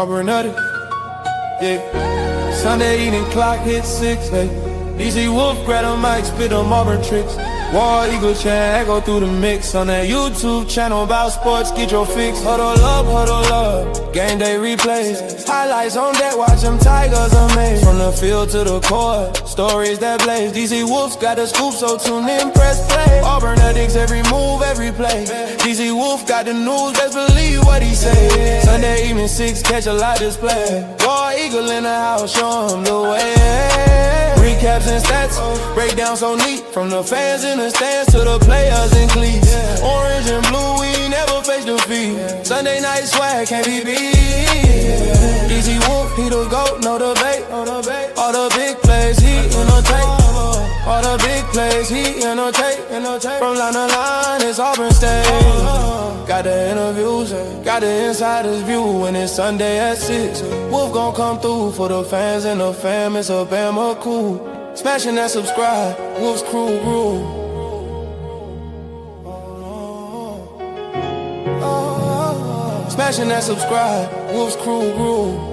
Auburn Addicts, yeah. Sunday evening clock hit 6, hey. DC Wolf grab a mic, spit them Auburn tricks. War Eagle chant, echo through the mix. On that YouTube channel about sports, get your fix. Huddle up, game day replays. Highlights on deck, watch them Tigers amaze. From the field to the court, stories that blaze. DC Wolf's got the scoop, so tune in, press play. Auburn Addicts, every move, every play. DC Wolf got the news, best believe what he say. Sunday evening 6, catch a live display. War Eagle in the house, show him the way. Recaps and stats, breakdown so neat. From the fans in the stands to the players in cleats. Orange and blue, we never face defeat. Sunday night swag can't be beat. Easy Wolf, he the GOAT, no debate. All the big plays, he annotate. All the big plays, he annotate. From line to line, it's Auburn State. Got the interviews, got the insider's view. When it's Sunday at 6, Wolf gon' come through for the fans and the fam. It's a Bama cool. Smashing that subscribe, Wolf's crew rule. Smashing that subscribe, Wolf's crew rule.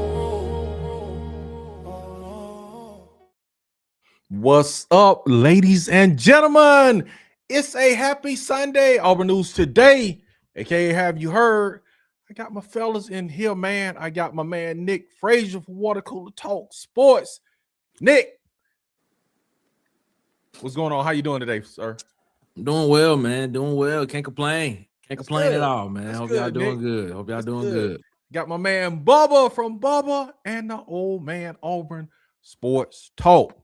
What's up, ladies and gentlemen? It's a happy Sunday. Auburn News Today. AKA Have You Heard? I got my fellas in here, man. I got my man Nick Frazier for Water Cooler Talk Sports. Nick, what's going on? How you doing today, sir? I'm doing well, man. Doing well. Can't complain. Can't complain at all, man. Hope y'all doing good. Hope y'all doing good. Got my man Bubba from Bubba and the Old Man Auburn Sports Talk.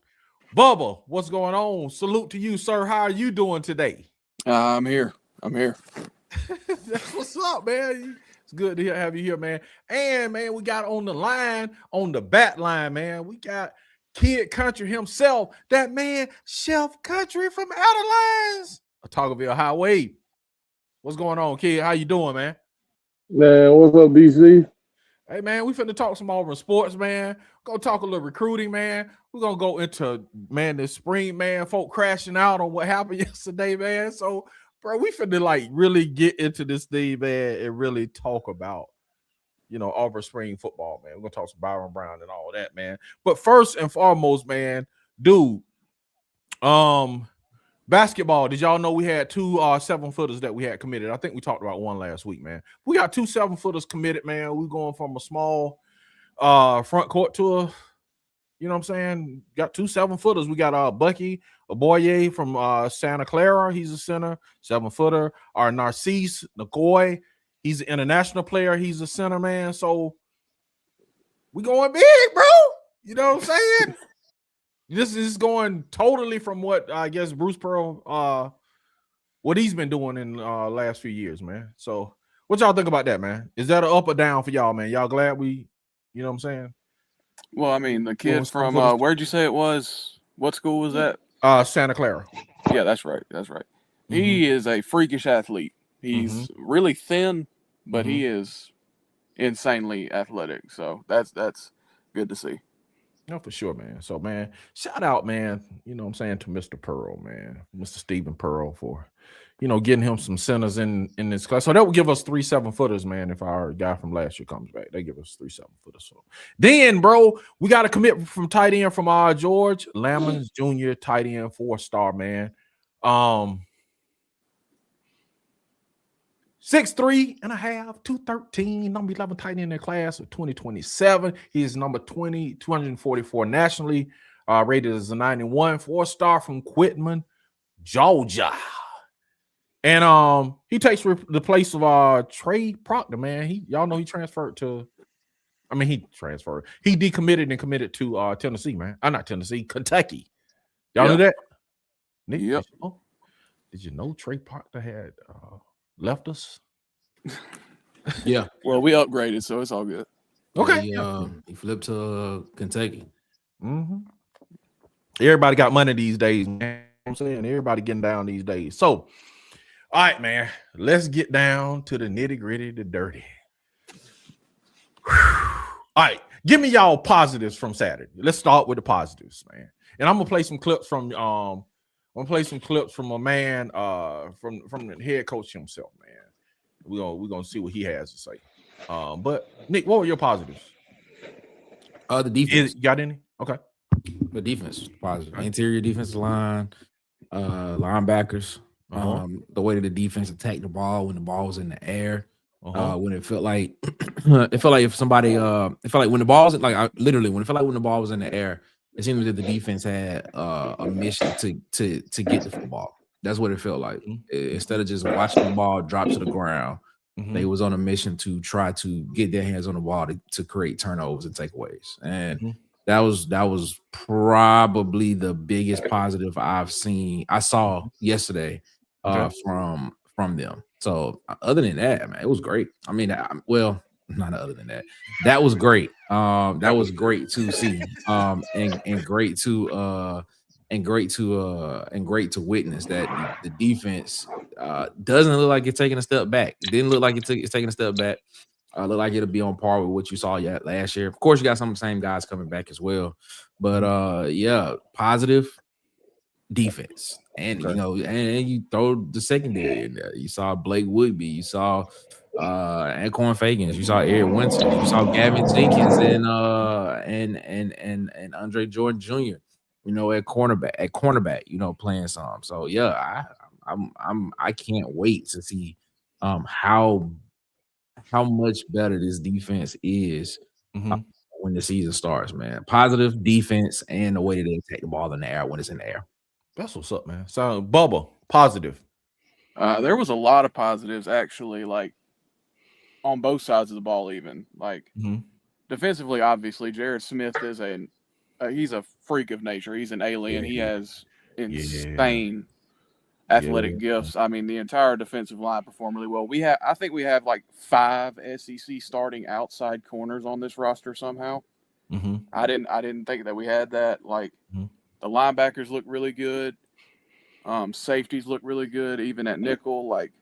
Bubba, what's going on? Salute to you, sir. How are you doing today? I'm here. That's what's up, man. It's good to have you here, man. And, man, we got on the line, on the bat line, man. We got Kid Country himself, that man, Chef Country from Outer Lines, Otagoville Highway. What's going on, Kid? How you doing, man? Man, what's up, BC? Hey, man, we finna talk some Auburn sports, man. Go talk a little recruiting, man. We're gonna go into, man, this spring, man, folk crashing out on what happened yesterday, man. So, bro, we finna, like, really get into this thing, man, and really talk about, you know, Auburn spring football, man. We're gonna talk some Byron Brown and all that, man. But first and foremost, man, dude, basketball. Did y'all know we had two 7-footers that we had committed? I think we talked about one last week, man. We got two 7-footers committed, man. We're going from a small front court to a, you know what I'm saying? Got two 7-footers. We got Bucky Aboye from Santa Clara. He's a center, 7-footer. Our Narcisse Nagoy, he's an international player. He's a center, man. So we going big, bro. You know what I'm saying? This is going totally from what I guess Bruce Pearl, what he's been doing in last few years, man. So what y'all think about that, man? Is that an up or down for y'all, man? Y'all glad we, you know what I'm saying? Well, I mean, the kid from where'd you say it was? What school was that? Santa Clara. Yeah, that's right. Mm-hmm. He is a freakish athlete. He's really thin, but he is insanely athletic. So that's good to see. No, for sure, man. So, man, shout out, man, you know what I'm saying, to Mr. Pearl, man, Mr. Stephen Pearl for, you know, getting him some centers in this class. So that would give us 3 7-footers, man, if our guy from last year comes back. They give us 3 7-footers. So then, bro, we got a commit from tight end from George Lamons Jr., tight end, 4-star, man. 6'3 and a half, 213, number 11 tight end in the class of 2027. He is number 20, 244 nationally, rated as a 91, 4-star from Quitman, Georgia. And he takes the place of Trey Proctor, man. Y'all know he transferred to, he decommitted and committed to Tennessee, man. Not Tennessee, Kentucky. Y'all knew that? Yep. Did you know Trey Proctor had left us? Yeah. Well, we upgraded, so it's all good. Okay. He flipped to Kentucky. Everybody got money these days, man. You know what I'm saying? Everybody getting down these days. So, all right, let's get down to the nitty-gritty, the dirty. All right, give me y'all positives from Saturday. Let's start with the positives, man. And I'm gonna play some clips from a man from the head coach himself, man. We're gonna see what he has to say. But Nick, what were your positives? The defense. You got any? Okay. The defense was positive. Interior defensive line, linebackers. The way that the defense attacked the ball when the ball was in the air. When it felt like if somebody it felt like when the ball was like literally when it felt like when the ball was in the air, it seemed that the defense had a mission to get the football. That's what it felt like. Instead of just watching the ball drop to the ground, they was on a mission to try to get their hands on the ball to create turnovers and takeaways. And that was probably the biggest positive I saw yesterday from them. So other than that, man, it was great. I mean, not other than that. That was great. That was great to see. And great to witness that the defense doesn't look like it's taking a step back. It didn't look like it's taking a step back. Look like it'll be on par with what you saw last year. Of course, you got some of the same guys coming back as well. But yeah, positive defense. And and you throw the secondary in there. You saw Blake Woodby, you saw Anquan Fagans, you saw Eric Winters, you saw Gavin Jenkins and Andre Jordan Jr. At cornerback, playing some. So yeah, I can't wait to see how much better this defense is when the season starts, man. Positive defense and the way that they attack the ball in the air when it's in the air. That's what's up, man. So Bubba, positive. There was a lot of positives actually, like on both sides of the ball. Even like defensively, obviously, Jared Smith is he's a freak of nature. He's an alien. He has insane athletic gifts. I mean, the entire defensive line performed really well. I think we have like 5 SEC starting outside corners on this roster somehow. I didn't think that we had that. Like the linebackers look really good. Safeties look really good, even at nickel. Like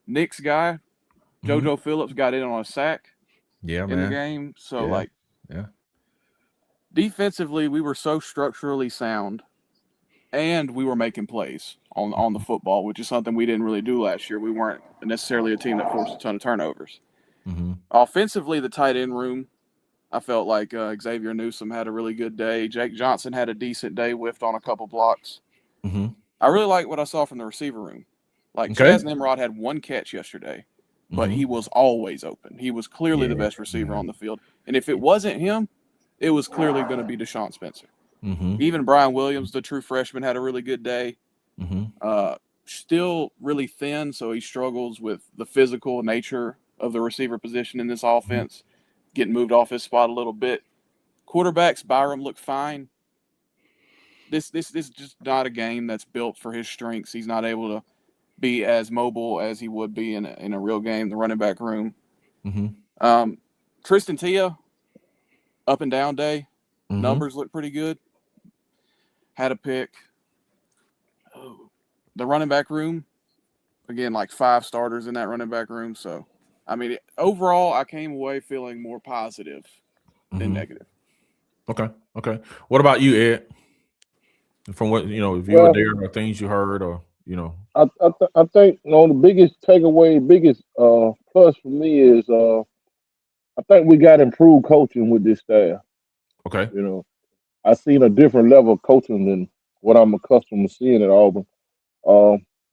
Nick's guy, JoJo Phillips, got in on a sack in the game. So defensively, we were so structurally sound, and we were making plays on the football, which is something we didn't really do last year. We weren't necessarily a team that forced a ton of turnovers. Offensively, the tight end room, I felt like Xavier Newsome had a really good day. Jake Johnson had a decent day, whiffed on a couple blocks. I really like what I saw from the receiver room. Like Chaz Nimrod had 1 catch yesterday, but he was always open. He was clearly the best receiver on the field. And if it wasn't him, it was clearly going to be Deshaun Spencer. Even Brian Williams, the true freshman, had a really good day. Still really thin, so he struggles with the physical nature of the receiver position in this offense, getting moved off his spot a little bit. Quarterbacks, Byram looked fine. This is just not a game that's built for his strengths. He's not able to be as mobile as he would be in a real game, the running back room. Tristan Tia, up and down day. Numbers look pretty good. Had a pick. The running back room, again, like 5 starters in that running back room. So, I mean, overall, I came away feeling more positive than negative. Okay. What about you, Ed? From what, if you were there or things you heard or, I think, the biggest takeaway, biggest plus for me is I think we got improved coaching with this staff. Okay. I seen a different level of coaching than what I'm accustomed to seeing at Auburn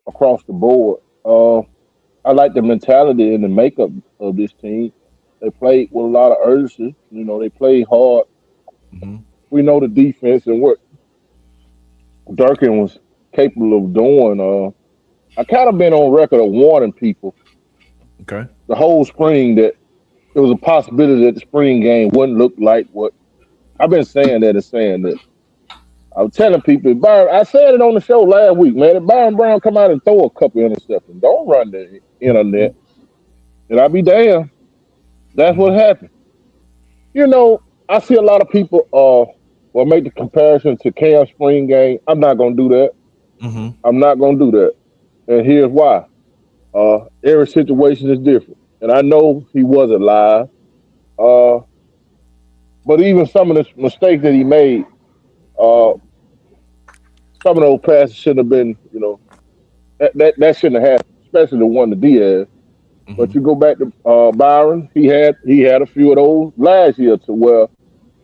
across the board. I like the mentality and the makeup of this team. They played with a lot of urgency. They played hard. We know the defense and what Durkin was capable of doing. I kind of been on record of warning people the whole spring that there was a possibility that the spring game wouldn't look like what I've been saying that. I was telling people, I said it on the show last week, man. If Byron Brown come out and throw a couple interceptions, don't run the internet. And I'll be damned. That's what happened. I see a lot of people make the comparison to Cam spring game. I'm not going to do that. I'm not going to do that. And here's why. Every situation is different. And I know he wasn't live. But even some of the mistakes that he made, some of those passes shouldn't have been, that shouldn't have happened, especially the one to Diaz. But you go back to Byron, he had a few of those last year to where,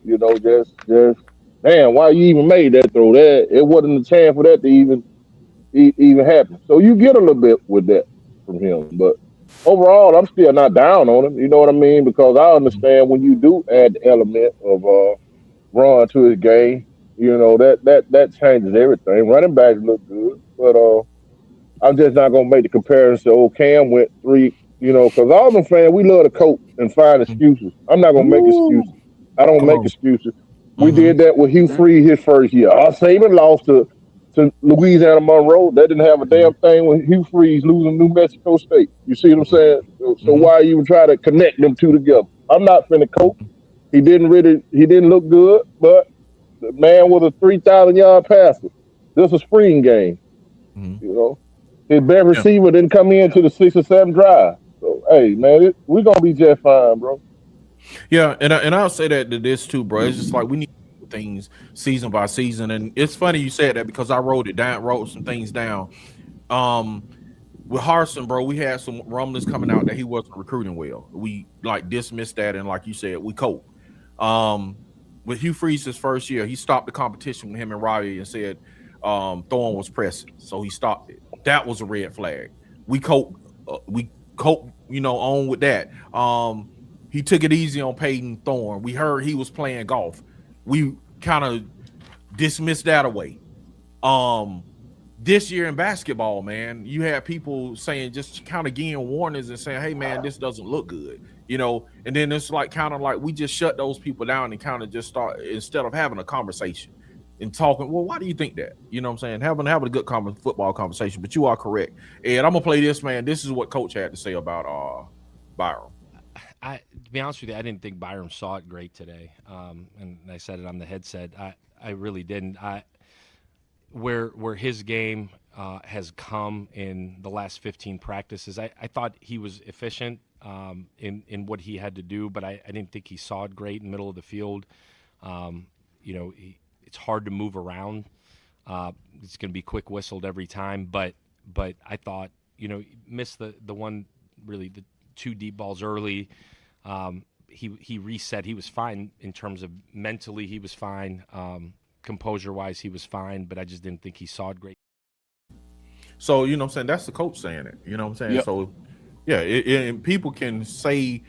just man, why you even made that throw? That it wasn't a chance for that to even happen. So you get a little bit with that from him. But overall, I'm still not down on him. You know what I mean? Because I understand when you do add the element of run to his game, that changes everything. Running backs look good, but I'm just not gonna make the comparison. Oh, Cam went 3. Because Auburn fans, we love to coach and find excuses. I'm not gonna make excuses. I don't make excuses. We did that with Hugh Freeze his first year. Our Saban lost to Louisiana Monroe. That didn't have a damn thing with Hugh Freeze losing New Mexico State. You see what I'm saying? So why even try to connect them two together? I'm not finna coach. He didn't look good, but the man was a 3,000-yard passer. This is a spring game. His best receiver didn't come into the 6 or 7 drive. So hey, man, we're gonna be just fine, bro. Yeah, and I'll say that to this too, bro. It's just like we need to do things season by season, and it's funny you said that because I wrote some things down. With Harsin, bro, we had some rumblings coming out that he wasn't recruiting well. We dismissed that, and like you said, we coped. With Hugh Freeze's first year, he stopped the competition with him and Riley and said Thorne was pressing, so he stopped it. That was a red flag. We coped. On with that. He took it easy on Peyton Thorne. We heard he was playing golf. We kind of dismissed that away. This year in basketball, man, you had people saying, just kind of giving warnings and saying, hey, man, this doesn't look good, and then it's kind of like we just shut those people down and kind of just start, instead of having a conversation and talking, well, why do you think that? You know what I'm saying? Having a good football conversation, but you are correct. And I'm going to play this, man. This is what Coach had to say about Byron. To be honest with you, I didn't think Byron saw it great today. And I said it on the headset. I really didn't. Where his game has come in the last 15 practices, I thought he was efficient in what he had to do, but I didn't think he saw it great in the middle of the field. It's hard to move around. It's going to be quick whistled every time, but I thought, missed the one, really the 2 deep balls early. He reset. He was fine in terms of mentally. He was fine. Composure wise, he was fine, but I just didn't think he saw it great. So, you know what I'm saying? That's the coach saying it. You know what I'm saying? Yep. So, yeah, and people can say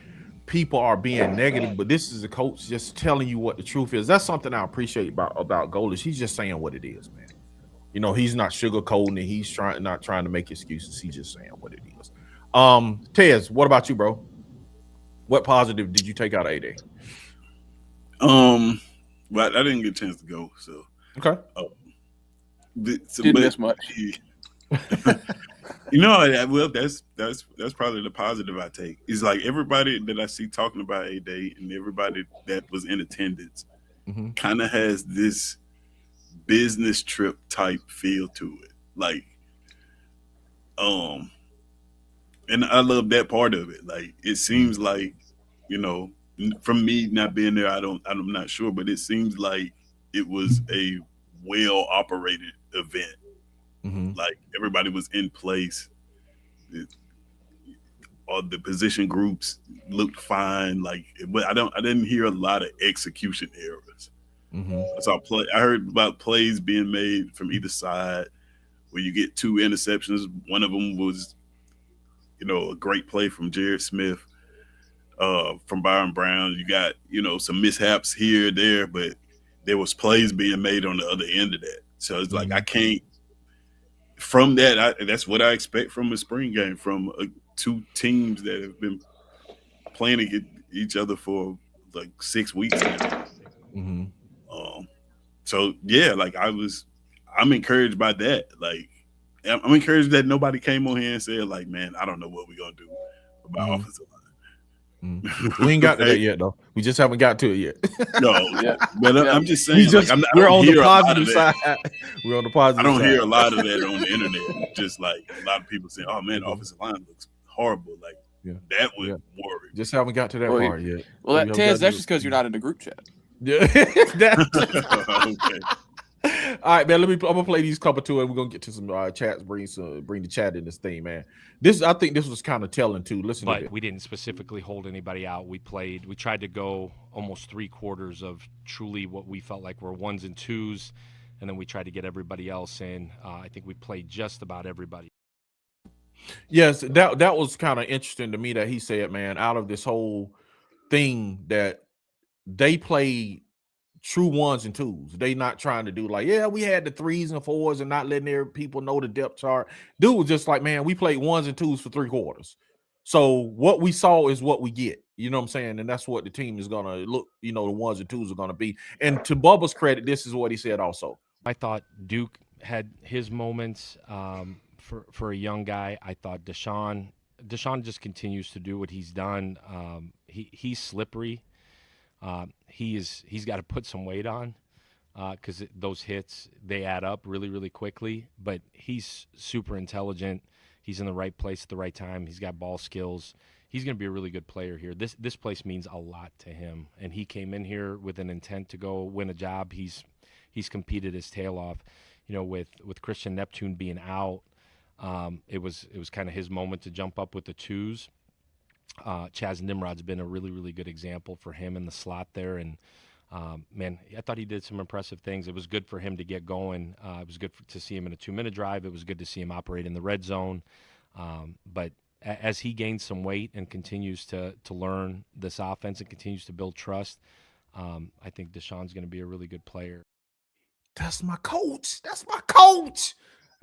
people are being negative, but this is a coach just telling you what the truth is. That's something I appreciate about Golish. He's just saying what it is, man. He's not sugarcoating it. He's not trying to make excuses. He's just saying what it is. Tez, what about you, bro? What positive did you take out of A-Day? But I didn't get a chance to go, so okay. Didn't miss much. Well, that's probably the positive I take. It's like everybody that I see talking about A-Day and everybody that was in attendance kind of has this business trip type feel to it. Like, and I love that part of it. Like, it seems like, from me not being there, I'm not sure, but it seems like it was a well operated event. Like everybody was in place. All the position groups looked fine. Like, but I didn't hear a lot of execution errors. I heard about plays being made from either side where you get 2 interceptions. One of them was, a great play from Jared Smith. From Byron Brown, you got, some mishaps here, there, but there was plays being made on the other end of that. So it's like, I can't, from that, that's what I expect from a spring game, from 2 teams that have been playing against each other for like 6 weeks now. So yeah, like I'm encouraged by that. Like, I'm encouraged that nobody came on here and said like, man, I don't know what we're going to do about offensive line. We ain't got to that yet, though. We just haven't got to it yet. No, yeah. But I'm just saying, we're on the positive side. We're on the positive side. I don't hear a lot of that on the internet. Just like a lot of people saying, "Oh man, offensive line looks horrible." Like that would worry. Just haven't got to that part yet. Well, Tez, that's just because you're not in the group chat. Yeah. Okay. All right, man. I'm gonna play these couple two, and we're gonna get to some chats. Bring the chat in this thing, man. I think this was kind of telling too. Listen, but we didn't specifically hold anybody out. We tried to go almost 3 quarters of truly what we felt like were 1s and 2s, and then we tried to get everybody else in. I think we played just about everybody. Yes, that was kind of interesting to me that he said, man, out of this whole thing that they played true 1s and 2s. They not trying to do like, yeah, we had the 3s and 4s and not letting their people know the depth chart. Dude was just like, man, we played 1s and 2s for 3 quarters. So what we saw is what we get. You know what I'm saying? And that's what the team is gonna look. The 1s and 2s are gonna be. And to Bubba's credit, this is what he said also. I thought Duke had his moments. For a young guy, I thought Deshaun just continues to do what he's done. He's slippery. He's got to put some weight on because those hits, they add up really, really quickly. But he's super intelligent. He's in the right place at the right time. He's got ball skills. He's going to be a really good player here. This place means a lot to him, and he came in here with an intent to go win a job. He's competed his tail off. With Christian Neptune being out. It was kind of his moment to jump up with the 2s. Chaz Nimrod's been a really, really good example for him in the slot there. And, man, I thought he did some impressive things. It was good for him to get going. It was good to see him in a 2-minute drive. It was good to see him operate in the red zone. But as he gains some weight and continues to learn this offense and continues to build trust, I think Deshaun's going to be a really good player. That's my coach.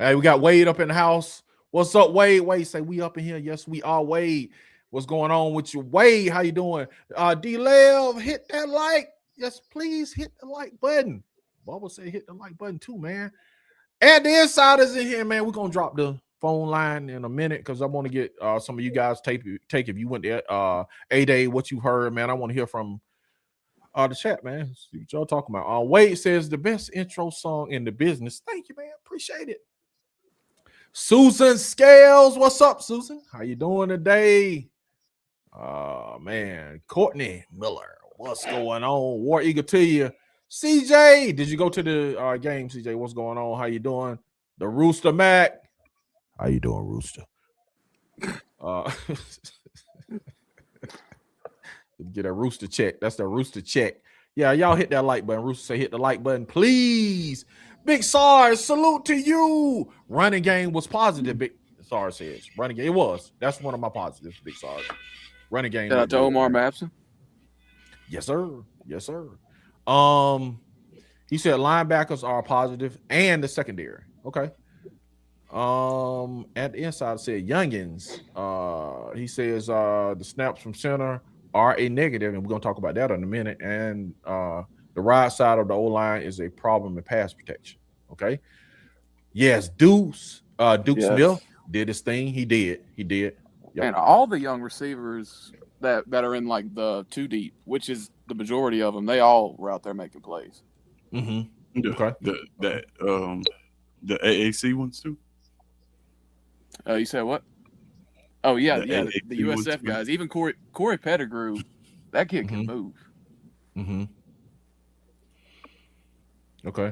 Hey, we got Wade up in the house. What's up, Wade? Wade say we up in here. Yes, we are, Wade. What's going on with you, Wade? How you doing? D-Lev, hit that like. Yes, please hit the like button. Bubba said hit the like button too, man. And the insiders in here, man. We're gonna drop the phone line in a minute because I want to get some of you guys take if you went there A-Day, what you heard, man. I want to hear from the chat, man. See what y'all talking about. Wade says the best intro song in the business. Thank you, man. Appreciate it. Susan Scales, what's up, Susan? How you doing today? Man, Courtney Miller, what's going on? War Eagle to you. CJ, did you go to the game, CJ? What's going on? How you doing? The Rooster Mac. How you doing, Rooster? Get a Rooster check. That's the Rooster check. Yeah, y'all hit that like button. Rooster say hit the like button, please. Big SARS, salute to you. Running game was positive. Big SARS says running game. It was. That's one of my positives. Big SARS. Running game. Shout out to Omar Mapson. Yes, sir. Yes, sir. He said linebackers are positive and the secondary. Okay. At the inside said youngins. He says the snaps from center are a negative, and we're gonna talk about that in a minute. And the right side of the O-line is a problem in pass protection. Okay. Yes, Duke Smith did his thing. He did. Yep. And all the young receivers that are in like the 2 deep, which is the majority of them, they all were out there making plays. Mm-hmm. Okay. The AAC ones too. You said what? Oh yeah, the the USF guys. Even Corey Pettigrew, that kid can move. Mm-hmm. Okay.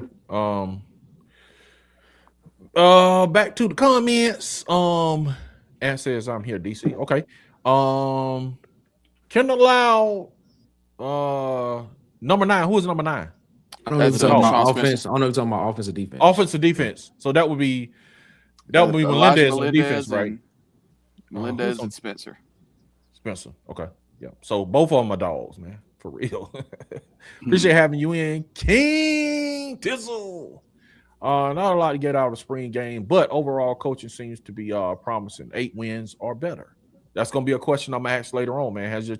Back to the comments. And says I'm here, DC. Okay. Kendall Lau, number 9. Who is number 9? I don't know if it's talking about offense. I don't know if it's talking about offense or defense. Offensive defense. So that would be Melendez on defense, right? Melendez and Spencer. Okay. Yeah. So both of them are dogs, man. For real. Appreciate having you in. King Tizzle. Not a lot to get out of the spring game, but overall coaching seems to be promising. 8 wins or better. That's gonna be a question I'm gonna ask later on, man. Have you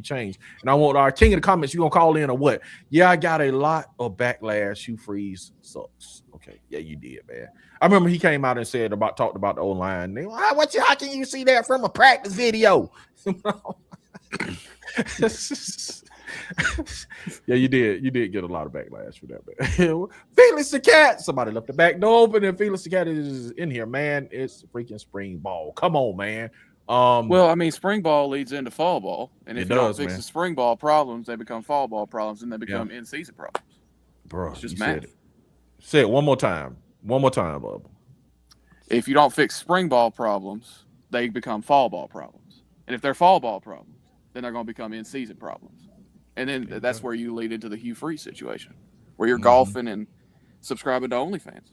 changed? And I want our king of the comments. You gonna call in or what? Yeah, I got a lot of backlash. Hugh Freeze sucks. Okay, yeah, you did, man. I remember he came out and talked about the O-line. How can you see that from a practice video? Yeah, you did. You did get a lot of backlash for that, man. Felix the Cat. Somebody left the back door open, and Felix the Cat is in here, man. It's freaking spring ball. Come on, man. Well, I mean, spring ball leads into fall ball, and if you don't fix man. the spring ball problems, they become fall ball problems, and they become in-season problems. Bro, it's just you math. said it. Say it one more time. One more time, Bubba. If you don't fix spring ball problems, they become fall ball problems. And if they're fall ball problems, then they're going to become in-season problems. And then that's where you lead into the Hugh Freeze situation, where you're golfing and subscribing to OnlyFans.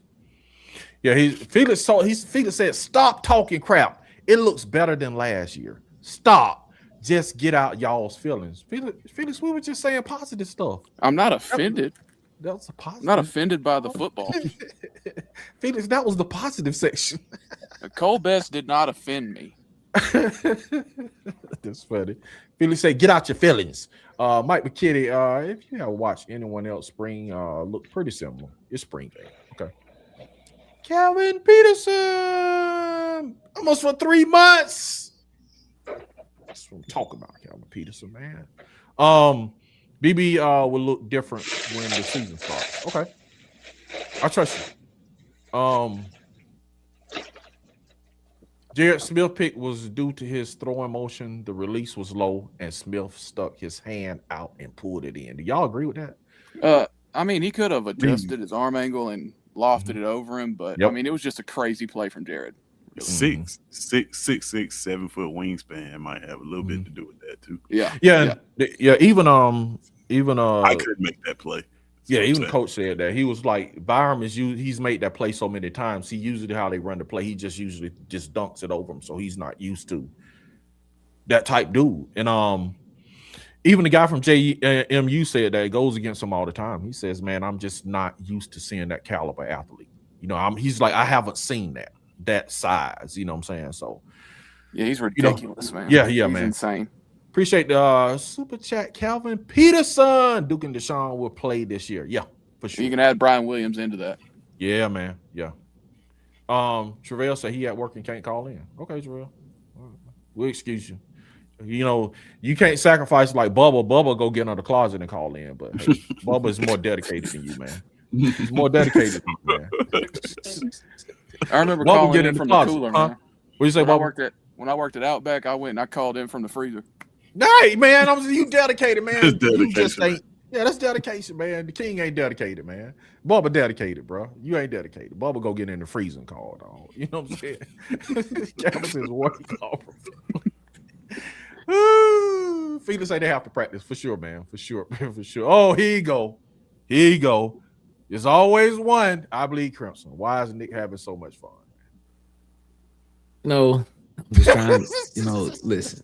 Yeah, Felix said, stop talking crap. It looks better than last year. Stop. Just get out y'all's feelings. Felix, we were just saying positive stuff. I'm not offended. That was a positive. I'm not offended by the football. Felix, that was the positive section. Cole Best did not offend me. That's funny. Felix said, get out your feelings. Mike McKitty, if you have watched anyone else spring, look pretty similar. It's spring game. Okay. Calvin Peterson, almost for 3 months. That's what I'm talking about, Calvin Peterson, man. BB will look different when the season starts. Okay, I trust you. Jared Smith pick was due to his throwing motion. The release was low, and Smith stuck his hand out and pulled it in. Do y'all agree with that? I mean, he could have adjusted his arm angle and lofted it over him, but I mean, it was just a crazy play from Jared. 6'6", 7-foot wingspan might have a little bit to do with that too. Yeah. Even I couldn't make that play. Yeah, even the coach said that. He was like, Byram he's made that play so many times. He usually how they run the play, he usually dunks it over him, so he's not used to that type dude. And even the guy from JMU said that it goes against him all the time. He says, man, I'm just not used to seeing that caliber athlete. You know, he's like, I haven't seen that size, you know what I'm saying? So yeah, he's ridiculous, man. Yeah, he's man. Insane. Appreciate the super chat. Calvin Peterson, Duke and Deshaun will play this year. Yeah, for sure. You can add Brian Williams into that. Yeah, man. Yeah. Travell said he at work and can't call in. Okay, Travell. We'll excuse you. You know, you can't sacrifice like Bubba. Bubba go get out of the closet and call in, but hey, Bubba is more dedicated than you, man. He's more dedicated than you, man. I remember calling in from the cooler, man. What you say, Bubba? When I worked at Outback, I went and I called in from the freezer. Hey, man, you dedicated, man. That's dedication. That's dedication, man. The king ain't dedicated, man. Bubba dedicated, bro. You ain't dedicated. Bubba go get in the freezing call, dog. You know what I'm saying? Campus is working call. Felix say they have to practice for sure, man. For sure, for sure. Oh, here you go. There's always one. I bleed crimson. Why is Nick having so much fun? No, I'm just trying to, listen.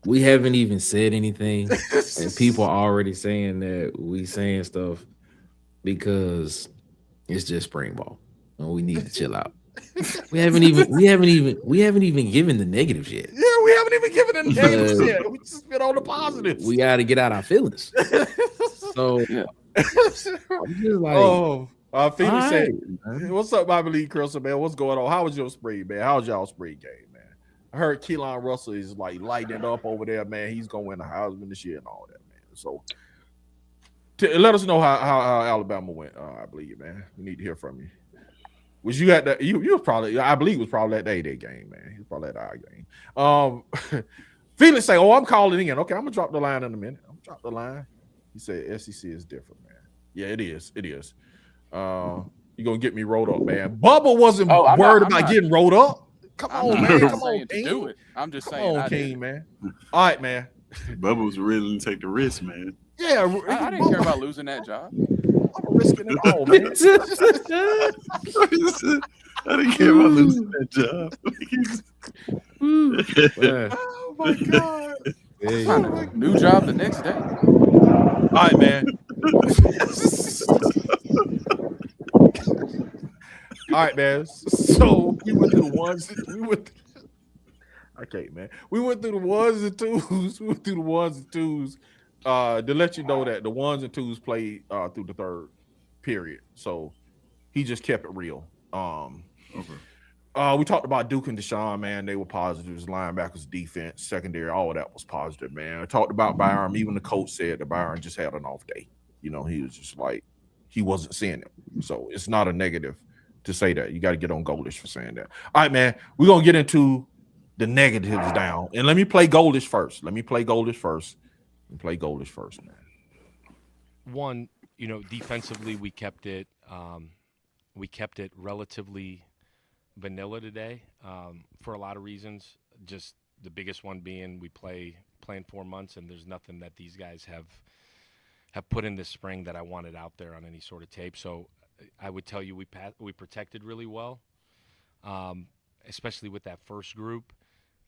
We haven't even said anything, and people are already saying that we saying stuff because it's just spring ball, and we need to chill out. We haven't even given the negatives yet. Yeah, we haven't even given the negatives yet. We just been on the positives. We got to get out our feelings. So yeah. I'm just like, Felix said, "What's up, my believe, Crystal, man? What's going on? How was your spring, man? How's y'all spring game, man? I heard Keelan Russell is like lighting up over there, man. He's gonna win the Heisman this year and all that, man. So let us know how Alabama went. I believe, man. We need to hear from you. Was you at that? You was probably, I believe, it was probably at the A-Day game, man. He was probably at our game. Felix say, "Oh, I'm calling in. Okay, I'm gonna drop the line in a minute. I'm gonna drop the line." He said, "SEC is different, man. Yeah, it is. It is. You're gonna get me rolled up, man. Bubba wasn't worried about getting rolled up. Come on, man. Come on, King. Do it. I'm just saying. Come on, King, man. All right, man. Bubba was willing to take the risk, man. Yeah, I didn't care about losing that job. I'm risking it all, man. I didn't care about losing that job. Oh my god. New job the next day. All right, man. All right, man. So we went through the ones. Okay, man. We went through the ones and twos. To let you know that the ones and twos played through the third period. So he just kept it real. We talked about Duke and Deshaun, man. They were positives. Linebackers, defense, secondary, all of that was positive, man. I talked about Byron. Even the coach said that Byron just had an off day. You know, he was just like, he wasn't seeing it. So it's not a negative to say that. You got to get on Goldish for saying that. All right, man. We're going to get into the negatives down. And let me play Goldish first. Man. One, defensively, we kept it We kept it relatively vanilla today for a lot of reasons. Just the biggest one being we playing 4 months, and there's nothing that these guys have put in this spring that I wanted out there on any sort of tape. So I would tell you we protected really well, especially with that first group.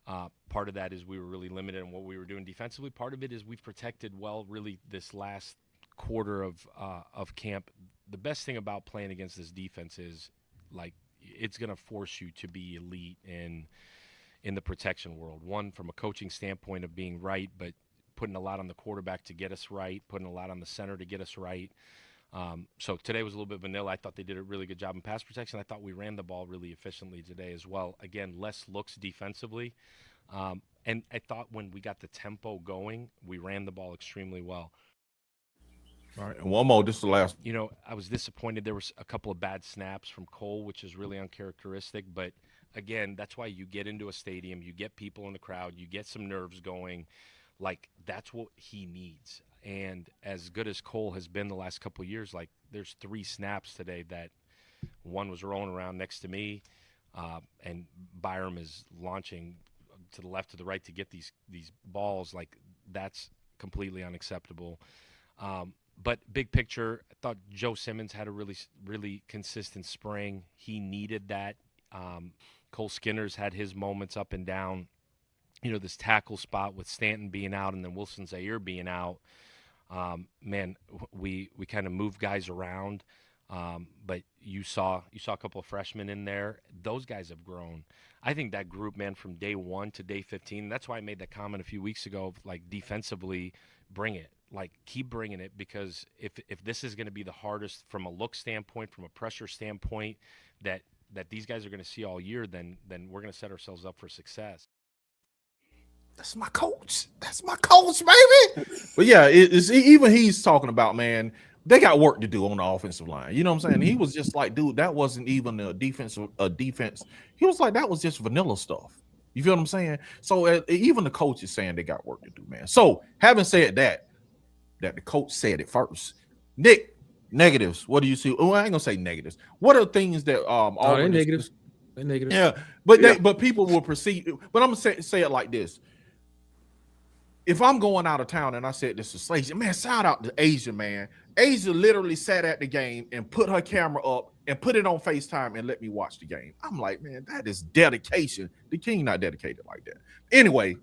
Part of that is we were really limited in what we were doing defensively. Part of it is we've protected well really this last quarter of camp. The best thing about playing against this defense is, like, it's going to force you to be elite in the protection world. One, from a coaching standpoint of being right, but putting a lot on the quarterback to get us right, putting a lot on the center to get us right. So today was a little bit vanilla. I thought they did a really good job in pass protection. I thought we ran the ball really efficiently today as well. Again, less looks defensively. And I thought when we got the tempo going, we ran the ball extremely well. All right, and one more, this is the last. You know, I was disappointed. There was a couple of bad snaps from Cole, which is really uncharacteristic. But, again, that's why you get into a stadium, you get people in the crowd, you get some nerves going. Like, that's what he needs. And as good as Cole has been the last couple of years, like, there's 3 snaps today that one was rolling around next to me, and Byram is launching to the left, to the right to get these balls. Like, that's completely unacceptable. But big picture, I thought Joe Simmons had a really, really consistent spring. He needed that. Cole Skinner's had his moments up and down. You know, this tackle spot with Stanton being out and then Wilson Zaire being out. Man, we kind of moved guys around. But you saw a couple of freshmen in there. Those guys have grown. I think that group, man, from day 1 to day 15, that's why I made that comment a few weeks ago, like, defensively, bring it. Like, keep bringing it, because if this is going to be the hardest from a look standpoint, from a pressure standpoint, that these guys are going to see all year, then we're going to set ourselves up for success. That's my coach. That's my coach, baby. But yeah, it's even he's talking about, man, they got work to do on the offensive line. You know what I'm saying? He was just like, dude, that wasn't even a defense. He was like, that was just vanilla stuff. You feel what I'm saying? So even the coach is saying they got work to do, man. So having said that the coach said it first. Nick, negatives. What do you see? Oh, I ain't gonna say negatives. What are things that they're negatives? They're negatives. Yeah, but people will perceive. But I'm gonna say it like this. If I'm going out of town, and I said this to Slazy, man, shout out to Asia, man. Asia literally sat at the game and put her camera up and put it on FaceTime and let me watch the game. I'm like, man, that is dedication. The King not dedicated like that. Anyway,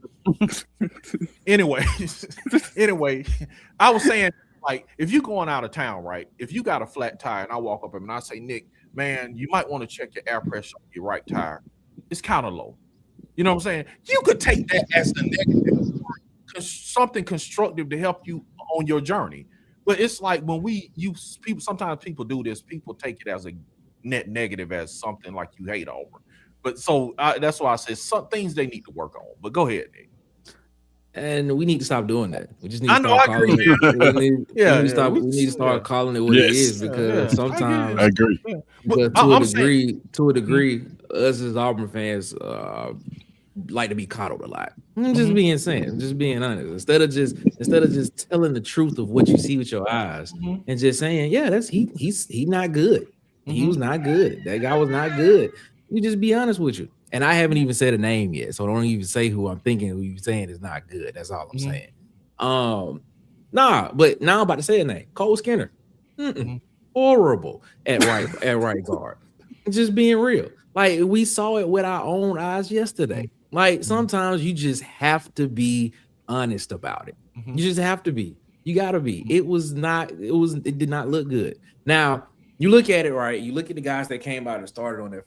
I was saying, like, if you're going out of town, right? If you got a flat tire and I walk up and I say, Nick, man, you might want to check your air pressure on your right tire. It's kind of low. You know what I'm saying? You could take that as the negative, something constructive to help you on your journey. But it's like when sometimes people do this, people take it as a net negative, as something like you hate Auburn. But so that's why I said some things they need to work on. But go ahead, Nick. And we need to stop doing that. We just need to start calling it. We need to start calling it what it is, because sometimes I agree. Because to a degree, us as Auburn fans like to be coddled a lot. I'm just being honest. Instead of just telling the truth of what you see with your eyes and just saying, yeah, he's not good. He was not good. That guy was not good. You just be honest with you. And I haven't even said a name yet, so don't even say who I'm thinking who you're saying is not good. That's all I'm saying. But now I'm about to say a name. Cole Skinner. Horrible at right guard. Just being real. Like, we saw it with our own eyes yesterday. Like, sometimes you just have to be honest about it. You just have to be. You gotta be. It did not look good. Now, you look at it, right? You look at the guys that came out and started on the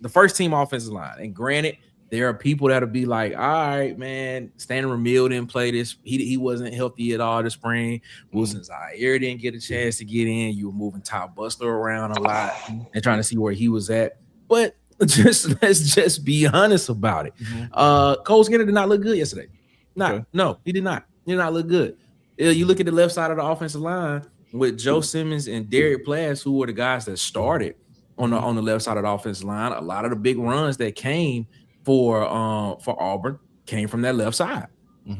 first team offensive line. And granted, there are people that'll be like, all right, man, Stanton Ramil didn't play this. He wasn't healthy at all this spring. Wilson Zaire didn't get a chance to get in. You were moving Top Bustler around a lot and trying to see where he was at. But let's just be honest about it. Cole Skinner did not look good yesterday. No, he did not. He did not look good. You look at the left side of the offensive line with Joe Simmons and Derek Plass, who were the guys that started on the left side of the offensive line. A lot of the big runs that came for Auburn came from that left side.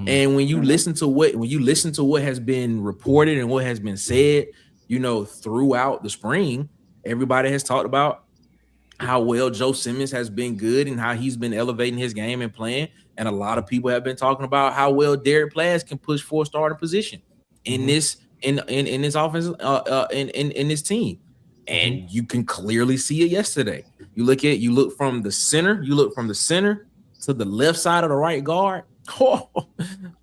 And when you listen to what has been reported and what has been said, throughout the spring, Everybody has talked about how well Joe Simmons has been good and how he's been elevating his game and playing. And a lot of people have been talking about how well Derek Plas can push for a starting position in this in this offense in this team. And you can clearly see it yesterday. You look from the center to the left side of the right guard. Oh,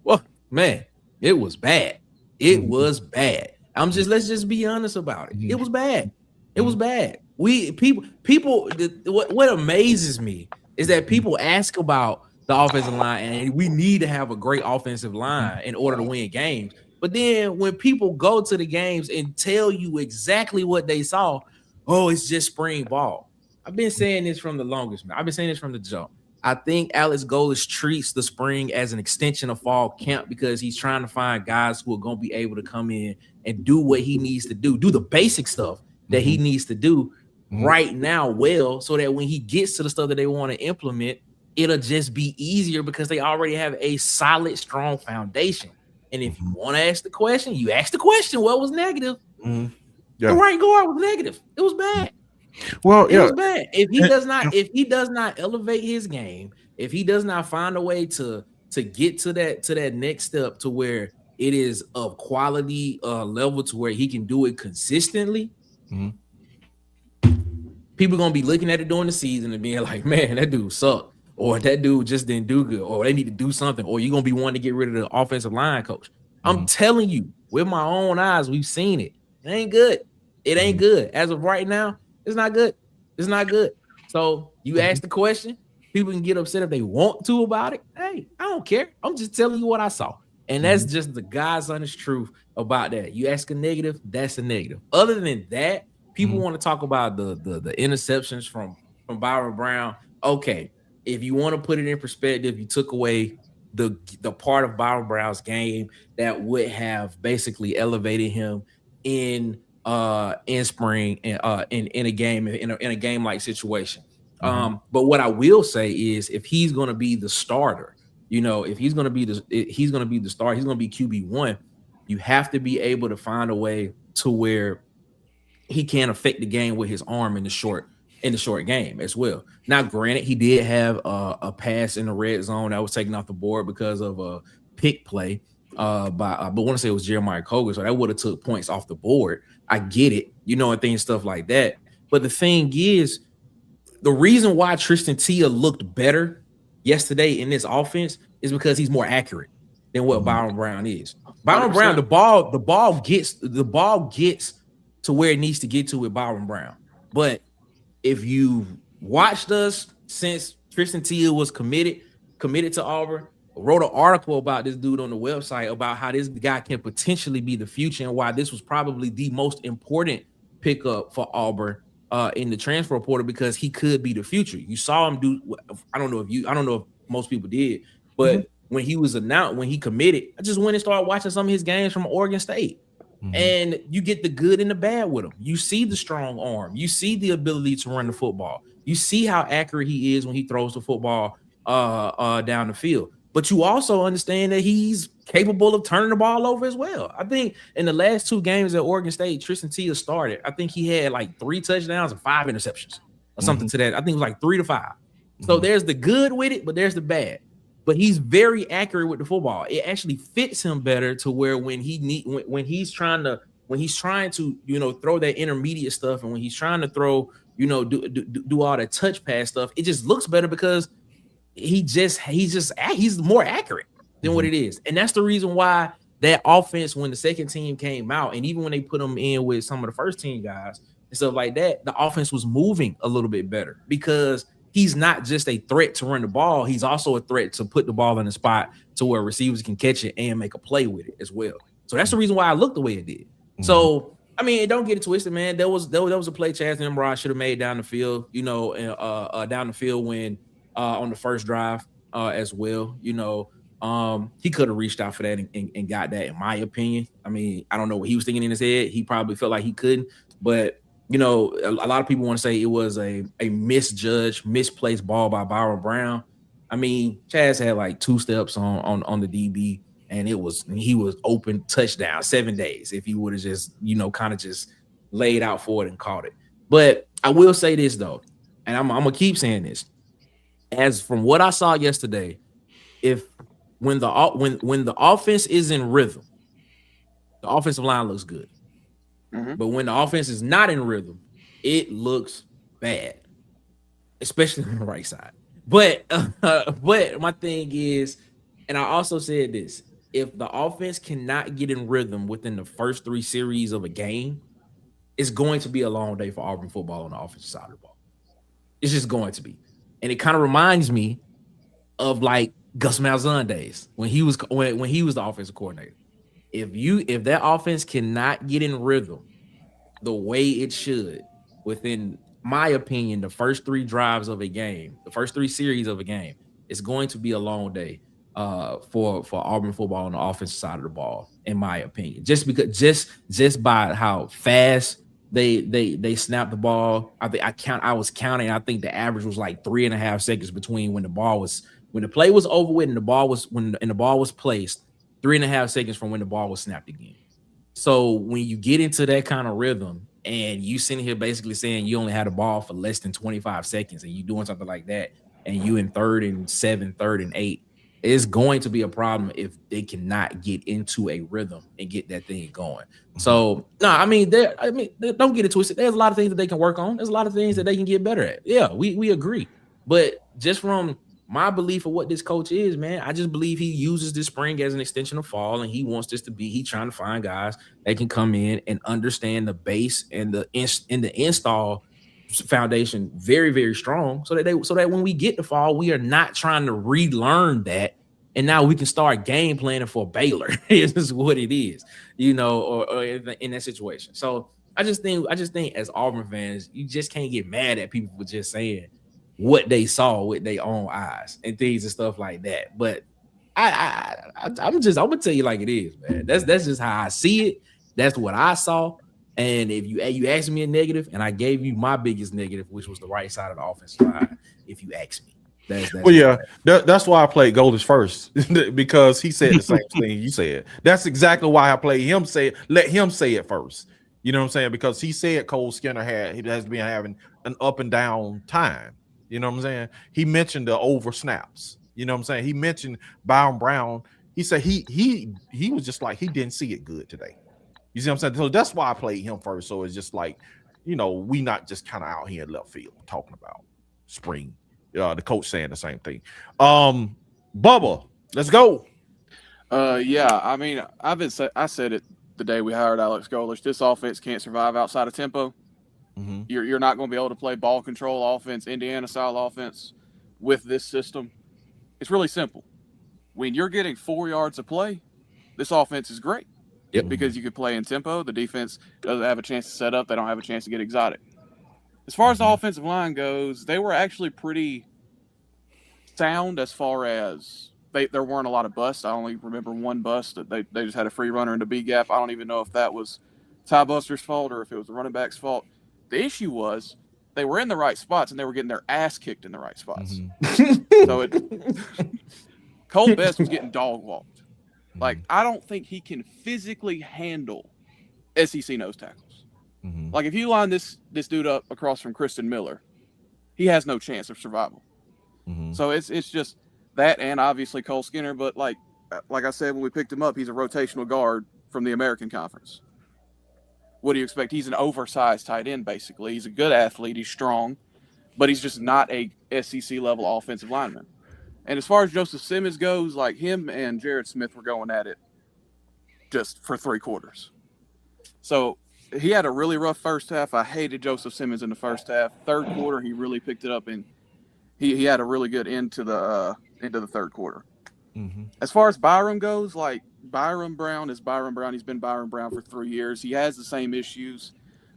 well, man, it was bad. It was bad. Let's just be honest about it. It was bad. It was bad. What amazes me is that people ask about the offensive line, and we need to have a great offensive line in order to win games. But then when people go to the games and tell you exactly what they saw, oh, it's just spring ball. I've been saying this from the longest, man. I've been saying this from the jump. I think Alex Golis treats the spring as an extension of fall camp because he's trying to find guys who are going to be able to come in and do what he needs to do the basic stuff that he needs to do right now well, so that when he gets to the stuff that they want to implement, it'll just be easier because they already have a solid, strong foundation. And if you want to ask the question, you ask the question. What was negative? The right guard was negative. It was bad. Well, it was bad. If he does not elevate his game, if he does not find a way to get to that next step to where it is of quality level to where he can do it consistently, people gonna be looking at it during the season and being like, man, that dude sucked, or that dude just didn't do good, or they need to do something, or you're gonna be wanting to get rid of the offensive line coach. I'm telling you, with my own eyes, we've seen it. It ain't good. It ain't good. As of right now, it's not good. It's not good. So you ask the question, people can get upset if they want to about it. Hey, I don't care. I'm just telling you what I saw. And that's just the God's honest truth about that. You ask a negative, that's a negative. Other than that, people want to talk about the interceptions from Byron Brown. Okay, if you want to put it in perspective, you took away the part of Byron Brown's game that would have basically elevated him in spring in a game like situation. But what I will say is, if he's going to be the starter, if he's going to be the starter, he's going to be QB1. You have to be able to find a way to where he can affect the game with his arm in the short game as well. Now, granted, he did have a pass in the red zone that was taken off the board because of a pick play but I want to say it was Jeremiah Koger, so that would have took points off the board. I get it, and things, stuff like that. But the thing is, the reason why Tristan Tia looked better yesterday in this offense is because he's more accurate than what Byron Brown is. Byron 100%. Brown, the ball gets to where it needs to get to with Byron Brown. But if you watched us since Tristan Tia was committed to Auburn, wrote an article about this dude on the website about how this guy can potentially be the future and why this was probably the most important pickup for Auburn in the transfer portal, because he could be the future. You saw him do. I don't know if most people did, but when he was announced, when he committed, I just went and started watching some of his games from Oregon State. And you get the good and the bad with him. You see the strong arm. You see the ability to run the football. You see how accurate he is when he throws the football down the field. But you also understand that he's capable of turning the ball over as well. I think in the last 2 games at Oregon State, Tristan Tia started, I think he had like 3 touchdowns and 5 interceptions or something to that. I think it was like 3 to 5. So there's the good with it, but there's the bad. But he's very accurate with the football. It actually fits him better to where when he's trying to throw that intermediate stuff, and when he's trying to throw, do all that touch pass stuff, it just looks better because he's more accurate than what it is. And that's the reason why that offense, when the second team came out, and even when they put them in with some of the first team guys and stuff like that, the offense was moving a little bit better because he's not just a threat to run the ball. He's also a threat to put the ball in a spot to where receivers can catch it and make a play with it as well. So that's the reason why I looked the way it did. So, I mean, don't get it twisted, man. There was a play Chaz Nimrod should have made down the field, down the field when on the first drive as well. He could have reached out for that and got that, in my opinion. I mean, I don't know what he was thinking in his head. He probably felt like he couldn't, but a lot of people want to say it was a misplaced ball by Byron Brown. I mean, Chaz had like 2 steps on the DB, and he was open touchdown 7 days if he would have just, kind of just laid out for it and caught it. But I will say this though, and I'm gonna keep saying this. As from what I saw yesterday, when the offense is in rhythm, the offensive line looks good. But when the offense is not in rhythm, it looks bad, especially on the right side. But my thing is, and I also said this: if the offense cannot get in rhythm within the first 3 series of a game, it's going to be a long day for Auburn football on the offensive side of the ball. It's just going to be. And it kind of reminds me of like Gus Malzahn days when he was the offensive coordinator. If that offense cannot get in rhythm the way it should within my opinion, the first 3 drives of a game, the first 3 series of a game, it's going to be a long day for Auburn football on the offensive side of the ball, in my opinion. Just because just by how fast they snapped the ball. I was counting. I think the average was like 3.5 seconds between when the play was over with and the ball was placed, 3.5 seconds from when the ball was snapped again. So when you get into that kind of rhythm and you sitting here basically saying you only had a ball for less than 25 seconds and you doing something like that, and you in 3rd and 7, 3rd and 8, it's going to be a problem if they cannot get into a rhythm and get that thing going. So no, I mean, don't get it twisted. There's a lot of things that they can work on. There's a lot of things that they can get better at. Yeah, we agree. But just from my belief of what this coach is, man, I just believe he uses this spring as an extension of fall, and he wants this to be. He's trying to find guys that can come in and understand the base and the install foundation very, very strong, so that when we get to fall, we are not trying to relearn that, and now we can start game planning for Baylor. This is what it is, or in that situation. So I just think as Auburn fans, you just can't get mad at people for just saying what they saw with their own eyes and things and stuff like that. But I'm gonna tell you like it is, man. That's just how I see it. That's what I saw. And if you asked me a negative, and I gave you my biggest negative, which was the right side of the offensive line, if you ask me. That's why I played Golders first, because he said the same thing you said. That's exactly why I played him. Let him say it first. You know what I'm saying? Because he said Cole Skinner has been having an up and down time. You know what I'm saying? He mentioned the over snaps. You know what I'm saying? He mentioned Byron Brown. He said he was just like he didn't see it good today. You see what I'm saying? So that's why I played him first. So it's just like, we not just kind of out here in left field talking about spring. The coach saying the same thing. Bubba, let's go. Yeah, I mean, I said it the day we hired Alex Golesh. This offense can't survive outside of tempo. Mm-hmm. You're not going to be able to play ball control offense, Indiana style offense with this system. It's really simple. When you're getting 4 yards of play, this offense is great. Yep. Because you can play in tempo. The defense doesn't have a chance to set up. They don't have a chance to get exotic. As far as the offensive line goes, they were actually pretty sound as far as there weren't a lot of busts. I only remember one bust. They just had a free runner in the B gap. I don't even know if that was Ty Buster's fault or if it was the running back's fault. The issue was they were in the right spots and they were getting their ass kicked in the right spots. Mm-hmm. So Cole Best was getting dog walked. Like, I don't think he can physically handle SEC nose tackles. Mm-hmm. Like, if you line this dude up across from Kristen Miller, he has no chance of survival. Mm-hmm. So it's just that, and obviously Cole Skinner. But like I said when we picked him up, he's a rotational guard from the American Conference. What do you expect? He's an oversized tight end, basically. He's a good athlete. He's strong, but he's just not a SEC level offensive lineman. And as far as Joseph Simmons goes, like him and Jared Smith were going at it just for 3 quarters. So he had a really rough first half. I hated Joseph Simmons in the first half. 3rd quarter, he really picked it up, and he had a really good end to the 3rd quarter. Mm-hmm. As far as Byron goes, like Byron Brown is Byron Brown. He's been Byron Brown for 3 years. He has the same issues,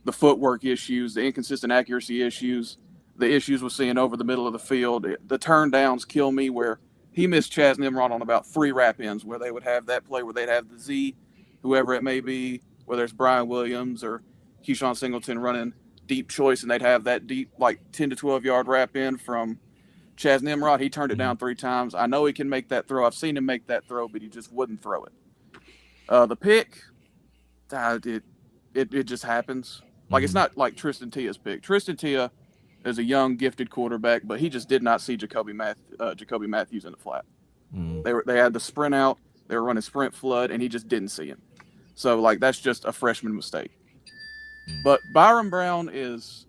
the footwork issues, the inconsistent accuracy issues, the issues with seeing over the middle of the field. The turn downs kill me, where he missed Chaz Nimrod on about 3 wrap-ins where they would have that play where they'd have the Z, whoever it may be, whether it's Brian Williams or Keyshawn Singleton running deep choice, and they'd have that deep, like 10 to 12-yard wrap-in from Chaz Nimrod. He turned it down 3 times. I know he can make that throw. I've seen him make that throw, but he just wouldn't throw it. The pick, it just happens. Like, it's not like Tristan Tia's pick. Tristan Tia is a young, gifted quarterback, but he just did not see Jacoby Matthews in the flat. They had the sprint out. They were running sprint flood, and he just didn't see him. So, like, that's just a freshman mistake. But Byron Brown is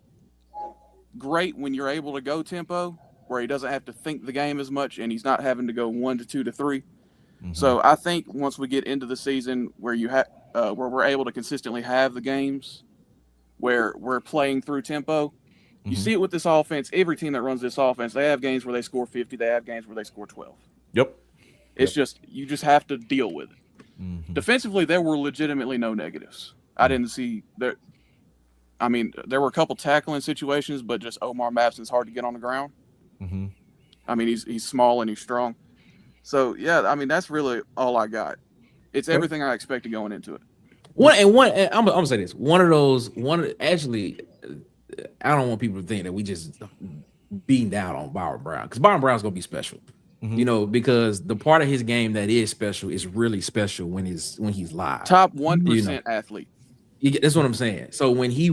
great when you're able to go tempo, where he doesn't have to think the game as much, and he's not having to go 1 to 2 to 3. So I think once we get into the season where where we're able to consistently have the games where we're playing through tempo, you see it with this offense. Every team that runs this offense, they have games where they score 50. They have games where they score 12. Yep. It's just, you just have to deal with it. Defensively, there were legitimately no negatives. I didn't see there. I mean, there were a couple tackling situations, but just Omar Mapson's hard to get on the ground. I mean, he's small and he's strong. So yeah, I mean, that's really all I got. It's everything I expected going into it. I'm gonna say this. Actually, I don't want people to think that we just beating down on Byron Brown, because Byron Brown's gonna be special. You know, because the part of his game that is special is really special when he's live. Top 1% athlete. That's what I'm saying. So when he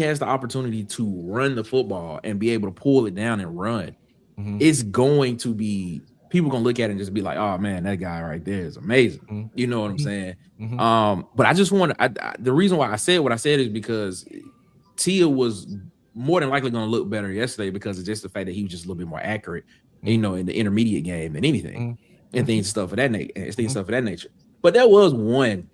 has the opportunity to run the football and be able to pull it down and run, it's going to be, people gonna look at it and just be like, oh man, that guy right there is amazing. You know what I'm saying? But I just want to, the reason why I said what I said is because Tia was more than likely going to look better yesterday because of just the fact that he was just a little bit more accurate, you know, in the intermediate game than anything, and stuff of that nature. But there was one.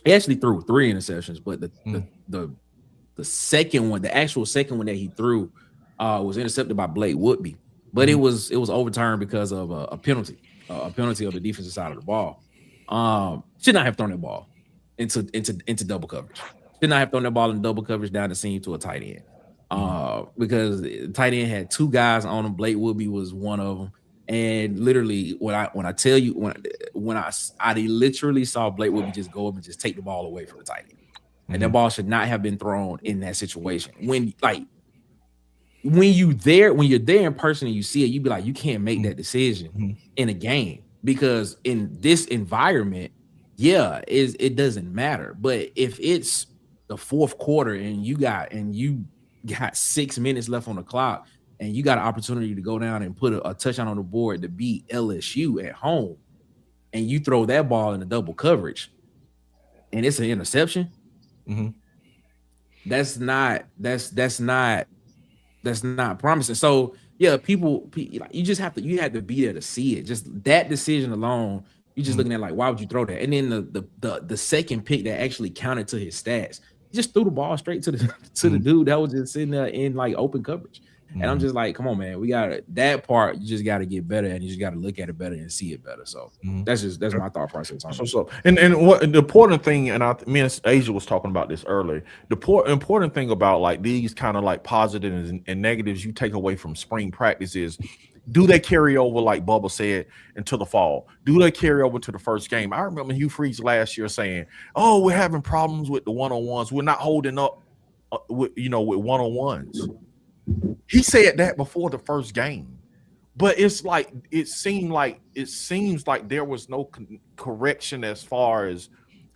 He actually threw 3 interceptions, but the second one, the actual second one that he threw, was intercepted by Blake Woodby, but it was overturned because of a penalty of the defensive side of the ball. Should not have thrown that ball into double coverage. Should not have thrown that ball in double coverage down the seam to a tight end. Because the tight end had 2 guys on him. Blake Woodby was one of them. And literally, when I tell you, when I literally saw Blake Woodby just go up and just take the ball away from the tight end, and that ball should not have been thrown in that situation. When you're there in person and you see it, you be like, you can't make that decision in a game, because in this environment, it doesn't matter. But if it's the fourth quarter and you got 6 minutes left on the clock, and you got an opportunity to go down and put a touchdown on the board to beat LSU at home, and you throw that ball in a double coverage, and it's an interception, that's not promising. So yeah, you just have to be there to see it. Just that decision alone, you're just looking at like, why would you throw that? And then the second pick that actually counted to his stats, he just threw the ball straight to the dude that was just sitting there in like open coverage. And I'm just like, come on, man, we got that part. You just got to get better, and you just got to look at it better and see it better. So that's my thought process. And what the important thing, and me and Asia was talking about this earlier. The important thing about like these kind of like positives and negatives you take away from spring practice is, do they carry over, like Bubba said, into the fall? Do they carry over to the first game? I remember Hugh Freeze last year saying, "Oh, we're having problems with the one-on-ones. We're not holding up, with one-on-ones." He said that before the first game, but it's like it seems like there was no correction as far as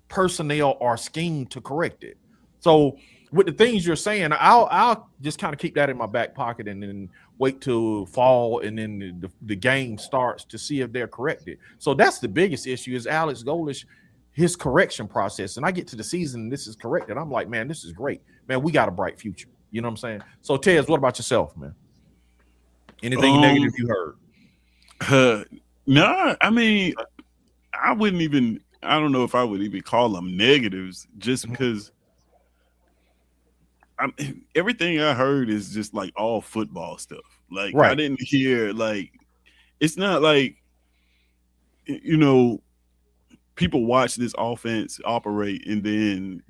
personnel or scheme to correct it. So with the things you're saying, I'll just kind of keep that in my back pocket and then wait till fall, and then the game starts to see if they're corrected. So that's the biggest issue is Alex Golesh, his correction process. And I get to the season and this is corrected. I'm like, man, this is great, man. We got a bright future. You know what I'm saying? So, Tez, what about yourself, man? Anything negative you heard? No, I mean, I don't know if I would even call them negatives, just because everything I heard is just like all football stuff. Like, right. I didn't hear, like, it's not like, people watch this offense operate and then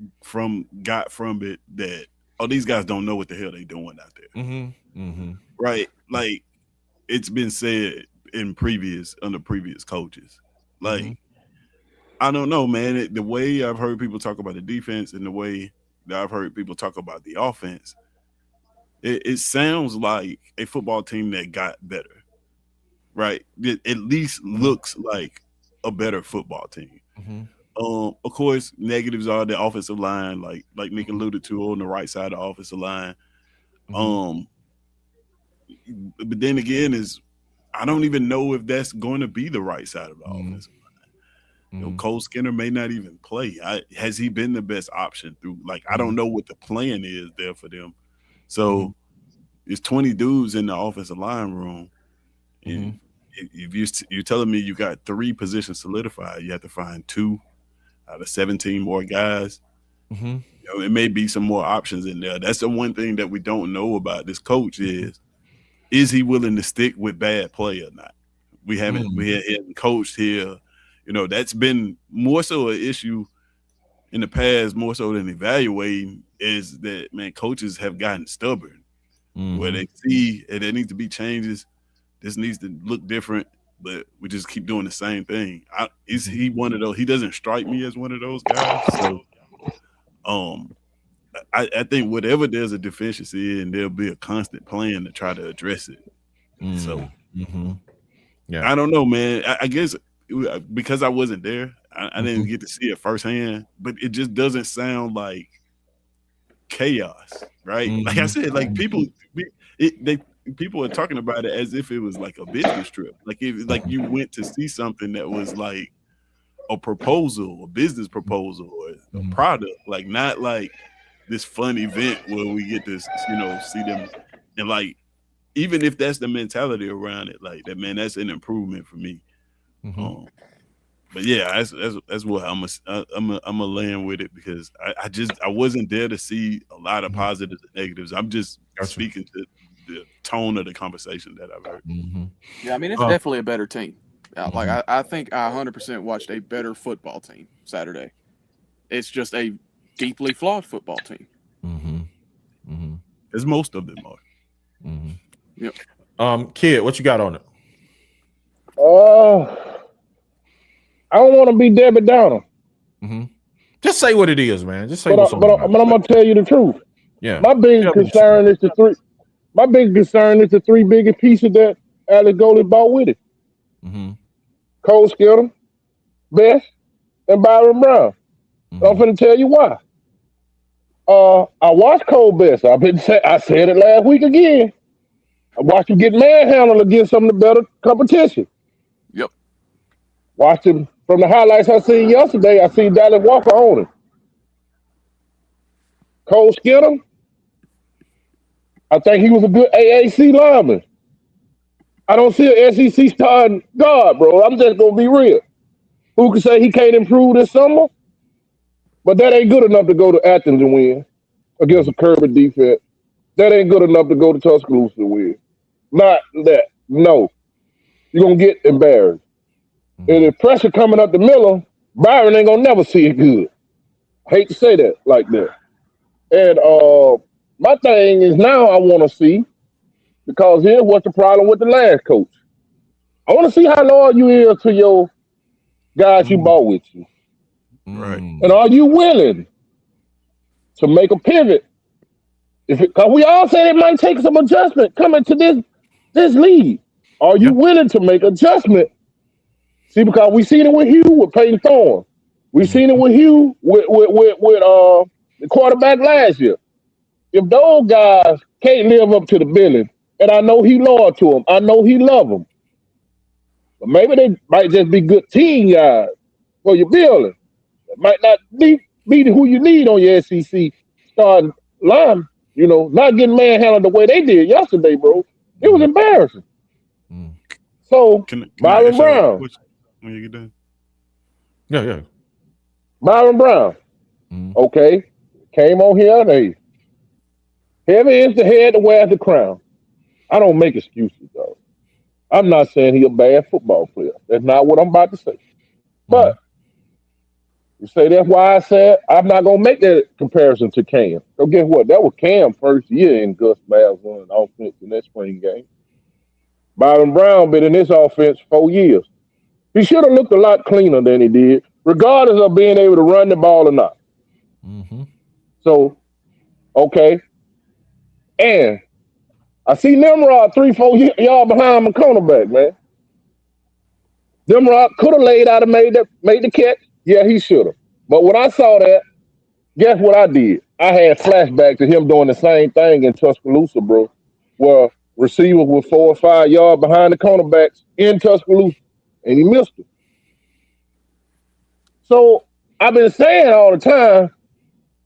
got from it that, oh, these guys don't know what the hell they're doing out there. Right? Like, it's been said under previous coaches. Like, I don't know, man. The way I've heard people talk about the defense and the way that I've heard people talk about the offense, it sounds like a football team that got better. Right? It at least looks like a better football team. Of course, negatives are the offensive line, like Nick alluded to, on the right side of the offensive line. But then again, I don't even know if that's going to be the right side of the offensive line. You know, Cole Skinner may not even play. Has he been the best option through? Like, I don't know what the plan is there for them. So it's 20 dudes in the offensive line room, and if you're telling me you got 3 positions solidified, you have to find 2 out of 17 more guys. You know, it may be some more options in there. That's the one thing that we don't know about this coach is he willing to stick with bad play or not? We haven't coached here. You know, that's been more so an issue in the past, more so than evaluating, is that, man, coaches have gotten stubborn where they see there needs to be changes. This needs to look different, but we just keep doing the same thing. Is he one of those? He doesn't strike me as one of those guys. So I think whatever there's a deficiency in, there'll be a constant plan to try to address it. So I don't know, man. I guess because I wasn't there, I didn't get to see it firsthand, but it just doesn't sound like chaos, right? Like I said, like people are talking about it as if it was like a business trip. Like you went to see something that was like a proposal, a business proposal, or a product, like not like this fun event where we get to, you know, see them. And like, even if that's the mentality around it, like that, man, that's an improvement for me. But yeah, that's what I'm a land with it, because I wasn't there to see a lot of positives and negatives. I'm just speaking to the tone of the conversation that I've heard. Yeah, I mean, it's definitely a better team. Like I think I 100% watched a better football team Saturday. It's just a deeply flawed football team. As most of them are. Yep. Kid, what you got on it? I don't want to be Debbie Downer. Just say what it is, man. Just say but I'm gonna tell you the truth. Yeah. My biggest concern is the 3 biggest pieces that Alex Goley bought with it. Cole Skinner, Best, and Byron Brown. I'm finna tell you why. I watched Cole Best. I said it last week again. I watched him get manhandled against some of the better competition. Yep. Watched him from the highlights I seen yesterday. I seen Dallas Walker on him. Cole Skinner, I think he was a good AAC lineman. I don't see an SEC starting guard, bro. I'm just gonna be real. Who can say he can't improve this summer? But that ain't good enough to go to Athens and win against a Kirby defense. That ain't good enough to go to Tuscaloosa and win. Not that. No. You're going to get embarrassed. And if pressure coming up the middle, Byron ain't going to never see it good. I hate to say that like that. And my thing is now I want to see, because here's what's the problem with the last coach. I want to see how loyal you is to your guys you bought with you. Right. And are you willing to make a pivot? Because we all said it might take some adjustment coming to this league. Are you willing to make adjustment? See, because we seen it with Hugh with Peyton Thorne. We seen it with Hugh with the quarterback last year. If those guys can't live up to the billing, and I know he loyal to them, I know he love them, but maybe they might just be good team guys for your building. It might not be who you need on your SEC starting line. You know, not getting manhandled the way they did yesterday, bro. It was embarrassing. So, Byron Brown. When you get done. Yeah. Byron Brown. Okay. Came on here. They heavy is the head that wears the crown. I don't make excuses, though. I'm not saying he's a bad football player. That's not what I'm about to say. But you say that's why I said I'm not going to make that comparison to Cam. So guess what? That was Cam's first year in Gus Malzahn's offense in that spring game. Byron Brown been in this offense 4 years. He should have looked a lot cleaner than he did, regardless of being able to run the ball or not. So, okay. And I see Nimrod 3-4 yards behind my cornerback, man. Nimrod could have laid out and made the catch. Yeah, he should have. But when I saw that, guess what I did? I had flashback to him doing the same thing in Tuscaloosa, bro, where receivers were 4 or 5 yards behind the cornerbacks in Tuscaloosa, and he missed it. So I've been saying all the time,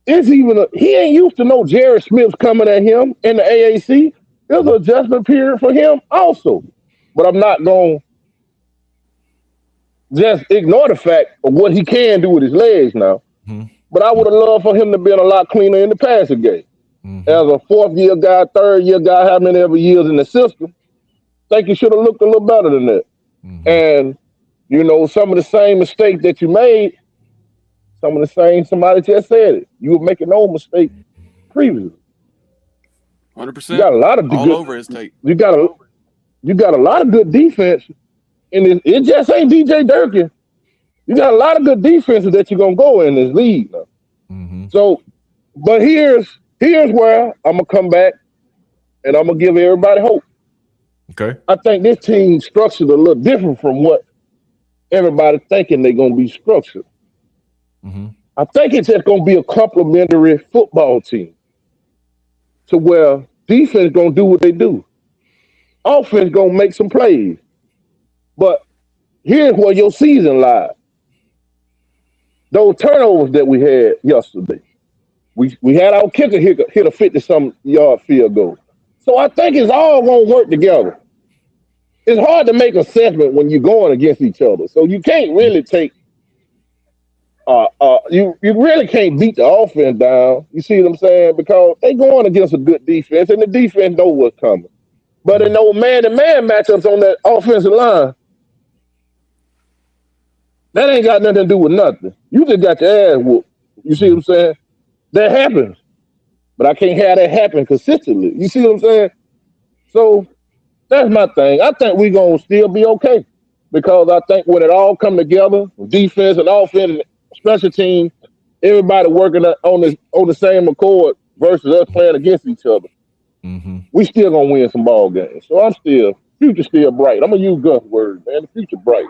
he ain't used to know Jared Smith's coming at him in the AAC. There's an adjustment period for him also. But I'm not going to just ignore the fact of what he can do with his legs now. Mm-hmm. But I would have loved for him to be a lot cleaner in the passing game. Mm-hmm. As a 4th-year guy, 3rd-year guy, how many ever years in the system, I think he should have looked a little better than that. Mm-hmm. And, you know, some of the same mistakes that you made, some of the same, somebody just said it. You were making no mistake previously. 100%. You got a lot of all over his tape. You got a lot of good defense, and it just ain't DJ Durkin. You got a lot of good defenses that you're gonna go in this league now. Mm-hmm. So, but here's where I'm gonna come back, and I'm gonna give everybody hope. Okay. I think this team structured a little different from what everybody thinking they're gonna be structured. Mm-hmm. I think it's just gonna be a complementary football team, to where defense gonna do what they do, offense gonna make some plays. But here's where your season lies. Those turnovers that we had yesterday, we had our kicker hit a 50-some yard field goal. So I think it's all gonna work together. It's hard to make assessment when you're going against each other, so you can't really take. You really can't beat the offense down. You see what I'm saying? Because they going against a good defense, and the defense know what's coming. But in those man-to-man matchups on that offensive line, that ain't got nothing to do with nothing. You just got your ass whooped. You see what I'm saying? That happens. But I can't have that happen consistently. You see what I'm saying? So that's my thing. I think we're going to still be okay. Because I think when it all come together, defense and offense and special team, everybody working on the same accord versus us playing against each other, we still going to win some ball games. So future still bright. I'm gonna use Gus words, man. The future bright.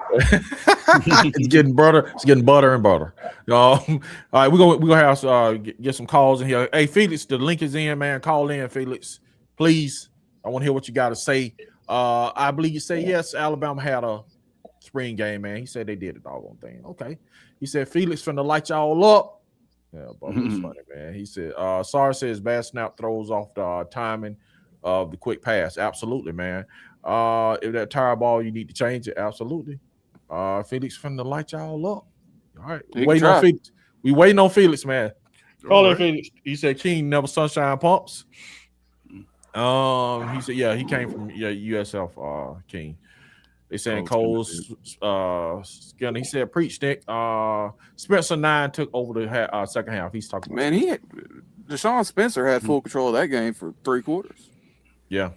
It's getting butter. It's getting butter and butter. All right, we're gonna have get some calls in here. Hey, Felix, the link is in, man. Call in, Felix, please. I want to hear what you got to say. I believe you say yes. Alabama had a spring game, man. He said they did a doggone thing. Okay. He said Felix finna light y'all up. Yeah, Bubba was funny, man. He said, Sar says bad snap throws off the timing of the quick pass. Absolutely, man. If that tire ball, you need to change it. Absolutely. Felix finna light y'all up. All right. We waiting on Felix. We waiting on Felix, man. Call him Felix. He said King never sunshine pumps. He said, yeah, he came from USF King. They saying Cole's Skinner. He said, preach, Nick. Spencer 9 took over the second half. He's talking about Deshaun Spencer had full control of that game for 3 quarters. Yeah.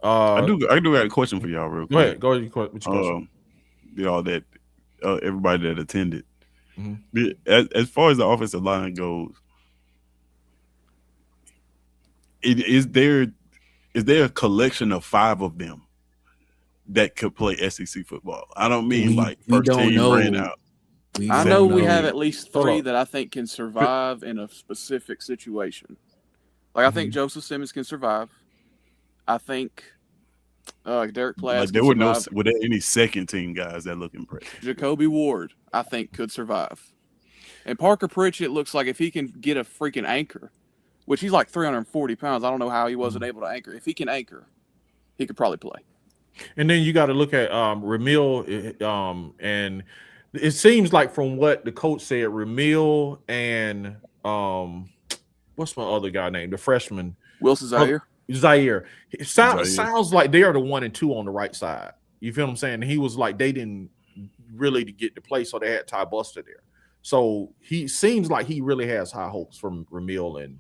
I do have a question for y'all real quick. Go ahead. What's your question? Y'all that everybody that attended. As far as the offensive line goes, is there a collection of 5 of them that could play SEC football? I don't mean like first team ran out. I know we have at least 3 that I think can survive in a specific situation. Like I think Joseph Simmons can survive. I think Derek Platt. Were there any second team guys that look impressive? Jacoby Ward, I think, could survive. And Parker Pritchett looks like if he can get a freaking anchor, which he's like 340 pounds. I don't know how he wasn't able to anchor. If he can anchor, he could probably play. And then you got to look at Ramil, and it seems like from what the coach said, Ramil and what's my other guy name? The freshman Wilson Zaire. Zaire. It sounds like they are the 1 and 2 on the right side. You feel what I'm saying? And he was like they didn't really get to play, so they had Ty Buster there. So he seems like he really has high hopes from Ramil and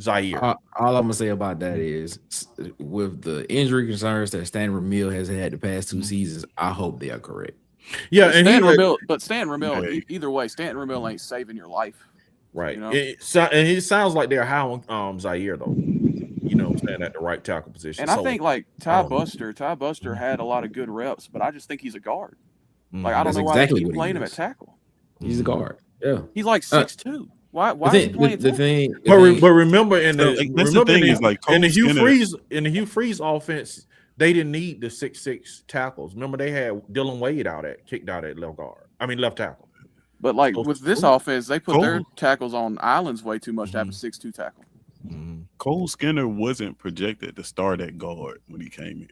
Zaire. All I'm gonna say about that is, with the injury concerns that Stan Ramil has had the past 2 seasons, I hope they are correct. Yeah, and Stan Ramil, either way, Stan Ramil ain't saving your life. Right. You know? And it sounds like they're high on Zaire, though. You know what I'm saying, at the right tackle position. And I think like Ty Buster had a lot of good reps, but I just think he's a guard. Like, I don't know why they keep playing him at tackle. He's a guard. Yeah. He's like 6'2". Why is he playing tackle? But remember in the Hugh Freeze offense, they didn't need the 6'6" tackles. Remember, they had Dylan Wade kicked out at left tackle. But like with this offense, they put their tackles on islands way too much to have a 6'2" tackle. Cole Skinner wasn't projected to start at guard when he came here.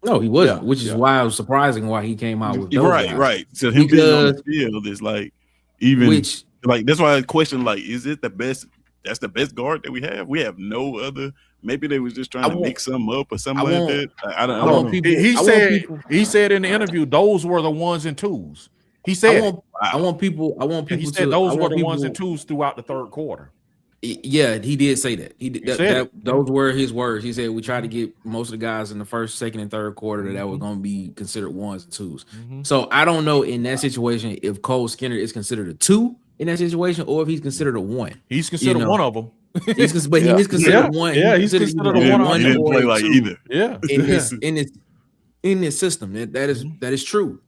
No, he wasn't, which is why it was surprising why he came out with those guys. Right. So him being on the field is like that's why I question, like, is it the best? That's the best guard that we have. We have no other. Maybe they was just trying to mix some up or something like that. I don't know. He said in the interview those were the ones and twos. He said I want people. He said those were the ones and twos throughout the third quarter. Yeah, he did say that. Those were his words. He said we tried to get most of the guys in the first, second, and third quarter that were going to be considered ones and twos. So I don't know in that situation if Cole Skinner is considered a 2 in that situation or if he's considered a 1. He's considered one of them. He is considered one. Yeah, he's considered a one. He didn't play like either. Yeah, in this system, that is true.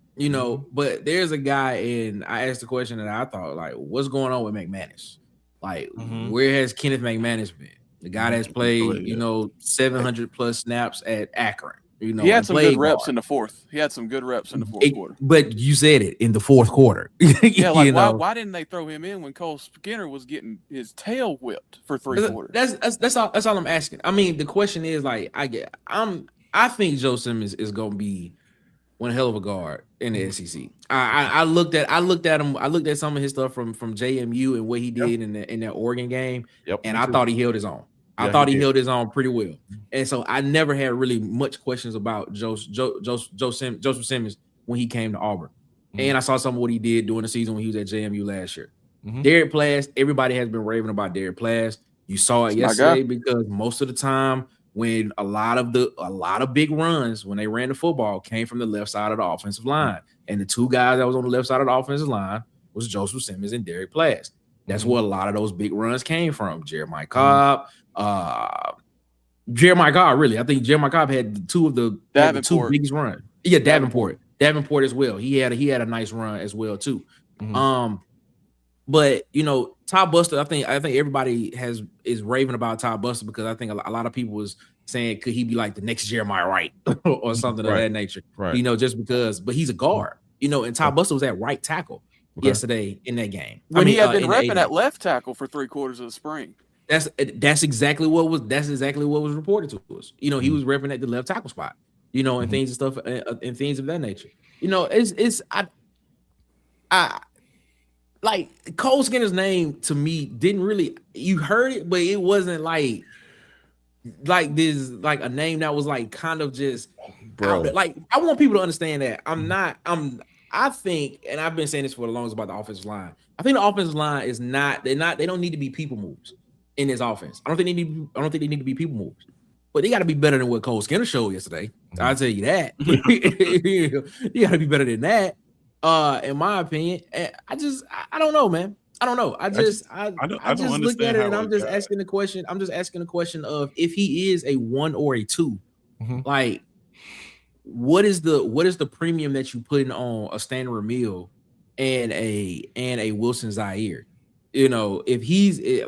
But there's a guy, and I asked the question that I thought, like, what's going on with McManus? Like, where has Kenneth McManus been? The guy that's played, 700 plus snaps at Akron. He had some good reps in the fourth. He had some good reps in the fourth quarter. But you said it in the fourth quarter. Yeah, like why didn't they throw him in when Cole Skinner was getting his tail whipped for 3 quarters? That's all I'm asking. I mean, the question is, like, I think Joe Simmons is gonna be one hell of a guard in the SEC. I looked at him. I looked at some of his stuff from JMU and what he did in that Oregon game, and I thought he held his own. I thought he held his own pretty well, and so I never had really much questions about Joseph Simmons when he came to Auburn. And I saw some of what he did during the season when he was at JMU last year. Derek Plass, everybody has been raving about Derek Plass. You saw it yesterday because most of the time when a lot of big runs when they ran the football came from the left side of the offensive line, and the two guys that was on the left side of the offensive line was Joseph Simmons and Derek Plass. That's where a lot of those big runs came from. Jeremiah Cobb, really. I think Jeremiah Cobb had two biggest runs. Yeah, Davenport as well. He had a nice run as well too. But Todd Buster, I think everybody is raving about Todd Buster because I think a lot of people was saying could he be like the next Jeremiah Wright or something of that nature. Right. Just because, but he's a guard. And Todd Buster was at right tackle yesterday in that game. When he had been repping at left tackle for 3 quarters of the spring. That's exactly what was reported to us. He was repping at the left tackle spot. And things and stuff and things of that nature. I like Cole Skinner's name to me didn't really, you heard it, but it wasn't like this, like a name that was like kind of just like, I want people to understand that I think, and I've been saying this for the longest about the offensive line. I think the offensive line is they don't need to be people moves in this offense. I don't think they need to be people moves, but they got to be better than what Cole Skinner showed yesterday. I'll tell you that. You got to be better than that. In my opinion, I don't know, man. I don't know. I just look at it and I'm just asking the question. I'm just asking the question of if he is a 1 or a 2, like what is the premium that you putting on a Stan Ramil and a Wilson Zaire? If he's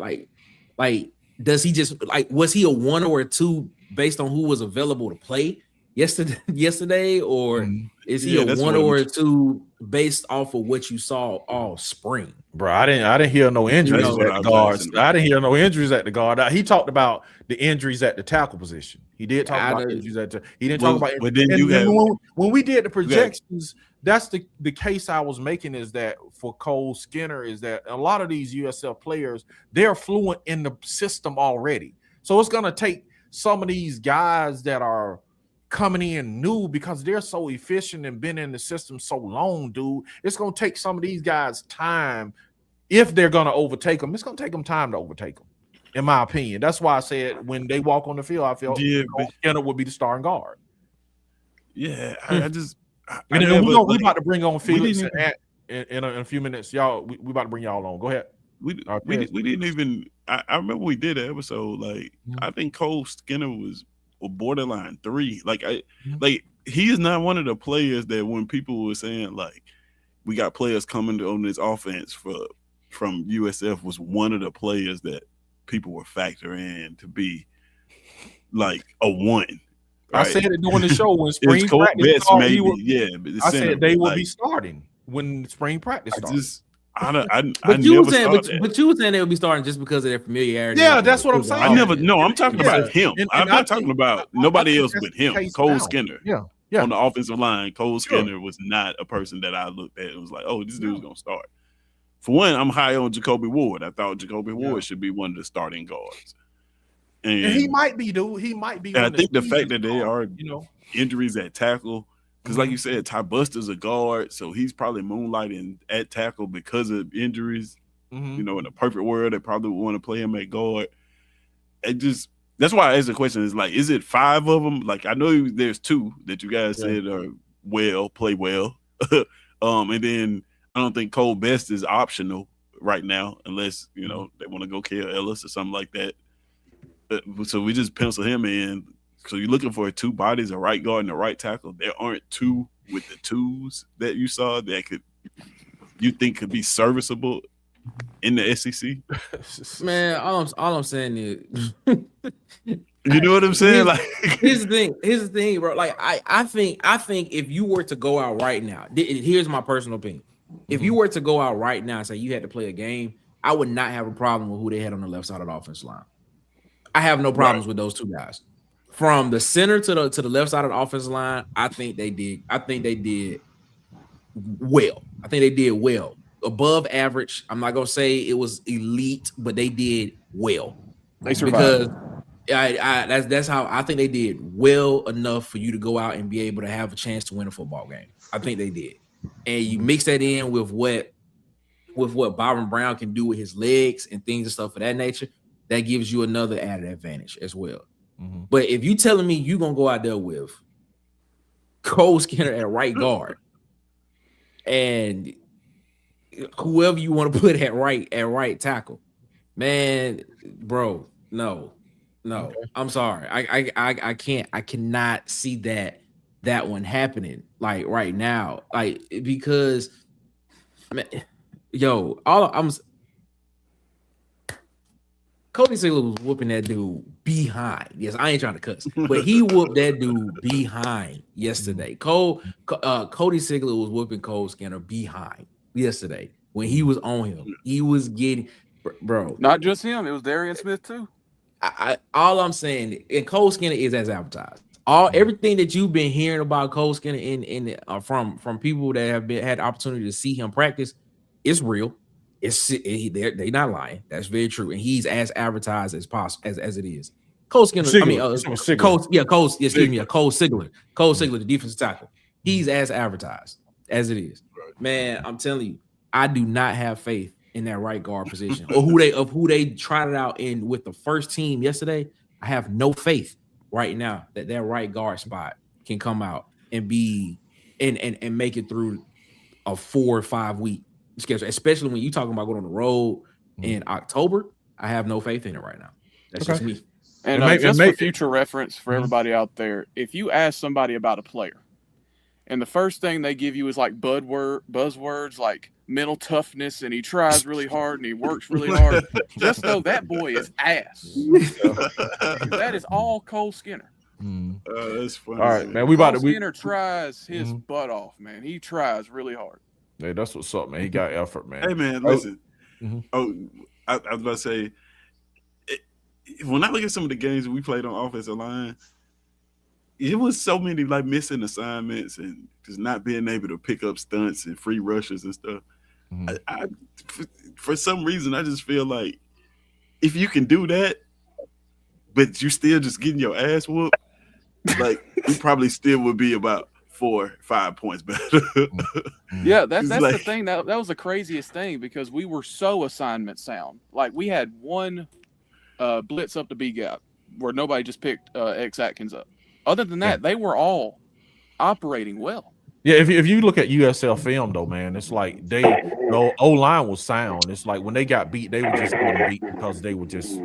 like does he just was he a 1 or a 2 based on who was available to play yesterday, or is he a 1 or a 2 based off of what you saw all spring? Bro, I didn't hear no injuries at the guards. I didn't hear no injuries at the guard. He talked about the injuries at the tackle position. He did talk about injuries at he didn't talk about. But then when we did the projections, that's the case I was making is that for Cole Skinner is that a lot of these USF players, they're fluent in the system already. So it's gonna take some of these guys that are coming in new because they're so efficient and been in the system so long, dude. It's gonna take some of these guys time if they're gonna overtake them. It's gonna take them time to overtake them, in my opinion. That's why I said when they walk on the field, I feel Skinner would be the starting guard. Yeah, I just. We about to bring on Felix in a few minutes, y'all. We about to bring y'all on. Go ahead. We didn't even. I remember we did an episode. Like I think Cole Skinner was a borderline 3. Like he is not one of the players that when people were saying like we got players coming on this offense from USF was one of the players that people were factoring in to be like a one. I Right? said it during the show when spring Cole practice Betts started, maybe, but the I center, said they will like, be starting when spring practice starts. But you were saying they would be starting just because of their familiarity. Yeah, that's what I'm saying. I'm talking about him. I'm not talking about nobody else but him. Cole Skinner. Yeah. On the offensive line, Cole Skinner was not a person that I looked at and was like, oh, this dude's gonna start. For one, I'm high on Jacoby Ward. I thought Jacoby Ward should be one of the starting guards. And he might be, dude. He might be. And I think the fact that they are, injuries at tackle, because like you said, Ty Buster's a guard, so he's probably moonlighting at tackle because of injuries. You know, in a perfect world, they probably would want to play him at guard. That's why I asked the question, is like, is it 5 of them? Like, I know there's 2 that you guys said are play well. And then I don't think Cole Best is optional right now, unless, they want to go Kale Ellis or something like that. So we just pencil him in. So you're looking for 2 bodies, a right guard and a right tackle. There aren't 2 with the 2s that you saw that you think could be serviceable in the SEC. Man, all I'm saying is, you know what I'm saying? Like, here's the thing, bro. Like, I think if you were to go out right now, here's my personal opinion. If you were to go out right now and say you had to play a game, I would not have a problem with who they had on the left side of the offensive line. I have no problems with those 2 guys. From the center to the left side of the offensive line, I think they did well. I think they did well. Above average. I'm not gonna say it was elite, but they did well. They survived. Because that's how I think they did well enough for you to go out and be able to have a chance to win a football game. I think they did. And you mix that in with what Byron Brown can do with his legs and things and stuff of that nature, that gives you another added advantage as well. But if you telling me you're gonna go out there with Cole Skinner at right guard and whoever you want to put at right tackle, man, bro, no. Okay. I'm sorry. I cannot see that one happening like right now. Like, because man, Cody Sigler was whooping that dude behind. Yes, I ain't trying to cuss, but he whooped that dude behind yesterday. Cody Sigler was whooping Cole Skinner behind yesterday when he was on him. He was getting, bro. Not just him. It was Darian Smith too. All I'm saying, and Cole Skinner is as advertised. Everything that you've been hearing about Cole Skinner from people that have had the opportunity to see him practice, it's real. They're not lying. That's very true, and he's as advertised as possible as it is. Cole Skinner, Cole Sigler, the defensive tackle. He's as advertised as it is. Man, I'm telling you, I do not have faith in that right guard position or who they tried it out in with the first team yesterday. I have no faith right now that right guard spot can come out and be and make it through a 4 or 5 week schedule, especially when you talking about going on the road in October. I have no faith in it right now. That's just me. And just for future reference for everybody out there, if you ask somebody about a player and the first thing they give you is like buzzwords like mental toughness and he tries really hard and he works really hard, just know that boy is ass. That is all Cole Skinner. That's funny. All right, man. Skinner tries his butt off, man. He tries really hard. Hey, that's what's up, man. He got effort, man. Hey, man, listen. I was about to say, when I look at some of the games we played on offensive line, it was so many like missing assignments and just not being able to pick up stunts and free rushes and stuff. For some reason, I just feel like if you can do that, but you still just getting your ass whooped, like we probably still would be about 4 or 5 points better. Yeah, that's like, the thing. That was the craziest thing because we were so assignment sound. Like we had one blitz up the B gap where nobody just picked X Atkins up. Other than that, they were all operating well. Yeah, if you look at USL film though, man, it's like the O-line was sound. It's like when they got beat, they were just getting beat because they were just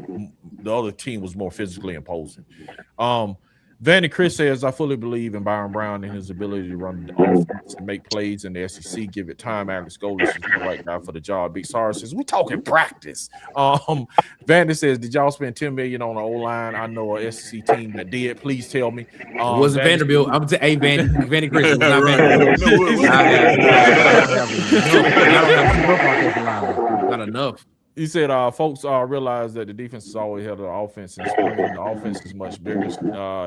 the other team was more physically imposing. Vandy Chris says, I fully believe in Byron Brown and his ability to run the offense and make plays in the SEC. Give it time. Alex Goldis is the right guy for the job. Big Sarge says, we talking practice. Vandy says, did y'all spend $10 million on an O-line? I know a SEC team that did. Please tell me. It wasn't Vanderbilt. I'm saying, hey, Vandy Chris, it was not Vanderbilt. Not enough. He said, folks realize that the defense has always held the offense in spring. The offense is much bigger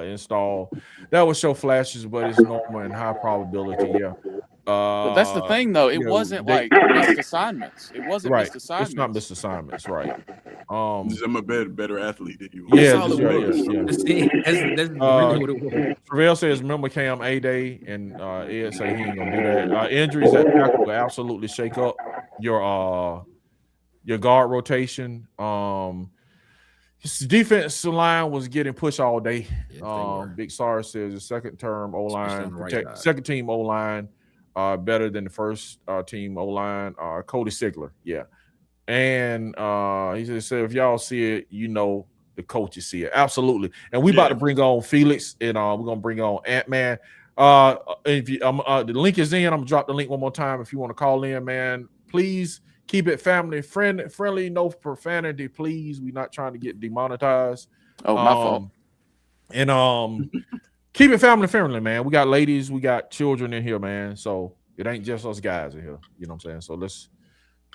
install. That would show flashes, but it's normal and high probability. Yeah. But that's the thing, though. It wasn't like missed assignments. It wasn't right. missed assignments. It's not missed assignments, right? I'm a better athlete than you. Yeah, that's really what it was. Terrell says, remember Cam A-Day, and Ed say he ain't gonna do that. Injuries at tackle will absolutely shake up your guard rotation. His defensive line was getting pushed all day. Big Sar says the second team O-line better than the first team O-line. Cody Sigler, yeah. And he said if y'all see it, you know the coaches see it. Absolutely. And we about to bring on Felix, and we're gonna bring on Ant-Man. If you the link is in, I'm gonna drop the link one more time if you want to call in, man. Please keep it family friendly, no profanity, please. We're not trying to get demonetized. Oh, my fault. And keep it family friendly, man. We got ladies, we got children in here, man. So it ain't just us guys in here. You know what I'm saying? So let's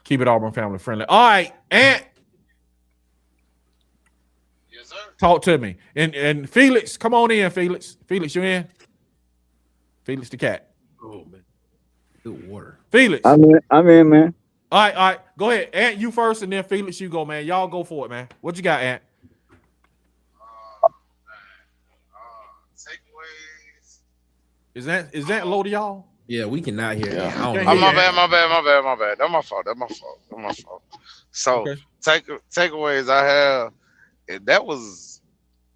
keep it Auburn family friendly. All right, Ant. Yes, sir. Talk to me. And Felix, come on in, Felix. Felix, you in? Felix the cat. Oh man. Good water. Felix. I'm in, man. All right. Go ahead. Ant, you first, and then Felix, you go, man. Y'all go for it, man. What you got, Ant? Takeaways. Is that low to y'all? Yeah, we cannot hear. Yeah. I don't Oh, know. my bad. That's my fault. So Okay. takeaways I have, if that was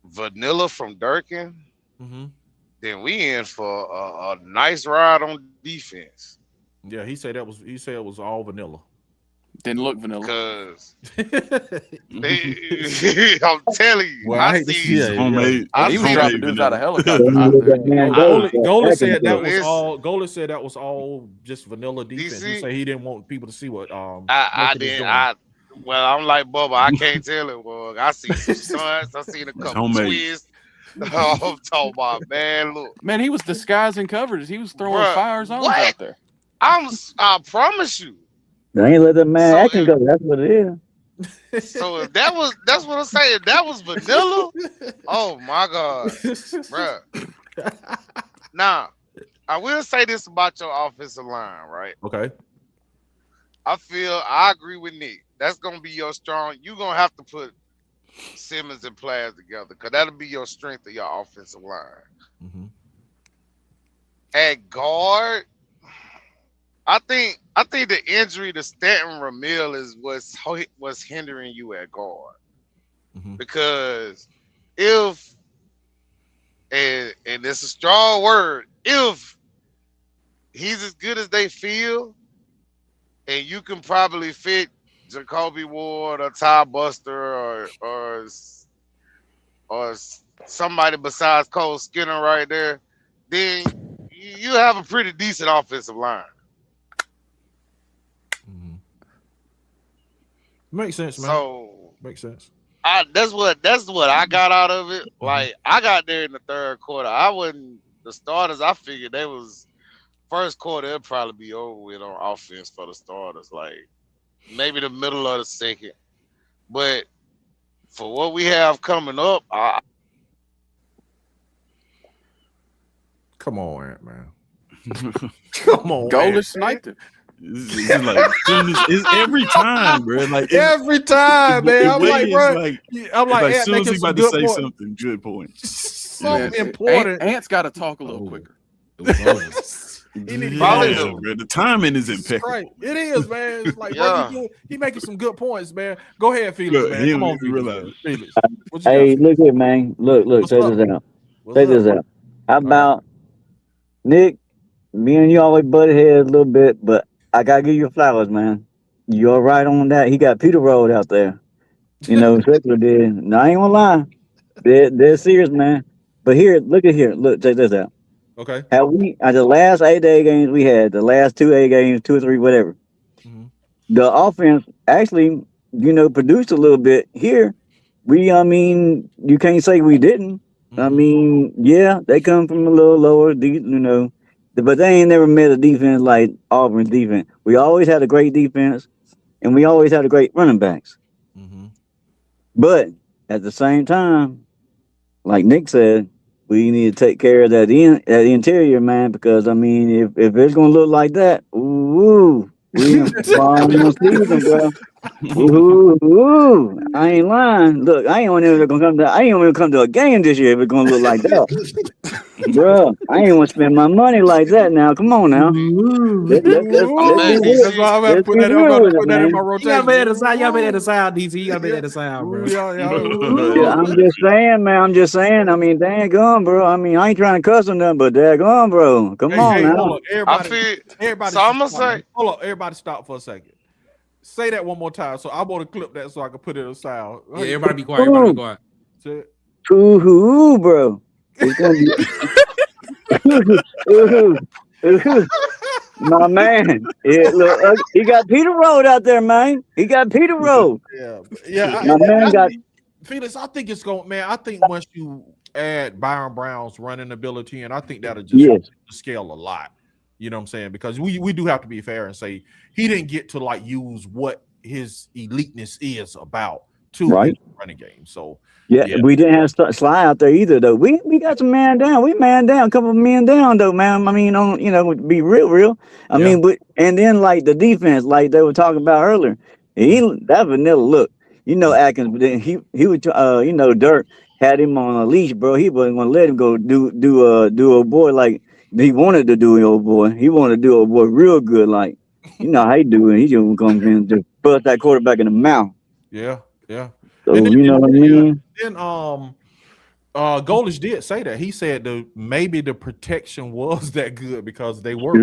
vanilla from Durkin, Mm-hmm. then we in for a nice ride on defense. Yeah, he said it was all vanilla. Didn't look vanilla. Cause I'm telling you, Well, I see Homemade. He was dropping dudes out of helicopters. Gola said that was all just vanilla defense. He said he didn't want people to see what I didn't. I'm like Bubba. I can't tell it was. I see some stunts. I seen a couple twists. I'm talking about, man. Look, Man, he was disguising coverages. He was throwing fire zones out there. I promise you. They ain't let that man acting go. That's what it is. So if that's what I'm saying. That was vanilla. Oh my God, bruh. Now, I will say this about your offensive line, right? Okay. I agree with Nick. That's gonna be your strong. You're gonna have to put Simmons and Players together because that'll be your strength of your offensive line. Mm-hmm. At guard, I think the injury to Stanton Ramil was hindering you at guard. Mm-hmm. Because if and it's a strong word, if he's as good as they feel, and you can probably fit Jacoby Ward or Ty Buster or somebody besides Cole Skinner right there, then you have a pretty decent offensive line. Mm-hmm. Makes sense, man. So makes sense. that's what I got out of it. Like I got there in the third quarter. I wasn't the starters. I figured they was first quarter. It'll probably be over with on offense for the starters. Like maybe the middle of the second. But for what we have coming up, Come on, Ant, man. Come on, Goldie sniped it. It's like it's every time, bro. Like every time, man. I'm like, bro. I'm like, as soon as he's about to say something, good point. Something important. Ant's got to talk a little quicker. Bro, the timing is impeccable. Right. It is, man. It's like, bro, he making some good points, man. Go ahead, Felix, man. Come on, Felix. Hey, look here, man. Look. Check this out. Check this out. How about Nick? Me and you always butted heads a little bit, but I gotta give you flowers, man. You're right on that. He got Peter Road out there. You know, Strickler did. No, I ain't gonna lie. They're serious, man. But here, look at here. Look, check this out. Okay. Have we the last 8 games we had, the last 2 games, 2 or 3, whatever. The offense actually, produced a little bit here. I mean, you can't say we didn't. I mean, yeah, they come from a little lower, but they ain't never met a defense like Auburn's defense. We always had a great defense, and we always had a great running backs. But at the same time, like Nick said, we need to take care of that interior, man, because, I mean, if it's going to look like that, ooh, we in the season, bro. Ooh, I ain't lying. Look, I ain't even gonna come to a game this year if it's gonna look like that. Bro, I ain't want to spend my money like that now. Come on now. That's why I'm gonna put that in my rotation. You gotta make that a sound. You gotta make that a sound, DC. You gotta make that a sound, bro. Yeah, I'm just saying, man. I'm just saying. I mean, daggone, bro. I mean, I ain't trying to cuss on them, but daggone, bro. Come on now. Everybody, so I'm gonna say, hold on. Everybody, stop for a second. Say that one more time. So I want to clip that so I can put it in a sound. Yeah, everybody be quiet. Everybody be quiet. Ooh, bro. It's gonna be my man. Look, he got Peter Road out there, man. He got Peter Road. Yeah. My man got Felix. I think it's going, man. I think once you add Byron Brown's running ability, and I think that'll just scale a lot. You know what I'm saying? Because we do have to be fair and say he didn't get to like use what his eliteness is about to his running game. So we didn't have Sly out there either, though. We got some man down. We man down, a couple of men down, though, man. I mean, be real. I mean, and then like the defense, like they were talking about earlier, that vanilla look. Atkins, but then he would Dirk had him on a leash, bro. He wasn't gonna let him go do a boy like he wanted to do, old boy. He wanted to do old boy real good, like how he do it. He just comes in and just bust that quarterback in the mouth. Yeah. So then, you know what I mean? Then Golish did say that. He said maybe the protection was that good because they were.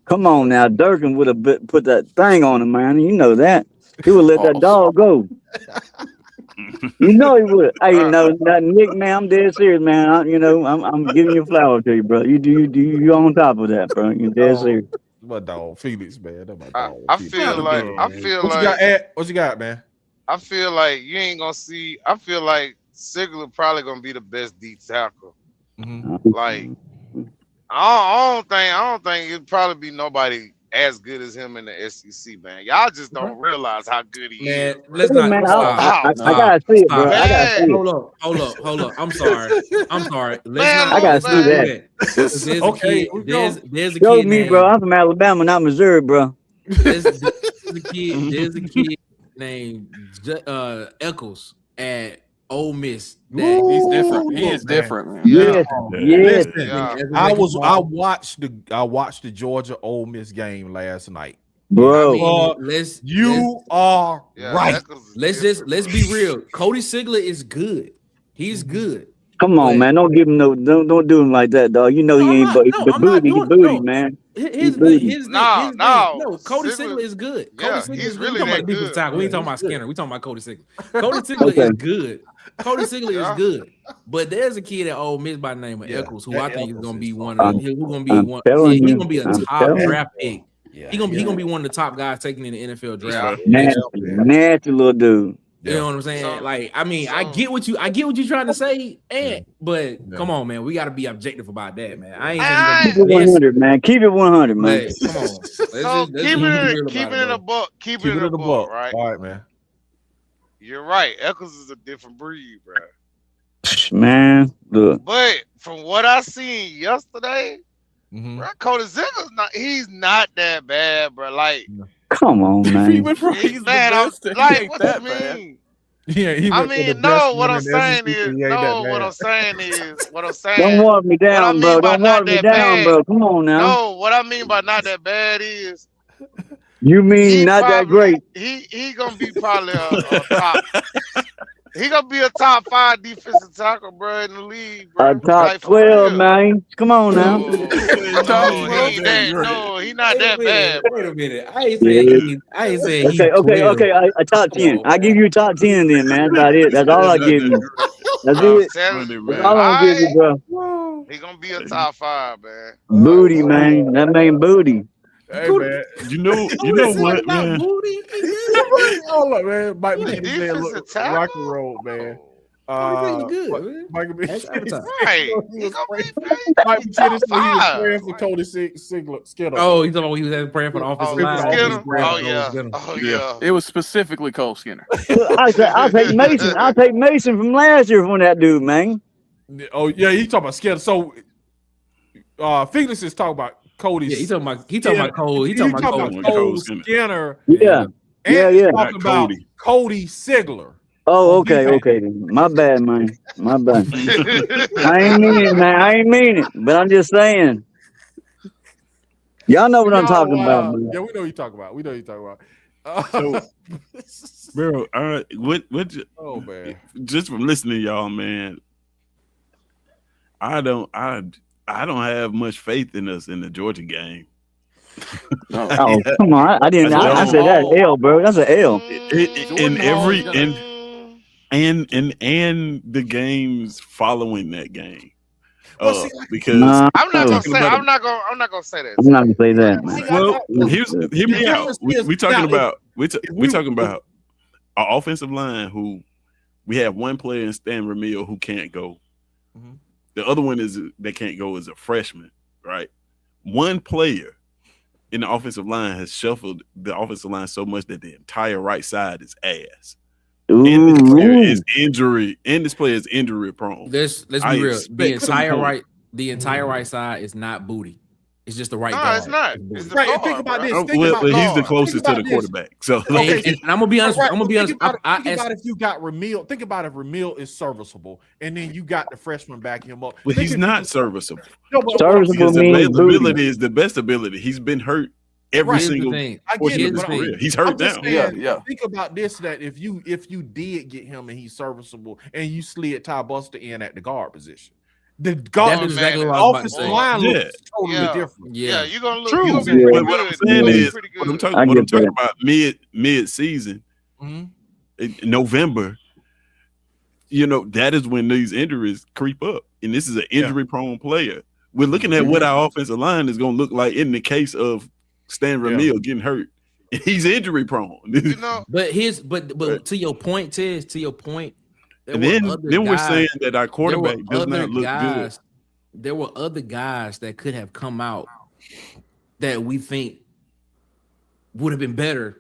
Come on now, Durkin would have put that thing on him, man. You know that. He would let that dog go. He would. Hey, that Nick, man, I'm dead serious, man. I'm giving you a flower to you, bro. You on top of that, bro. You dead serious. My dog, Felix, man. That's my dog. I feel like. What you got, man? I feel like you ain't gonna see. I feel like Sigler probably gonna be the best D tackle. Like, I don't think it'd probably be nobody as good as him in the SEC, man. Y'all just don't realize how good he is. Let's not. I gotta see it, bro. I gotta see it. Hold up. I'm sorry. I gotta see that. There's a Show kid me, bro. I'm from Alabama, not Missouri, bro. There's a kid named Eccles at Ole Miss. He's different. He is different, man. Yes. I watched the Georgia Ole Miss game last night. Bro, you are right. Let's be real. Cody Sigler is good. He's good. Come on, man. Don't give him don't do him like that, dog. He ain't booty, man. No. Cody Sigler is good. Yeah, he's really that good. We ain't talking about Skinner. We talking about Cody Sigler. Cody Sigler is good. Cody Sigler is good. But there's a kid at Ole Miss by the name of Eccles who I think is gonna be one of he's gonna be a top draft pick. He's gonna be one of the top guys taken in the NFL draft. Nasty little dude. You know what I'm saying? Like, I mean, I get what you're trying to say, but come on, man, we got to be objective about that, man. I ain't keep it 100, man. Keep it 100, man. Come on. Keep it in a book. Keep it in a book, right? All right, man. You're right. Eccles is a different breed, bro. Man, look. But from what I seen yesterday, bro, Cody Sigler's he's not that bad, bro. Like. Come on, man. He's bad. Like, what you mean? Yeah, what I'm saying is. Don't water me down, bro. Don't water me down, bro. Come on now. No, what I mean by not that bad is. You mean not that great? He gonna be probably a top. He gonna be a top 5 defensive tackle, bro, in the league, bro. A top 12, man. Come on now. He's not that bad. Wait a minute. I ain't saying he's Okay. A top 10. I give you a top 10 then, man. That's about it. That's all I give you. That's I'm it. telling Funny, you, That's man. all I'm giving you, bro. he gonna be a top 5, man. Booty, man. That man booty. Hey man, You know what, man? hold up, man. Mike He a McKinney said, defensive "Look, tackle? rock and roll, man." Mike McKinney said Right. he He was gonna praying. be Mike McKinney said he was top praying for 5. Cody Skinner. Oh, he's talking about he was praying for the offensive Oh, line. Skinner? Praying Oh for yeah. Skinner. Oh Yeah, yeah. it was specifically Cole Skinner. I'll take Mason. I'll take Mason from last year from that dude, man. Oh yeah, he talking about Skinner. So, Felix is talking about Cody. Yeah, he talking about Cole. He talking about Cole. Cole Skinner. Yeah. And Yeah. he's talking Not about Cody. Cody Sigler. Oh, okay. Then. My bad, man. My bad. I ain't mean it, man. I ain't mean it. But I'm just saying. Y'all know what I'm talking about, man. Yeah, we know what you're talking about. We know what you're talking about. So, bro, what? Oh man, Just from listening to y'all, man, I don't have much faith in us in the Georgia game. Oh, come on. I didn't. I said that's L, bro. That's an L. And the games following that game. Because I'm not gonna say that. I'm not gonna say that, man. well, hear me out. We talking about our offensive line who we have one player in Stan Ramil who can't go. Mm-hmm. The other one that can't go is a freshman, right? One player in the offensive line has shuffled the offensive line so much that the entire right side is ass. And this player is injury prone. Let's be real. The entire right side is not booty. It's just the right guard. No, it's not. It's the right. guard, Think about bro. this. He's the closest to the quarterback. So, and I'm gonna be honest. Right, I'm gonna be honest. Think about if you got Ramil. Think about if Ramil is serviceable, and then you got the freshman backing him up. but he's not serviceable. No, but Serviceable His means availability booty. is the best ability. He's been hurt every Right. single thing. I portion get of it, his but career. He's I'm hurt just now. saying, Yeah. Think about this: that if you did get him and he's serviceable, and you slid Ty Buster in at the guard position, the guard That's exactly what I was about to offensive say. line Yeah. looks totally Yeah. different. Yeah, you're gonna look. True. You're gonna be Yeah. pretty What I'm good. saying You're gonna be is, pretty what I'm good. talking, I what I'm get that. talking about mid-season, in November, that is when these injuries creep up. And this is an injury-prone player. We're looking at what our offensive line is going to look like in the case of Stan Ramil getting hurt. And he's injury-prone. You know, But to your point, Tiz, And then we're saying that our quarterback does not look good. There were other guys that could have come out that we think would have been better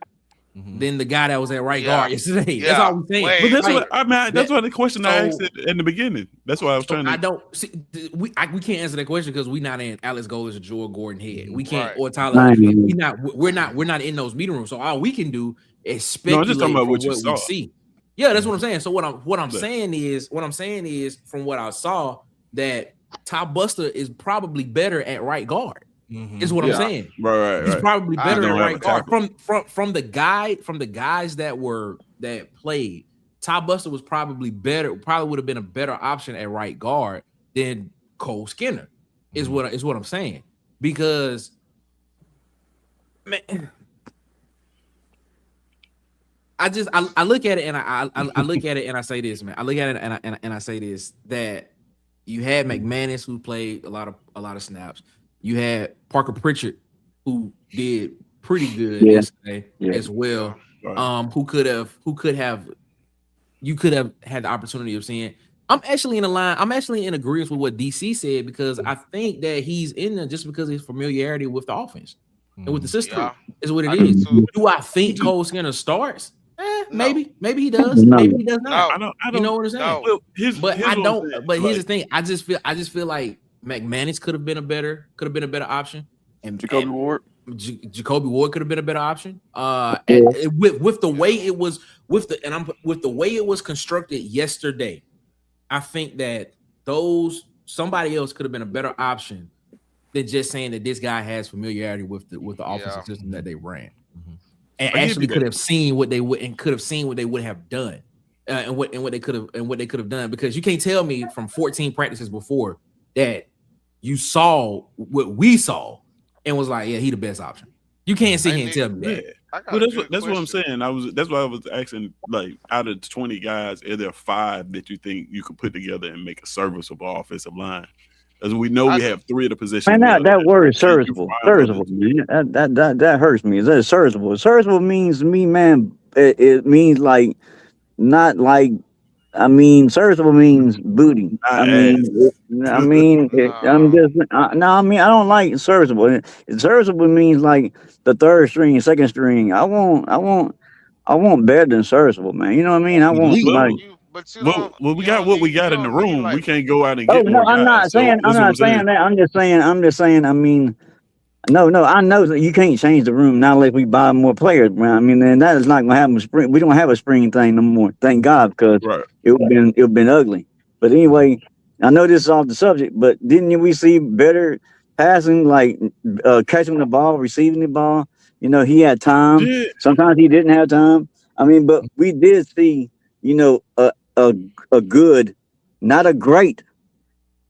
than the guy that was at right guard yesterday. Yeah. That's all I'm saying. Wait. But that's Like, that's why the question I asked so- in the beginning. That's why I was trying to. I don't see. We can't answer that question because we're not in Alex Golders or Joel Gordon head. We can't or Tyler. We're not in those meeting rooms. So all we can do is speculate. No, I'm just talking about from what you we saw. see. Yeah, that's what I'm saying. So what I'm saying is from what I saw that Ty Buster is probably better at right guard. Is what I'm saying. Right. He's probably better don't at have right a guard. tackle. From the guys that played, Ty Buster was probably better. Probably would have been a better option at right guard than Cole Skinner. Is what I'm saying. Because man, I look at it and I look at it and I say this, man. I look at it and I say this, that you had McManus who played a lot of snaps. You had Parker Pritchard who did pretty good yesterday as well. Right. Who could have you could have had the opportunity of seeing. I'm actually in agreement with what DC said because I think that he's in there just because of his familiarity with the offense and with the system is what it is. Do I think Cole Skinner starts? Maybe he does. No. Maybe he does not. No. You know what I'm saying? No. Well, Here's the thing. I just feel like McManus could have been a better option, and Jacoby Ward. Jacoby Ward could have been a better option. With the way it was with the way it was constructed yesterday, I think that somebody else could have been a better option than just saying that this guy has familiarity with the offensive system that they ran, and actually could have seen what they would have done, and what they could have done. Because you can't tell me from 14 practices before that you saw what we saw and was like, yeah, he the best option. You can't sit here and tell me that. Well, that's what I'm saying. That's why I was asking. Like, out of 20 guys, are there 5 that you think you could put together and make a serviceable offensive line? As we know, we have 3 of the positions. Man, that word serviceable, man. That hurts me. Is that serviceable? Serviceable means to me, man. It means like not like. I mean, serviceable means booty. I'm just no. I mean, I don't like serviceable. Serviceable means like the 3rd string, 2nd string. I want better than serviceable, man. You know what I mean? I want like. Well, we got what we got in the room. We can't go out and get more guys. I'm not saying that. I'm just saying. I mean, no. I know that you can't change the room now unless we buy more players, man. I mean, and that is not going to happen. Spring. We don't have a spring thing no more. Thank God, because it would been ugly. But anyway, I know this is off the subject, but didn't we see better passing, like catching the ball, receiving the ball? You know, he had time. Yeah. Sometimes he didn't have time. I mean, but we did see, you know, a good, not a great,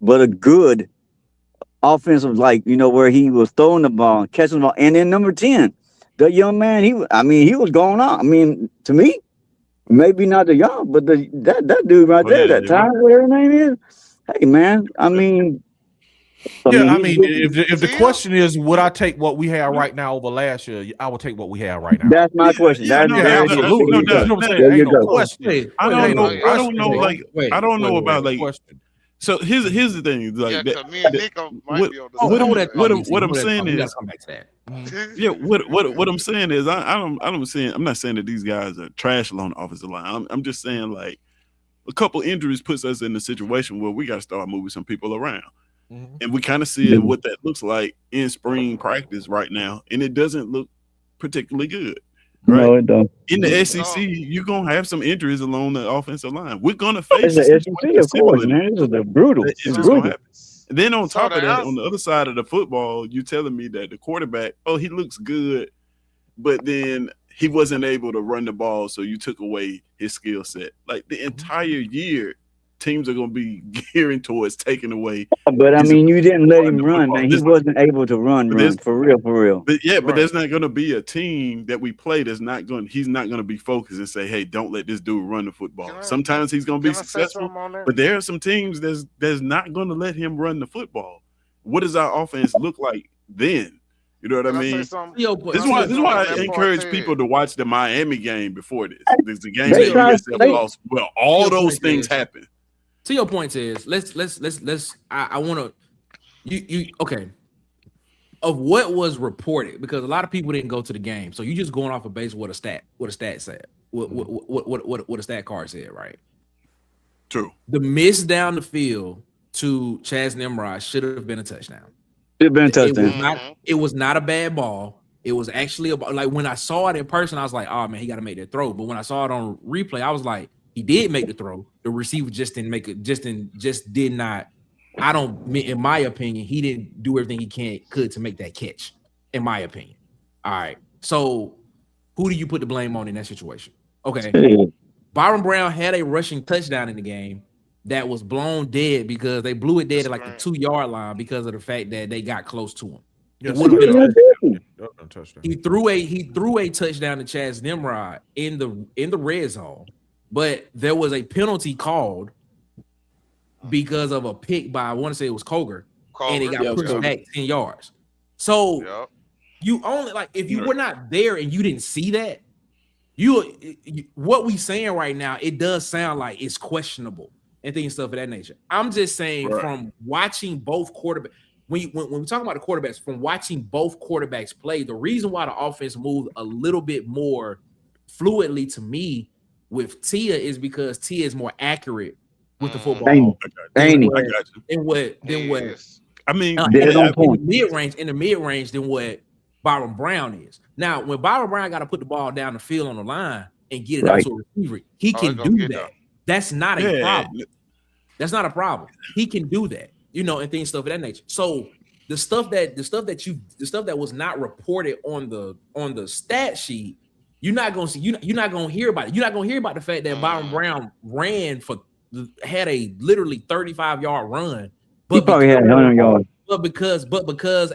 but a good offensive, like, you know, where he was throwing the ball, catching the ball. And then number 10, the young man, he was going on. I mean, to me, maybe not the young, but that dude right there, that Ty, whatever his name is. Hey, man, I mean, if the question is, would I take what we have right now over last year? I would take what we have right now. That's my question. Absolutely. There you go. I don't know about like. So here's the thing. Like, what I'm saying is, come back to that. Yeah, what I'm saying is, I'm not saying that these guys are trash on the offensive line. I'm just saying, like, a couple injuries puts us in a situation where we got to start moving some people around. Mm-hmm. And we kind of see what that looks like in spring practice right now, and it doesn't look particularly good. Right? No, it don't. In the SEC, you're gonna have some injuries along the offensive line. We're gonna face the SEC, of course, man. This is brutal. It's just gonna happen. And then on top of that, on the other side of the football, you telling me that the quarterback, he looks good, but then he wasn't able to run the ball, so you took away his skill set. Like the entire year, teams are going to be gearing towards taking away. But I mean, you didn't let him run, man. He wasn't able to run for real. But yeah, but there's not going to be a team that we play that's not going. He's not going to be focused and say, "Hey, don't let this dude run the football." Sometimes he's going to be successful, but there are some teams that's not going to let him run the football. What does our offense look like then? You know what I mean? This is why I encourage people to watch the Miami game before this. There's the game that USF lost. Well, all those things happen. To your point is, I want to, okay, of what was reported, because a lot of people didn't go to the game, so you just going off of base what a stat said, what a stat card said, right? True. The miss down the field to Chaz Nimrod should have been a touchdown. It was not a bad ball. It was actually about, like, when I saw it in person, I was like, oh man, he got to make that throw. But when I saw it on replay, I was like, he did make the throw. The receiver just didn't make it. Just did not. In my opinion, he didn't do everything he could to make that catch. In my opinion. All right. So who do you put the blame on in that situation? Okay. Byron Brown had a rushing touchdown in the game that was blown dead because they blew it dead at like the 2-yard line because of the fact that they got close to him. Yes, he threw a touchdown to Chaz Nimrod in the red zone, but there was a penalty called because of a pick by, I want to say it was Koger, and it got pushed back 10 yards. So you only, like, if you were not there and you didn't see that, what we saying right now, it does sound like it's questionable and things, stuff of that nature. I'm just saying from watching both quarterbacks, when we talk about the quarterbacks, from watching both quarterbacks play, the reason why the offense moved a little bit more fluidly to me with Tia is because Tia is more accurate with the football. I got you. Than what I mean, in the mid range than what Byron Brown is. Now, when Byron Brown got to put the ball down the field on the line and get it out to a receiver, he can do that. That's not a problem. That's not a problem. He can do that, and things, stuff of that nature. So the stuff that was not reported on the stat sheet, you're not gonna see. You're not gonna hear about it. You're not gonna hear about the fact that Byron Brown had a literally 35-yard run. But he probably had 100 yards. but because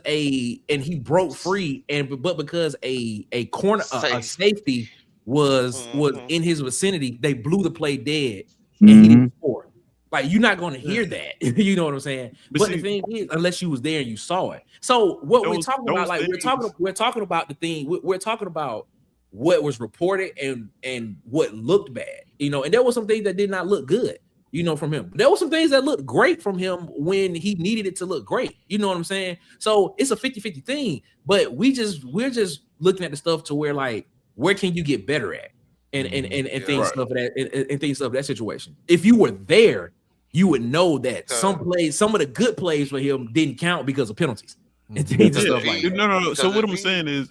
he broke free, but because a corner a safety was in his vicinity, they blew the play dead, and he didn't score. Like, you're not going to hear that. You know what I'm saying? But the thing is, unless you was there and you saw it. So what we're talking about, like, we're talking about the thing. We're talking about what was reported and what looked bad. You know, and there were some things that did not look good, you know, from him. There were some things that looked great from him when he needed it to look great. You know what I'm saying? So it's a 50-50 thing. But we're just looking at the stuff to where, like, where can you get better at? And things stuff of that and things of that situation. If you were there, you would know that some of the good plays for him didn't count because of penalties and things and stuff like that. No. So what I'm saying is,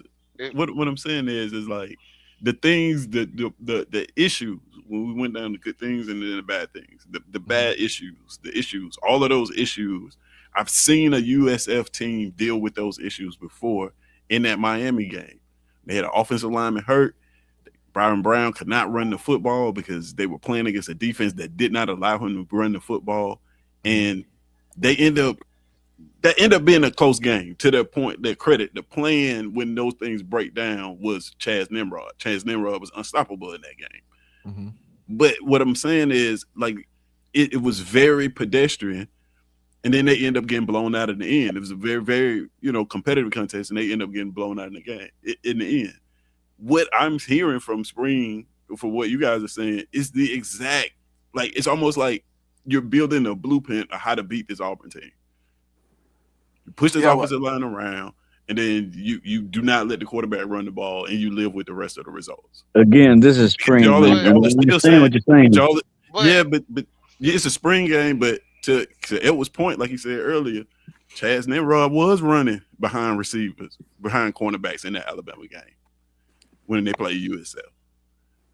what I'm saying is like the things the issues when we went down the good things and then the bad things, the bad issues, the issues, all of those issues. I've seen a USF team deal with those issues before in that Miami game. They had an offensive lineman hurt. Byron Brown could not run the football because they were playing against a defense that did not allow him to run the football. And that end up being a close game to the point that the plan when those things break down was Chaz Nimrod. Chaz Nimrod was unstoppable in that game. But what I'm saying is, like, it was very pedestrian, and then they end up getting blown out in the end. It was a very, very, competitive contest, and they end up getting blown out in the game in the end. What I'm hearing from spring, for what you guys are saying, is the exact, like, it's almost like you're building a blueprint of how to beat this Auburn team. You push this offensive line around, and then you do not let the quarterback run the ball, and you live with the rest of the results. Again, this is spring. I understand what you're saying. But it's a spring game, but to Edward's point, like he said earlier, Chaz Nimrod was running behind receivers, behind cornerbacks in that Alabama game when they play USF.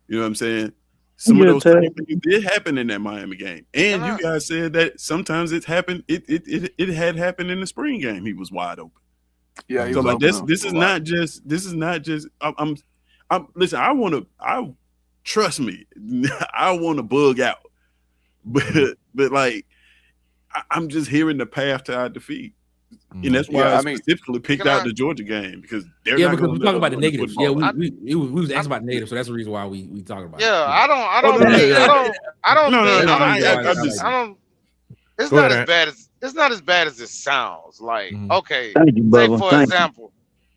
You know what I'm saying? Some of those things did happen in that Miami game. And you guys said that sometimes it's happened. It had happened in the spring game. He was wide open. Yeah. So like this is not just I'm listen, trust me, I want to bug out. But like I'm just hearing the path to our defeat. And that's why I specifically picked out the Georgia game, because they're not because we're talking about the negatives. Yeah, we was asking about the negatives, so that's the reason why we talking about. Yeah, it. I don't. It's not as bad as it sounds. Like, okay, thank you,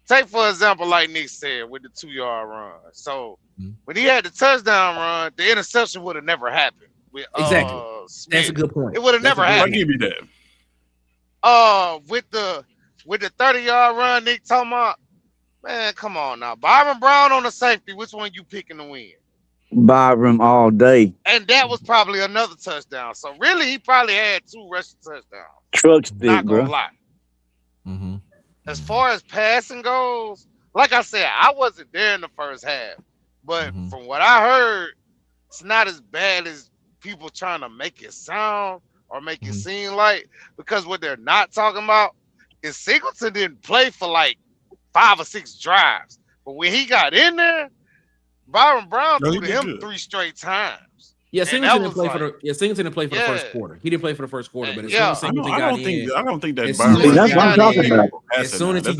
take for example, like Nick said with the 2-yard run. So when he had the touchdown run, the interception would have never happened. With, exactly, Smith. That's a good point. It would have never happened. I give you that. With the 30-yard run, Nick talking about, man, come on now. Byron Brown on the safety, which one you picking to win? Byron all day. And that was probably another touchdown. So really, he probably had 2 rushing touchdowns. Truck stick, not gonna bro. lie. As far as passing goes, like I said, I wasn't there in the first half. But from what I heard, it's not as bad as people trying to make it sound or make it seem like, because what they're not talking about is Singleton didn't play for like 5 or 6 drives. But when he got in there, Byron Brown threw to him 3 straight times. Yeah, Singleton didn't play for the first quarter. He didn't play for the first quarter, but as soon as I don't think that Byron. That's what I'm talking about. As soon as he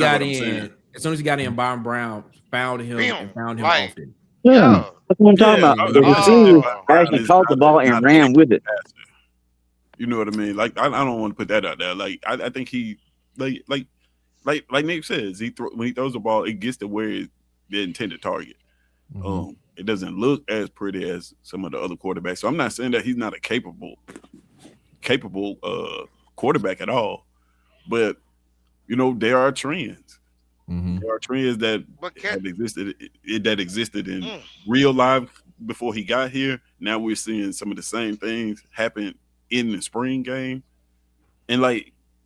got in, Byron Brown found him often. Yeah, that's what I'm talking about. The actually caught the ball and ran with it. You know what I mean? Like I don't want to put that out there. Like I think he like Nick says, when he throws the ball, it gets to where it's the intended target. It doesn't look as pretty as some of the other quarterbacks. So I'm not saying that he's not a capable quarterback at all. But there are trends. There are trends that existed in real life before he got here. Now we're seeing some of the same things happen in the spring game, and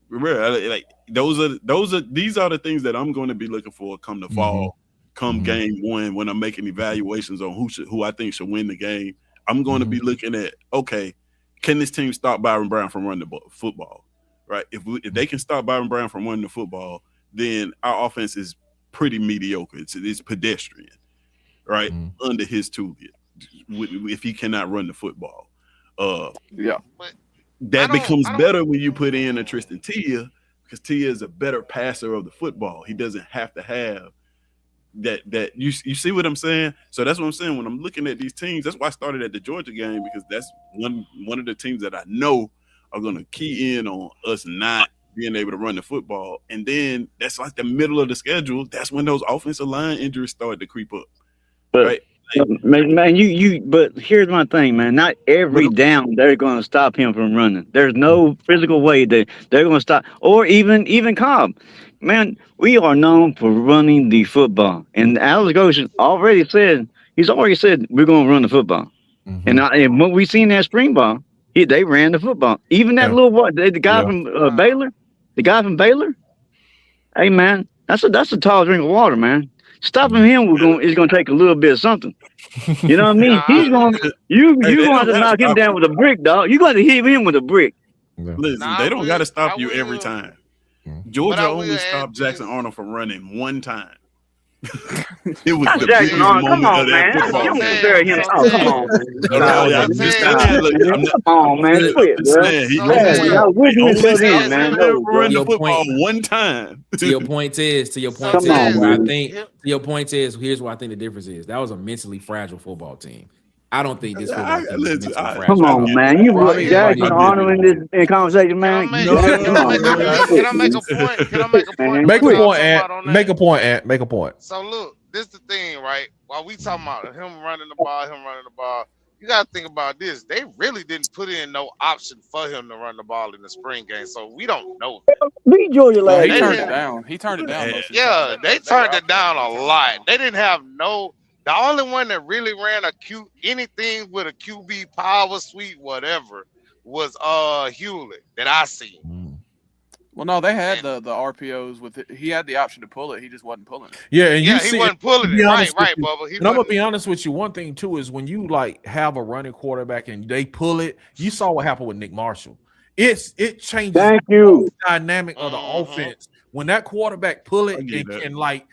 remember, these are the things that I'm going to be looking for come the fall, come game 1 when I'm making evaluations on who I think should win the game. I'm going to be looking at, okay, can this team stop Byron Brown from running the football? Right? If they can stop Byron Brown from running the football, then our offense is pretty mediocre. It's pedestrian, right? Under his tutelage, if he cannot run the football. That becomes better when you put in a Tristan Tia, because Tia is a better passer of the football. He doesn't have to have that. You see what I'm saying? So that's what I'm saying when I'm looking at these teams. That's why I started at the Georgia game, because that's one of the teams that I know are going to key in on us not being able to run the football. And then that's like the middle of the schedule. That's when those offensive line injuries start to creep up. But, right? Man, but here's my thing, man. Not every down they're going to stop him from running. There's no physical way that they're going to stop, or even Cobb. Man, we are known for running the football. And Alex Goshen he's already said we're going to run the football. Mm-hmm. And what we seen that spring ball, they ran the football. Even that the guy from Baylor, hey, man, that's a tall drink of water, man. Stopping him is going to take a little bit of something. You know what I mean? He's going you're going to knock him down with a brick, dog. You're going to hit him with a brick. Listen, they don't got to stop you every time. Georgia only stopped Jackson Arnold from running one time. It was the Jackson Arnold. Come on, man. Come on, man. Quit, run the football one time. To your point is, here's what I think the difference is. That was a mentally fragile football team. I don't think this football team is mentally fragile. Come on, man. You put Jackson Arnold in this conversation, man. Can I make a point? Make a point, Ant. Make a point, Ant. Make a point. So look, this is the thing, right? While we talking about him running the ball, you got to think about this. They really didn't put in no option for him to run the ball in the spring game, so we don't know. Beat Georgia last year. He turned it down. He turned it down. Yeah, they turned it down a lot. They didn't have no. The only one that really ran anything with a QB power sweep, whatever, was Hewlett that I seen. Well, no, they had the RPOs with it. He had the option to pull it. He just wasn't pulling it. Yeah, and he wasn't pulling it. Right, Bubba. And I'm gonna be honest with you. One thing too is when you like have a running quarterback and they pull it, you saw what happened with Nick Marshall. It changes the dynamic of the offense when that quarterback pull it. And like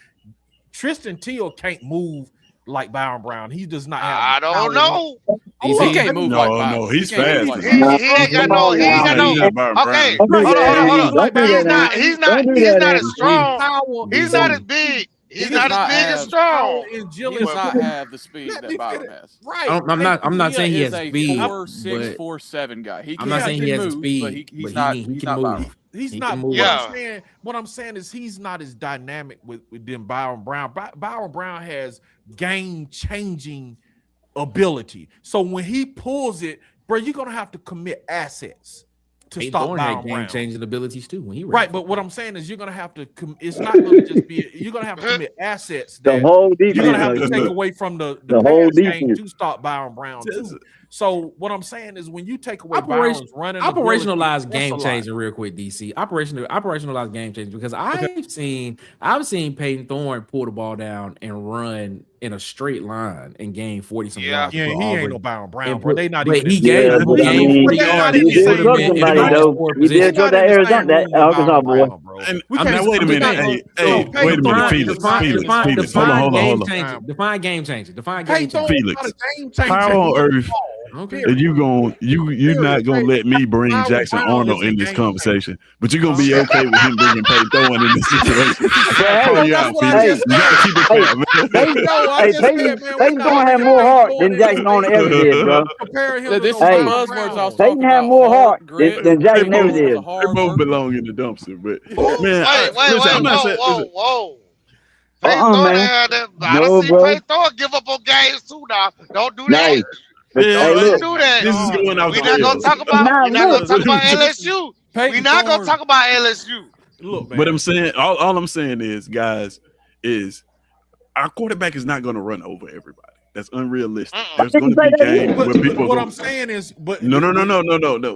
Tristan Till can't move like Byron Brown. He does not have. I don't know. He can't move like Byron. No, he's fast. He ain't got no. Okay, hold on. He's not as strong. He's not as big. He's not as big and strong. He does not have the speed that Byron has. Right. I'm not saying he has speed. 4'6", 4'7" guy. I'm not saying he has the speed, but he can move. He's he not. Yeah. What I'm saying is he's not as dynamic with them Byron Brown. Byron Brown has game-changing ability. So when he pulls it, bro, you're gonna have to commit assets to stop Byron Brown. Game-changing abilities too when he right. But what I'm saying is you're gonna have to. It's not gonna just be. You're gonna have to commit assets. The whole defense. You're gonna have to take away from the whole game to stop Byron Brown too. So what I'm saying is when you take away Byron's running, operationalize game changing real quick, DC. Operationalize game changing because I've seen Peyton Thorne pull the ball down and run in a straight line and gain 40 yards. Yeah, he ain't no Byron Brown, bro. They not even. He did show that Arizona, that Arkansas boy. Wait a minute. Hey, wait a minute, Felix. Hold on. Define game changing. Felix. How on earth? Okay. You're not gonna let me bring Jackson Arnold in this conversation, but you're gonna be okay with him bringing Peyton Thorne in this situation. You gotta keep it fair, man. Peyton Thorne had more heart than Jackson Arnold ever did, bro. Peyton had more heart than Jackson ever did. They both belong in the dumpster, but man, whoa. Peyton Thorne had that. I done seen Peyton Thorne give up on games too. Now, don't do that. Don't do that. This is going out. We're not gonna talk about LSU. We're not gonna talk about LSU. Look, man. But I'm saying, all I'm saying is, guys, is our quarterback is not going to run over everybody. That's unrealistic. There's going to be games where people. What I'm saying is, but no.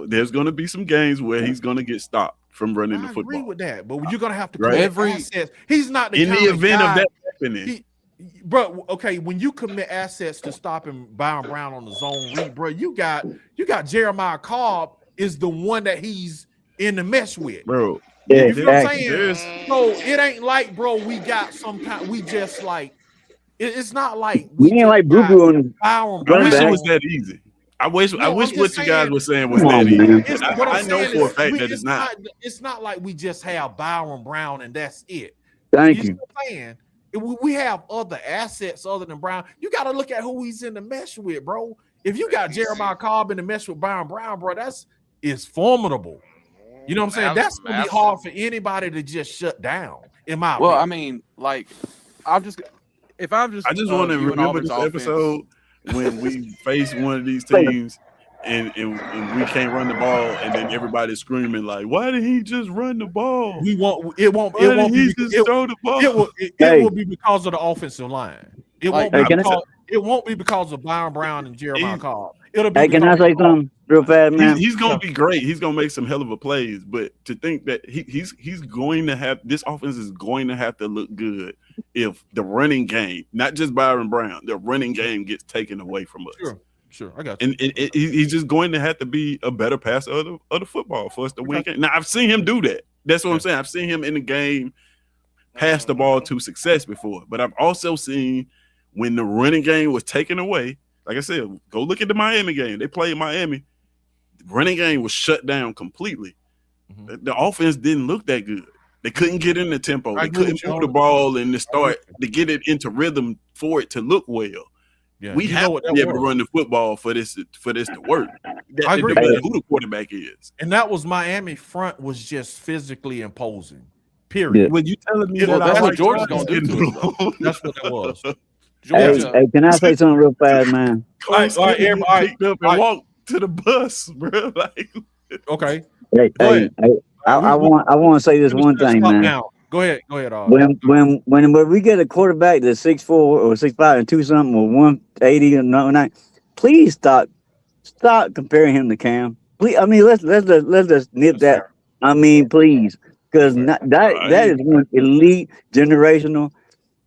There's going to be some games where he's going to get stopped from running the football. I agree with that, but you're going to have to commit assets. He's not the in the event of that happening. Bro, okay, when you commit assets to stopping Byron Brown on the zone read, bro, you got Jeremiah Cobb is the one that he's in the mesh with, bro. Yeah, you know what I'm saying? So it ain't like, bro, we got some kind. We just like it's not like we ain't like Boo Boo on I wish it was that easy. I wish I'm what just you guys saying- were saying was Come that on, easy. man. What I'm I know saying for a is fact that it's not. It's not like we just have Byron Brown and that's it. Thank you. know what I'm saying? We have other assets other than Brown. You got to look at who he's in the mesh with, bro. If you got Jeremiah Cobb in the mesh with Byron Brown, bro, is formidable. You know what I'm saying? That's gonna be hard for anybody to just shut down. In my Well, opinion. I mean, like, I just I just want to viewing remember Auburn's this offense- episode when we face one of these teams and we can't run the ball, and then everybody's screaming like, "Why did he just run the ball? It won't Why be did he just throw the ball?" It will be because of the offensive line. It won't Hey, be can I- because it won't be because of Byron Brown and Jeremiah Cobb. It'll be Hey, can I because say something real fast, man? He's going to be great. He's going to make some hell of a plays, but to think that he's going to have this offense is going to have to look good if the running game, not just Byron Brown, the running game gets taken away from us. Sure, I got you. And he's just going to have to be a better passer of the football for us to win. Now I've seen him do that. That's what I'm saying. I've seen him in the game pass the ball to success before, but I've also seen when the running game was taken away. Like I said, go look at the Miami game. They played Miami. The running game was shut down completely. The offense didn't look that good. They couldn't get in the tempo. They couldn't move the ball and to get it into rhythm for it to look well. Yeah, we have to be able to run the football for this to work. I agree. No matter who the quarterback is. And that was Miami front was just physically imposing. Period. Yeah. When you telling me Well, that that's I what like Georgia's Travis gonna do to us, getting though. That's what it was. Georgia. Hey, can I say something real fast, man? Close All right, getting everybody- picked up and walked to the bus, bro. Like, Okay. Hey, Go ahead. I want to say this one thing, Stop man. now. Go ahead. When we get a quarterback that's 6'4" or 6'5" and 2-something or 180 or 99, please stop comparing him to Cam. Please, I mean, let's just nip that. I mean, please, because that is one elite generational.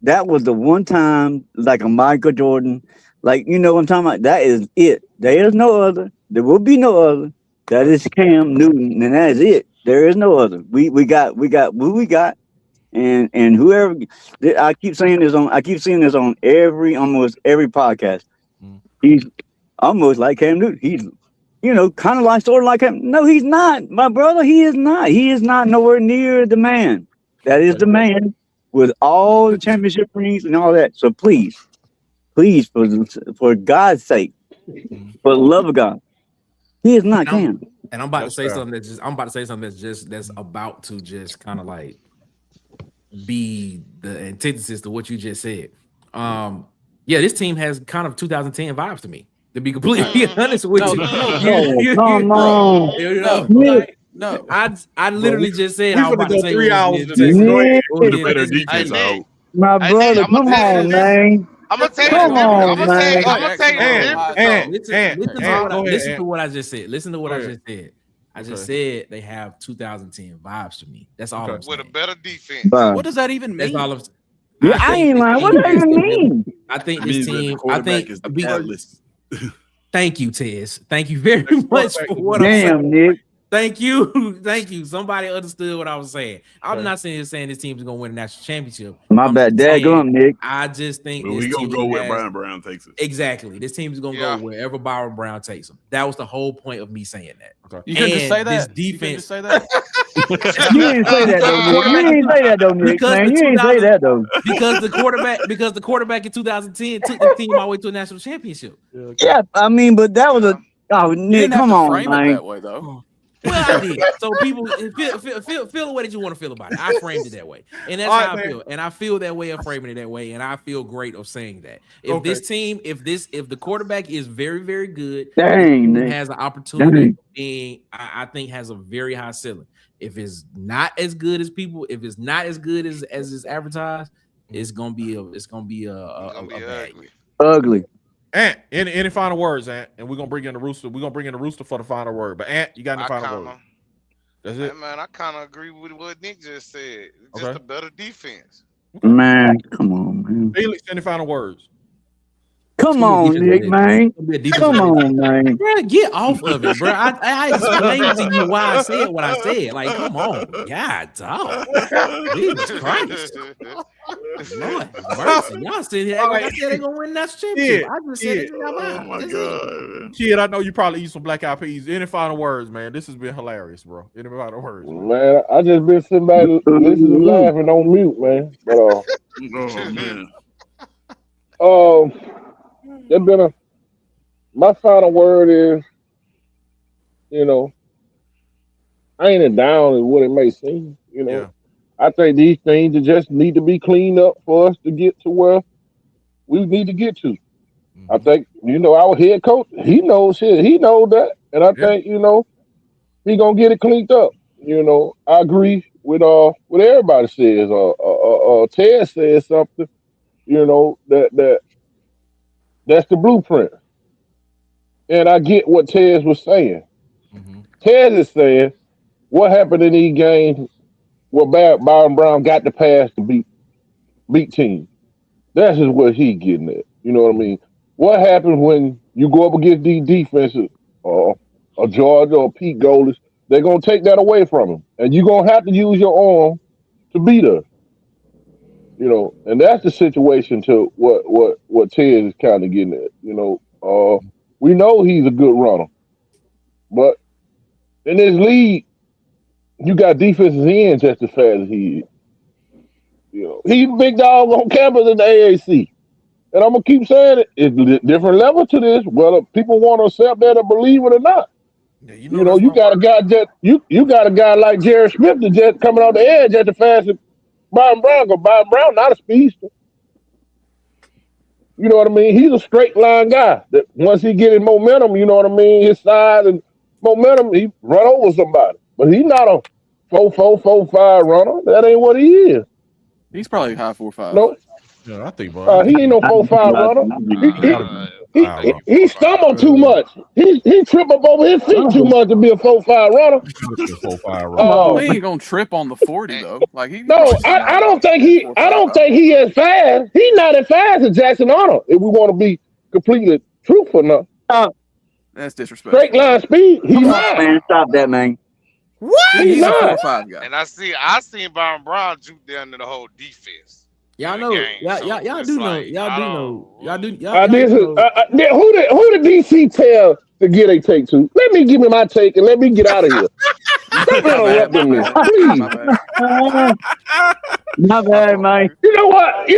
That was the one time like a Michael Jordan, like you know what I'm talking about. That is it. There is no other. There will be no other. That is Cam Newton, and that is it. There is no other. We got who we got. And whoever I keep seeing this on almost every podcast. He's almost like Cam Newton. He's kind of like sort of like him. No, he's not, my brother. He is not. He is not nowhere near the man. That is the man with all the championship rings and all that. So please, for God's sake, for the love of God, he is not Cam. And I'm about to say something that's about to just kind of like be the antithesis to what you just said. Yeah, this team has kind of 2010 vibes to me. To be completely honest with you, Come on. No, I literally just said We I was about finna to go say 3 hours what today. we Go ahead. with a better defense, I Nick. hope. My Hey, brother, Nick, I'ma come tell you on, this. man. I'm gonna tell you. Come on, I'm man. gonna tell you. Listen to what I just said. Listen to what I Go just said. I just said they have 2010 vibes to me. That's all I'm With a saying. better defense. Bro. what does that even That's mean? all I'm saying. Yeah, I ain't lying. What does that even mean? I think It this means that the team. I quarterback think. is the catalyst. Thank you, Tez. Thank you very much for what I'm saying. Damn, Nick. Thank you. Somebody understood what I was saying. I'm not saying this team is gonna win a national championship. My I'm bad. just saying, Daggum, Nick. I just think Well, this we gonna team go where has- Brian Brown takes it. Exactly. This team is gonna Yeah. go wherever Byron Brown takes them. That was the whole point of me saying that. You couldn't just And say this that. You couldn't defense- just say that. You didn't say that though, Nick. You didn't say that though, Nick. Because Man, the you didn't say 2000 that though. because the quarterback in 2010 took the team all the way to a national championship. Yeah, I mean, but that was a. Oh, You Nick, didn't have come to on, frame it man. that way, though. Well, I did. So people feel the way that you want to feel about it. I framed it that way, and that's All right, how I man. feel. And I feel that way of framing it that way, and I feel great of saying that. If Okay. this team, if the quarterback is very, very good, Dang, he Nick. has an opportunity Dang. of being, I think, has a very high ceiling. If it's not as good as people, if it's not as good as is advertised, it's gonna be a It's gonna be bad ugly. Ugly. Ant, any final words, Ant? And we're gonna bring in the rooster. We're gonna bring in the rooster for the final word. But Ant, you got any final words? That's it. Hey, man, I kind of agree with what Nick just said. Just Okay. a better defense. Man, come on, man. Felix, any final words? Come on, Nick, man. Come on, man. Bro, get off of it, bro. I explained to you why I said what I said. Like, come on. God, dog. Jesus Christ. Lord mercy. Y'all sitting here like I said they're going to win that championship. I just said it in my mind. Oh, my God. Kid, I know you probably eat some black eyed peas. Any final words, man? This has been hilarious, bro. Any final words? Man, I just been sitting back listening and laughing on mute, man. But Oh, man. there's been my final word is, you know, I ain't as down as what it may seem. You know, Yeah. I think these things just need to be cleaned up for us to get to where we need to get to. I think, you know, our head coach, he knows shit. He knows that. And I think, you know, he gonna get it cleaned up. You know, I agree with what everybody says. Ted says something, you know, that's the blueprint. And I get what Ted was saying. Ted is saying what happened in these games where Byron Brown got the pass to beat teams. That's just what he getting at. You know what I mean? What happens when you go up against these defenses, a Georgia or Pete Golders? They're gonna take that away from him, and you're gonna have to use your arm to beat us. You know, and that's the situation to what Ted is kind of getting at. You know, we know he's a good runner, but in this league, you got defensive ends just as fast as he is. You know, he's a big dog on campus in the AAC. And I'm gonna keep saying it. It's a different level to this, whether people want to accept that or believe it or not. Yeah, you know, you got a guy you got a guy like Jared Smith that just coming off the edge at the fastest Byron Brown. Because Byron Brown not a speedster. You know what I mean? He's a straight line guy. That once he get his momentum, you know what I mean, his size and momentum, he run over somebody. But he's not a 4.4, 4.5 runner. That ain't what he is. He's probably high 4.5. No. Yeah, I think, bro. He ain't no 4.5 runner. He stumbled too much. He trip up over his feet too much to be a 4.5 runner. 4.5 runner. He ain't gonna trip on the 40 though. Like I don't think he as fast. He's not as fast as Jackson Arnold. If we want to be completely truthful now. That's disrespectful. Straight line speed. He's not. Man, stop that, man. What? He's He's a not. 4.5 guy. And I seen Byron Brown juke down to the whole defense. Y'all know, y'all do know. Who did DC tell to get a take to? Let me give me my take and let me get out of here. Stop interrupting me, please. My bad, man. You know what?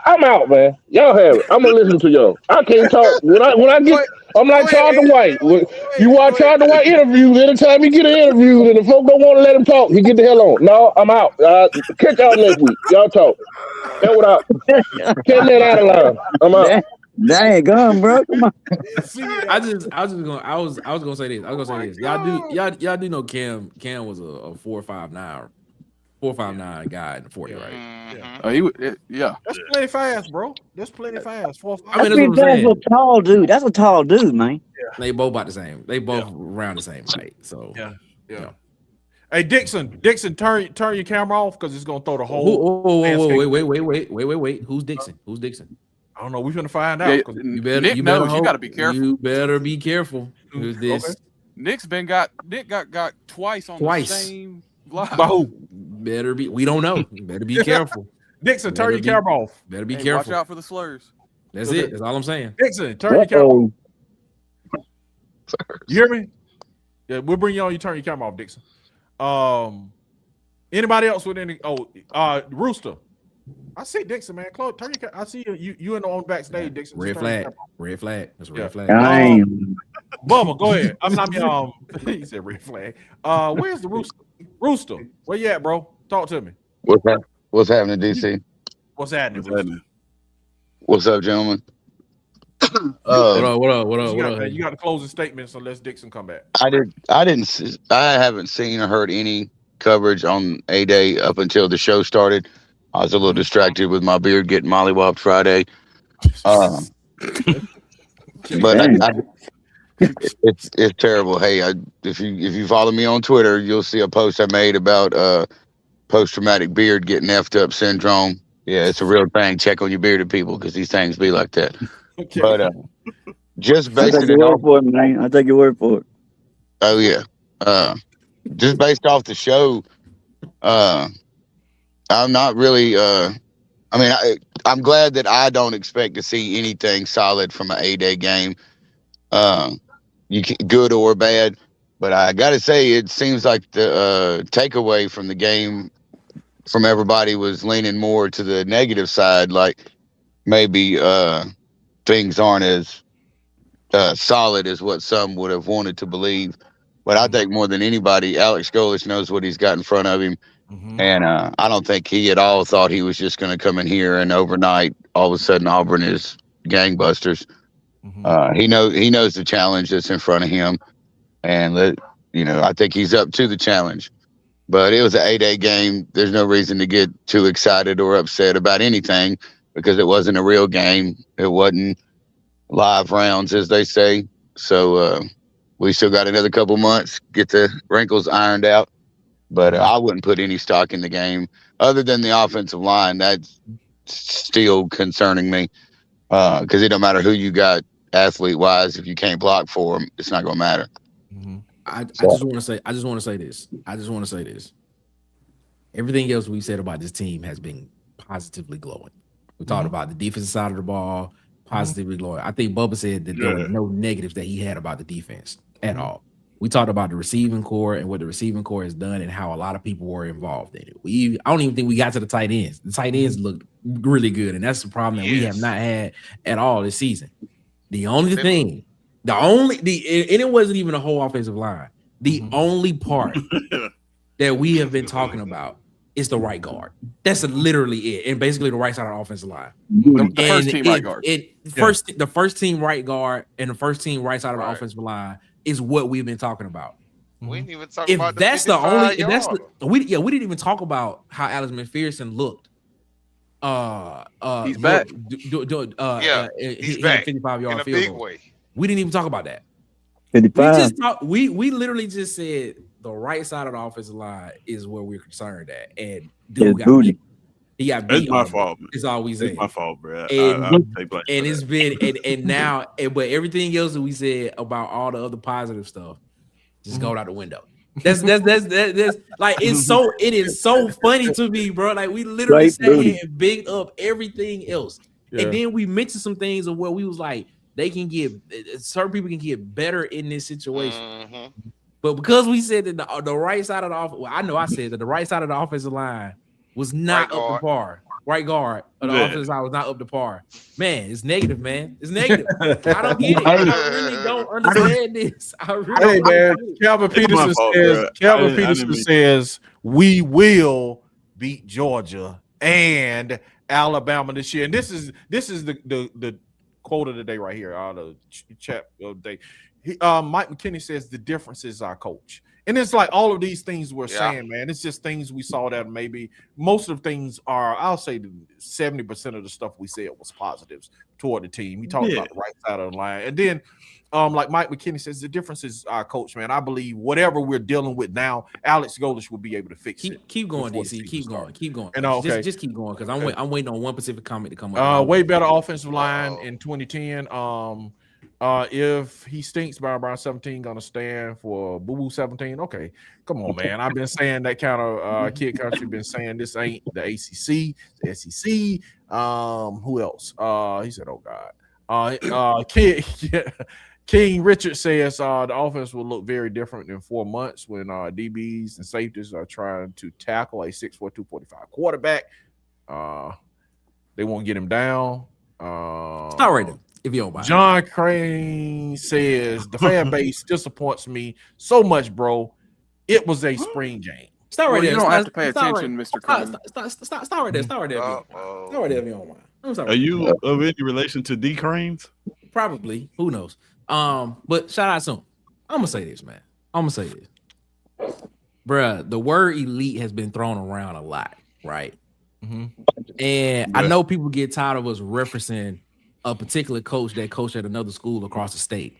I'm out, man. Y'all have it. I'm gonna listen to y'all. I can't talk when I get. I'm like Charlton White. You watch Charlton White interviews. Anytime he get an interview and the folk don't want to let him talk, he get the hell on. No, I'm out. Catch y'all next week. Y'all talk. Hell without. Catch that out of line. I'm out. Dang, gone, bro. Come on. I was gonna say this. Y'all do know Cam was a 4.59 guy in the 40, right? Yeah. That's plenty fast, bro. That's plenty fast. 4.5. I mean, That's a tall dude. That's a tall dude, man. Yeah. They both about the same. They both around the same height. So yeah. Hey Dixon, turn your camera off because it's gonna throw the whole. Wait. Who's Dixon? I don't know. We're gonna find out. Yeah, You better. Nick You better. knows. You got to be careful. You better be careful. Who's this? Okay. Nick got twice on the same live. By who? Better be. We don't know. You better be careful. Dixon, turn your camera off. Better be Hey, careful. Watch out for the slurs. That's it. That's all I'm saying. Dixon, turn your camera off. You hear me? Yeah, we'll bring you on. You turn your camera off, Dixon. Anybody else with any? Rooster. I see Dixon, man. Chloe, turn your. I see you in the on backstage, Dixon. Red flag. That's a red flag. Bubba, go ahead. He said red flag. Where's the Rooster? Rooster, where you at, bro? Talk to me. What's happening, DC? What's happening? Rooster? What's up, gentlemen? What up? You got to close the statements unless Dixon come back. I haven't seen or heard any coverage on A-Day up until the show started. I was a little distracted with my beard getting mollywopped Friday. But it's terrible. Hey, if you follow me on Twitter, you'll see a post I made about post-traumatic beard getting effed up syndrome. Yeah, it's a real thing. Check on your bearded people because these things be like that. Okay. But just I basing take your it word off. for it, man. I take your word for it. Oh yeah. Just based off the show, I'm not really. I mean, I'm glad that I don't expect to see anything solid from an A-Day game, good or bad. But I got to say, it seems like the takeaway from the game from everybody was leaning more to the negative side. Like maybe things aren't as solid as what some would have wanted to believe. But I think more than anybody, Alex Golich knows what he's got in front of him. And I don't think he at all thought he was just going to come in here and overnight, all of a sudden, Auburn is gangbusters. He knows the challenge that's in front of him, and I think he's up to the challenge. But it was an 8-day game. There's no reason to get too excited or upset about anything because it wasn't a real game. It wasn't live rounds, as they say. So we still got another couple months, get the wrinkles ironed out. But I wouldn't put any stock in the game other than the offensive line. That's still concerning me because it don't matter who you got athlete-wise. If you can't block for them, it's not going to matter. I just want to say this. Everything else we said about this team has been positively glowing. We talked about the defensive side of the ball, positively glowing. I think Bubba said that there were no negatives that he had about the defense at all. We talked about the receiving core and what the receiving core has done and how a lot of people were involved in it. I don't even think we got to the tight ends. The tight ends looked really good, and that's the problem that we have not had at all this season. The only thing, and it wasn't even a whole offensive line. The only part that we have been talking about is the right guard. That's literally it, and basically the right side of the offensive line. The first team right guard. The first team right guard and the first team right side of the offensive line is what we've been talking about. We didn't even talk If about that's the the only, we we didn't even talk about how Alex McPherson looked. He's back. He's he back had a 55-yard in a field big goal. way. We didn't even talk about that. 55. We literally just said the right side of the offensive line is where we're concerned at, and dude got beat. He got beat. It's my fault, man. It's all we said. It's my fault, bro. And it's been and now, but everything else that we said about all the other positive stuff just go out the window. That's like it is so funny to me, bro. Like we literally sat here and bigged up everything else, and then we mentioned some things of where we was like, certain people can get better in this situation. But because we said that the right side of the offense, I know I said that the right side of the offensive line was not up to par. Right guard of the offensive side was not up to par. Man, it's negative, man. It's negative. I don't get it. I really don't understand this. Hey, man, Calvin Peterson says we will beat Georgia and Alabama this year. And this is the quote of the day right here. The chat of the day. Mike McKinney says the difference is our coach. And it's like all of these things we're saying, man. It's just things we saw that maybe most of the things are, I'll say 70% of the stuff we said was positives toward the team. We talked about the right side of the line. And then like Mike McKinney says, the difference is our coach, man. I believe whatever we're dealing with now, Alex Golich will be able to fix it. Keep going, DC. Keep going. And, okay. Just keep going because I'm waiting on one specific comment to come up. Way better offensive line in 2010. If he stinks by around 17, gonna stand for Boo 17. Okay, come on, man. I've been saying that kind of kid country. Been saying this ain't the ACC, the SEC. Who else? He said, "Oh God." King Richard says the offense will look very different in 4 months when DBs and safeties are trying to tackle a 6'4", 245 quarterback. They won't get him down. Start right there. If you don't mind. John Crane says the fan base disappoints me so much, bro. It was a spring game. Start right there. You don't have to pay attention, Mr. Crane. Start right there. Start right there. Start right there if you don't mind. Are you of any relation to D Cranes? Probably. Who knows? But shout out soon. I'm gonna say this, man. Bruh, the word elite has been thrown around a lot, right? And I know people get tired of us referencing a particular coach that coached at another school across the state.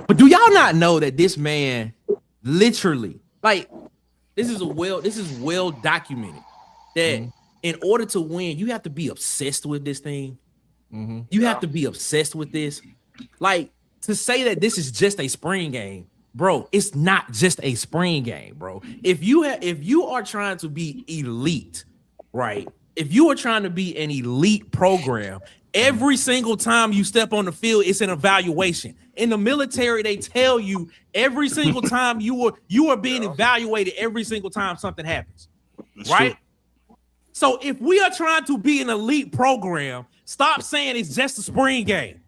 But do y'all not know that this man literally, like, this is well documented that in order to win, you have to be obsessed with this thing. You have to be obsessed with this. Like, to say that this is just a spring game, bro, it's not just a spring game, bro. If you are trying to be elite, right? If you are trying to be an elite program, every single time you step on the field, it's an evaluation. In the military, they tell you every single time you are being evaluated every single time something happens. That's right? true. So if we are trying to be an elite program, stop saying it's just a spring game.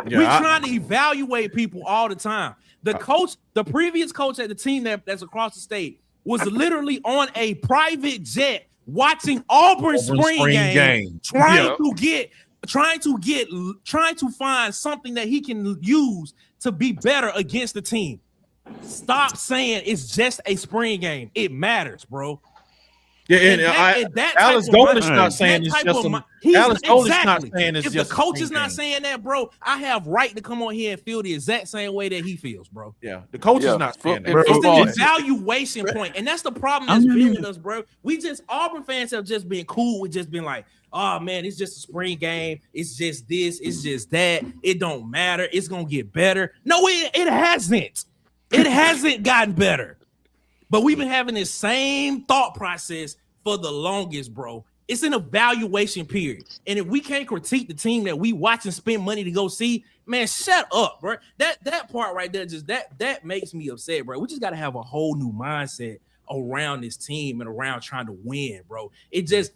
We're trying to evaluate people all the time. The previous coach at the team that's across the state was literally on a private jet watching Auburn spring game. Trying to find something that he can use to be better against the team. Stop saying it's just a spring game. It matters, bro. Yeah, and Alex Goldish's not saying it's just Alex Goldish's not saying it's just. If the coach is not saying that, bro, I have right to come on here and feel the exact same way that he feels, bro. Yeah, the coach is not saying that. It's an evaluation point, and that's the problem that's been with us, bro. Auburn fans have just been cool with just being like, oh man, it's just a spring game. It's just this. It's just that. It don't matter. It's gonna get better. No, it hasn't. It hasn't gotten better. But we've been having this same thought process for the longest, bro. It's an evaluation period. And if we can't critique the team that we watch and spend money to go see, man, shut up, bro. That part right there, just that makes me upset, bro. We just got to have a whole new mindset around this team and around trying to win, bro. It's just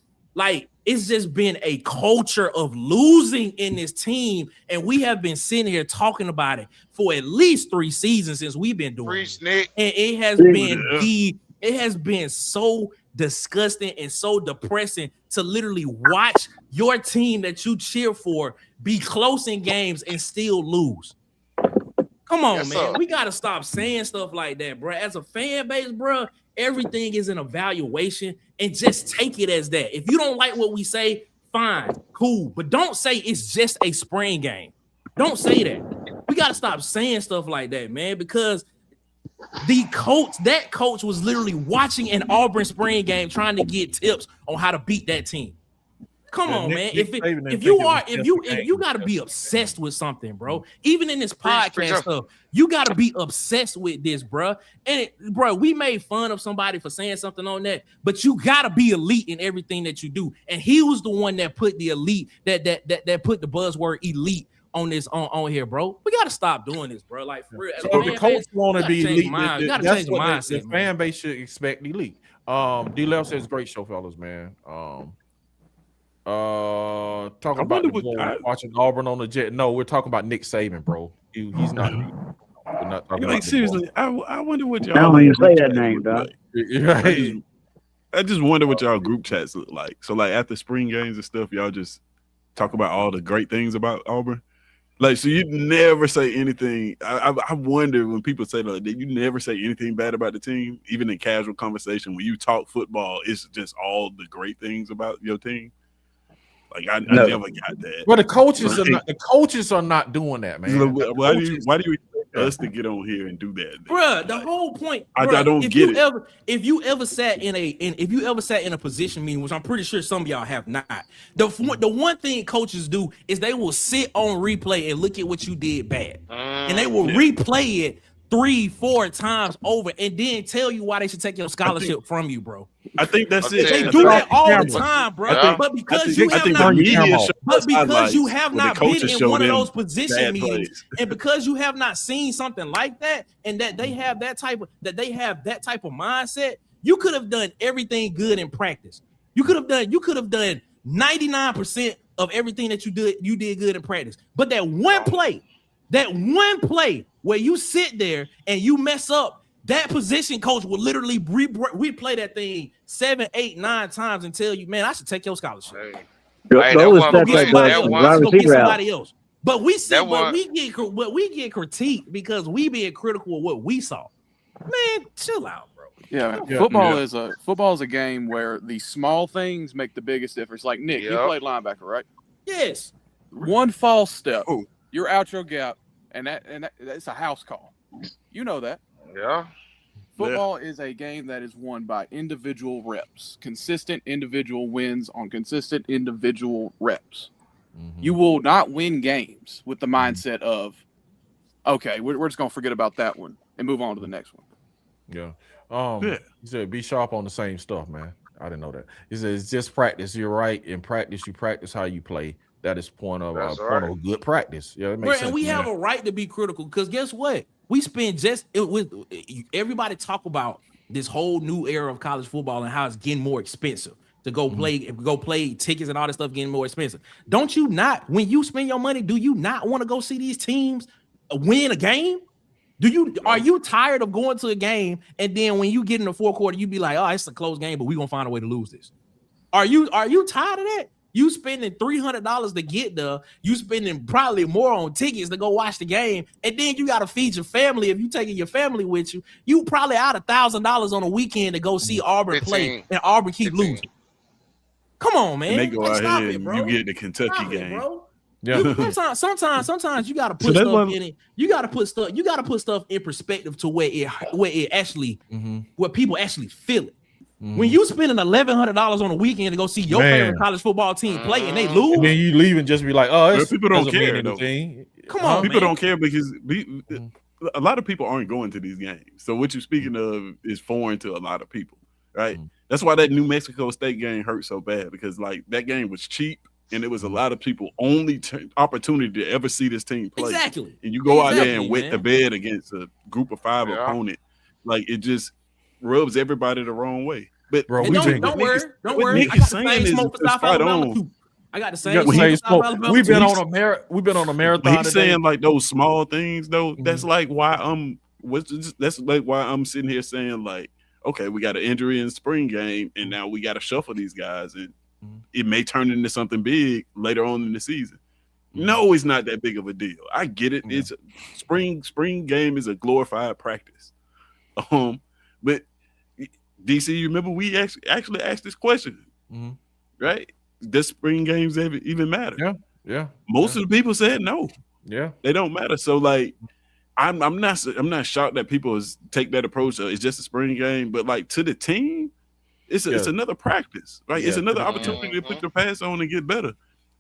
been a culture of losing in this team, and we have been sitting here talking about it for at least 3 seasons since we've been doing it. And it has been so disgusting and so depressing to literally watch your team that you cheer for be close in games and still lose. Come on, man. We got to stop saying stuff like that, bro. As a fan base, bro, everything is an evaluation, and just take it as that. If you don't like what we say, fine, cool. But don't say it's just a spring game. Don't say that. We got to stop saying stuff like that, man, because that coach was literally watching an Auburn spring game trying to get tips on how to beat that team. Come on, man. If you got to be obsessed with something, bro. Even in this podcast stuff, you got to be obsessed with this, bro. And bro, we made fun of somebody for saying something on that, but you got to be elite in everything that you do. And he was the one that put the elite that put the buzzword elite on this on here, bro. We got to stop doing this, bro. Like, for real. So the coach want to be elite. You got to change the mindset. The fan base should expect elite. D-Lev says, great show, fellas, man. Talking about watching Auburn on the jet. No, we're talking about Nick Saban, bro. He's not. We're not talking about seriously. I wonder what y'all. I don't even say that name, dog. I just wonder what y'all group chats look like. So, like after spring games and stuff, y'all just talk about all the great things about Auburn. Like, so you never say anything. I wonder when people say that you never say anything bad about the team, even in casual conversation. When you talk football, it's just all the great things about your team. Like I never got that. Well, the coaches are not doing that, man. Why do you expect us to get on here and do that, bro? The whole point, bruh, I don't get it. If you ever sat in a position meeting, which I'm pretty sure some of y'all have not, the one thing coaches do is they will sit on replay and look at what you did bad, and they will replay it 3-4 times over, and then tell you why they should take your scholarship from you, bro. I think that's it. They do that all the time, bro. But because you have not been in one of those position meetings, and because you have not seen something like that, and that they have that type of mindset, you could have done everything good in practice. You could have done 99% of everything that you did good in practice. But that one play where you sit there and you mess up, that position coach will literally replay that thing 7, 8, 9 times and tell you, man, I should take your scholarship. Go get somebody else. But we get critiqued because we being critical of what we saw. Man, chill out, bro. Yeah, football is a game where the small things make the biggest difference. Like Nick, you played linebacker, right? Yes. One false step, you're out your gap, and that's a house call. You know that. Yeah. Football is a game that is won by individual reps, consistent individual wins on consistent individual reps. You will not win games with the mindset of, okay, we're just gonna forget about that one and move on to the next one. Yeah. He said be sharp on the same stuff, man. I didn't know that. He said it's just practice. You're right. In practice, you practice how you play. That is point of good practice. Yeah, it makes sense. And we have a right to be critical because guess what? We spend with everybody talk about this whole new era of college football and how it's getting more expensive to go play tickets and all that stuff getting more expensive. Don't you not, when you spend your money, do you not want to go see these teams win a game? Are you tired of going to a game and then when you get in the fourth quarter, you be like, oh, it's a close game, but we're gonna find a way to lose this? Are you tired of that? You spending $300 to get there, you spending probably more on tickets to go watch the game, and then you got to feed your family. If you taking your family with you, you probably out $1,000 on a weekend to go see Auburn play, and Auburn keep losing. Come on, man. And they go out here and you get the Kentucky game. Bro. Yeah. Sometimes you gotta put stuff in it. You gotta put stuff in perspective to where it actually where people actually feel it. When you spending $1,100 on a weekend to go see your favorite college football team play and they lose, and then you leave and just be like, "Oh, people don't care." Come on, people don't care because a lot of people aren't going to these games. So what you're speaking of is foreign to a lot of people, right? That's why that New Mexico State game hurt so bad because like that game was cheap and it was a lot of people only opportunity to ever see this team play. Exactly. And you go out there and wet the bed against a group of 5 opponent, like it just rubs everybody the wrong way. But bro, don't worry. Nick is saying is spot on. I got the same. We've been on a marathon. He's saying like those small things though. That's like why that's like why I'm sitting here saying like, okay, we got an injury in the spring game, and now we got to shuffle these guys, and it may turn into something big later on in the season. No, it's not that big of a deal. I get it. It's spring game is a glorified practice. But DC, you remember we actually asked this question, right? Does spring games even matter? Yeah. Most of the people said no. Yeah, they don't matter. So like, I'm not shocked that people take that approach. It's just a spring game, but like to the team, it's another practice, right? It's another opportunity to put your pass on and get better.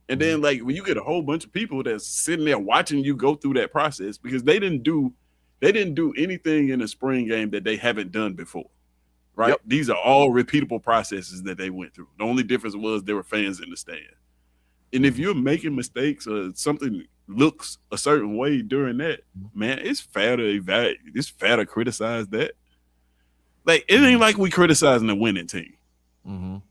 And then like when you get a whole bunch of people that's sitting there watching you go through that process because they didn't do anything in a spring game that they haven't done before. Right. Yep. These are all repeatable processes that they went through. The only difference was there were fans in the stand. And if you're making mistakes or something looks a certain way during that, man, it's fair to evaluate. It's fair to criticize that. Like, it ain't like we criticizing the winning team. You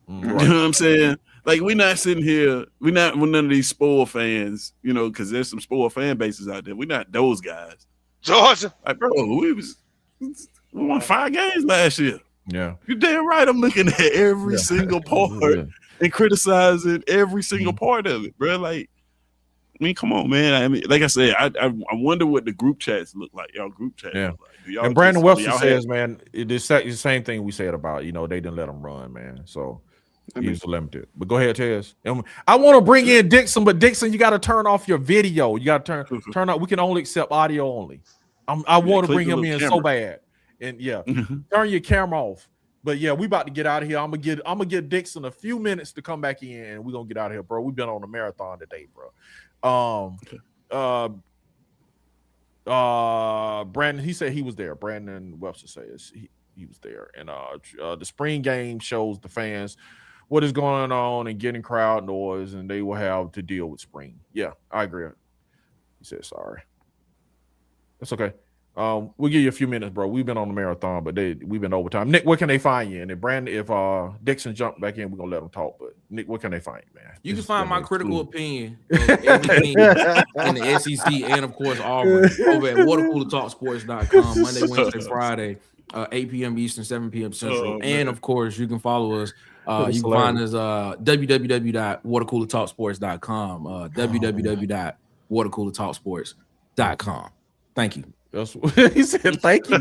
know what I'm saying? Like, we're not sitting here. We're not none of these spoiled fans, you know, because there's some spoiled fan bases out there. We're not those guys. Georgia. Like, bro, we won 5 games last year. Yeah. You're damn right. I'm looking at every single part and criticizing every single part of it, bro. Like, I mean, come on, man. I mean, like I said, I wonder what the group chats look like. Y'all group chats look like. And Brandon Webster says, man, it's the same thing we said about, you know, they didn't let him run, man. So he's limited. But go ahead, Tez. I want to bring in Dixon, but Dixon, you got to turn off your video. You got to turn off. We can only accept audio only. I want to bring him in so bad. And turn your camera off. But yeah, we about to get out of here. I'm gonna give Dixon a few minutes to come back in, and we're gonna get out of here, bro. We've been on a marathon today, bro. Brandon, he said he was there. Brandon Webster says he was there. And the spring game shows the fans what is going on and getting crowd noise, and they will have to deal with spring. Yeah, I agree. He said sorry. That's okay. We'll give you a few minutes, bro. We've been on the marathon, but we've been overtime. Nick, where can they find you? And if Brandon, if Dixon jumped back in, we're gonna let him talk. But Nick, where can they find you, man? You can find my critical opinion of everything in the SEC and of course Auburn over at watercoolertalksports.com Monday, Wednesday, Friday, 8 p.m. Eastern, 7 p.m. Central. And of course, you can follow us. You can find us www.watercoolertalksports.com, www.watercoolertalksports.com. Thank you. That's what he said. Thank you.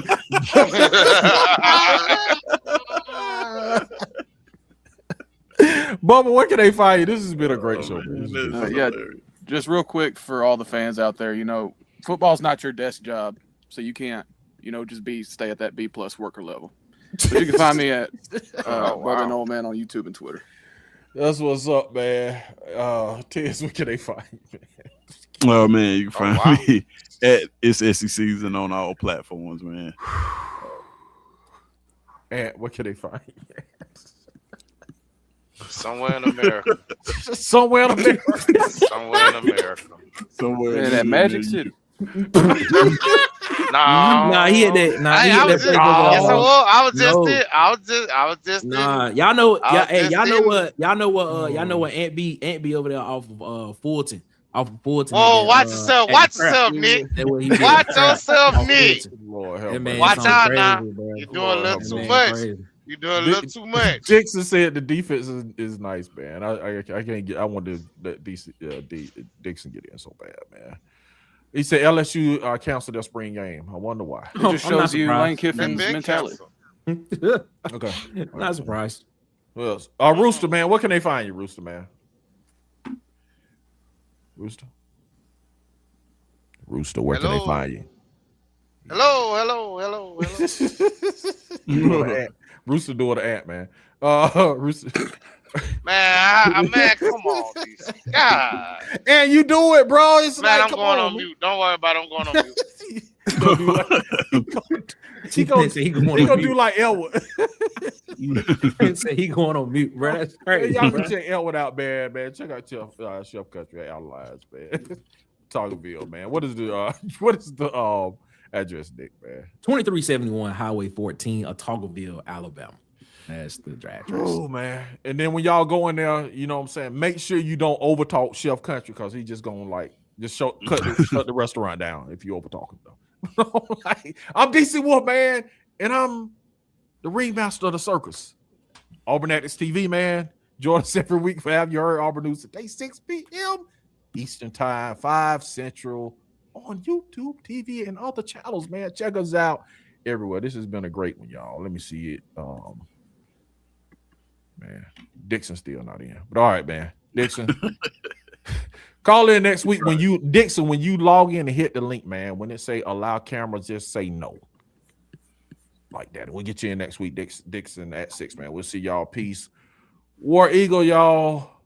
Bubba, where can they find you? This has been a great show. Just real quick for all the fans out there, you know, football's not your desk job, so you can't, you know, just stay at that B+ worker level. But you can find me at Bubba and Old Man on YouTube and Twitter. That's what's up, man. Tiz, what can they find you, man? Oh man, you can find me at It's SECZN on all platforms, man. And what can they find you? Somewhere in America. Somewhere in America. Somewhere in America. Somewhere in that Magic City. Nah, he had that. Nah, he had that. I was just. Nah, y'all know. Y'all know what Aunt B over there off of Fulton. Off of Fulton. Oh, watch yourself. Watch yourself, Nick. Watch yourself, Nick. Watch out now. You're doing a little too much. You're doing a little too much. Dixon said the defense is nice, man. I can't get. I want to let Dixon get in so bad, man. He said LSU canceled their spring game. I wonder why. It just shows you Lane Kiffin's mentality. Okay, not surprised. Who else? Rooster, man. What can they find you, Rooster, man? Rooster, where can they find you? Hello. Rooster doing the ant, man. Rooster. Man, come on, DC. God. And you do it, bro. It's man, like, I'm going on mute. Don't worry about it. I'm going on mute. He gonna do like Elwood. He said he going on mute, bro. That's crazy. Y'all can check Elwood out, man. Check out Chef Country Outlines, man. Toggleville, man. What is the address, Nick, man? 2371 Highway 14, Toggleville, Alabama. That's the address. Oh, man. And then when y'all go in there, you know what I'm saying, make sure you don't overtalk Chef Country because he just gonna shut the restaurant down if you overtalk him, though. I'm DC Wolf, man, and I'm the ringmaster of the circus. Auburn Addicts-TV, man. Join us every week for Have You Heard Auburn News Today, 6 p.m. Eastern Time, 5 Central on YouTube, TV, and other channels, man. Check us out everywhere. This has been a great one, y'all. Let me see it. Man, Dixon's still not in. But all right, man. Dixon. Call in next week when you log in and hit the link, man. When it say allow cameras, just say no. Like that. We'll get you in next week, Dixon at 6, man. We'll see y'all. Peace. War Eagle, y'all.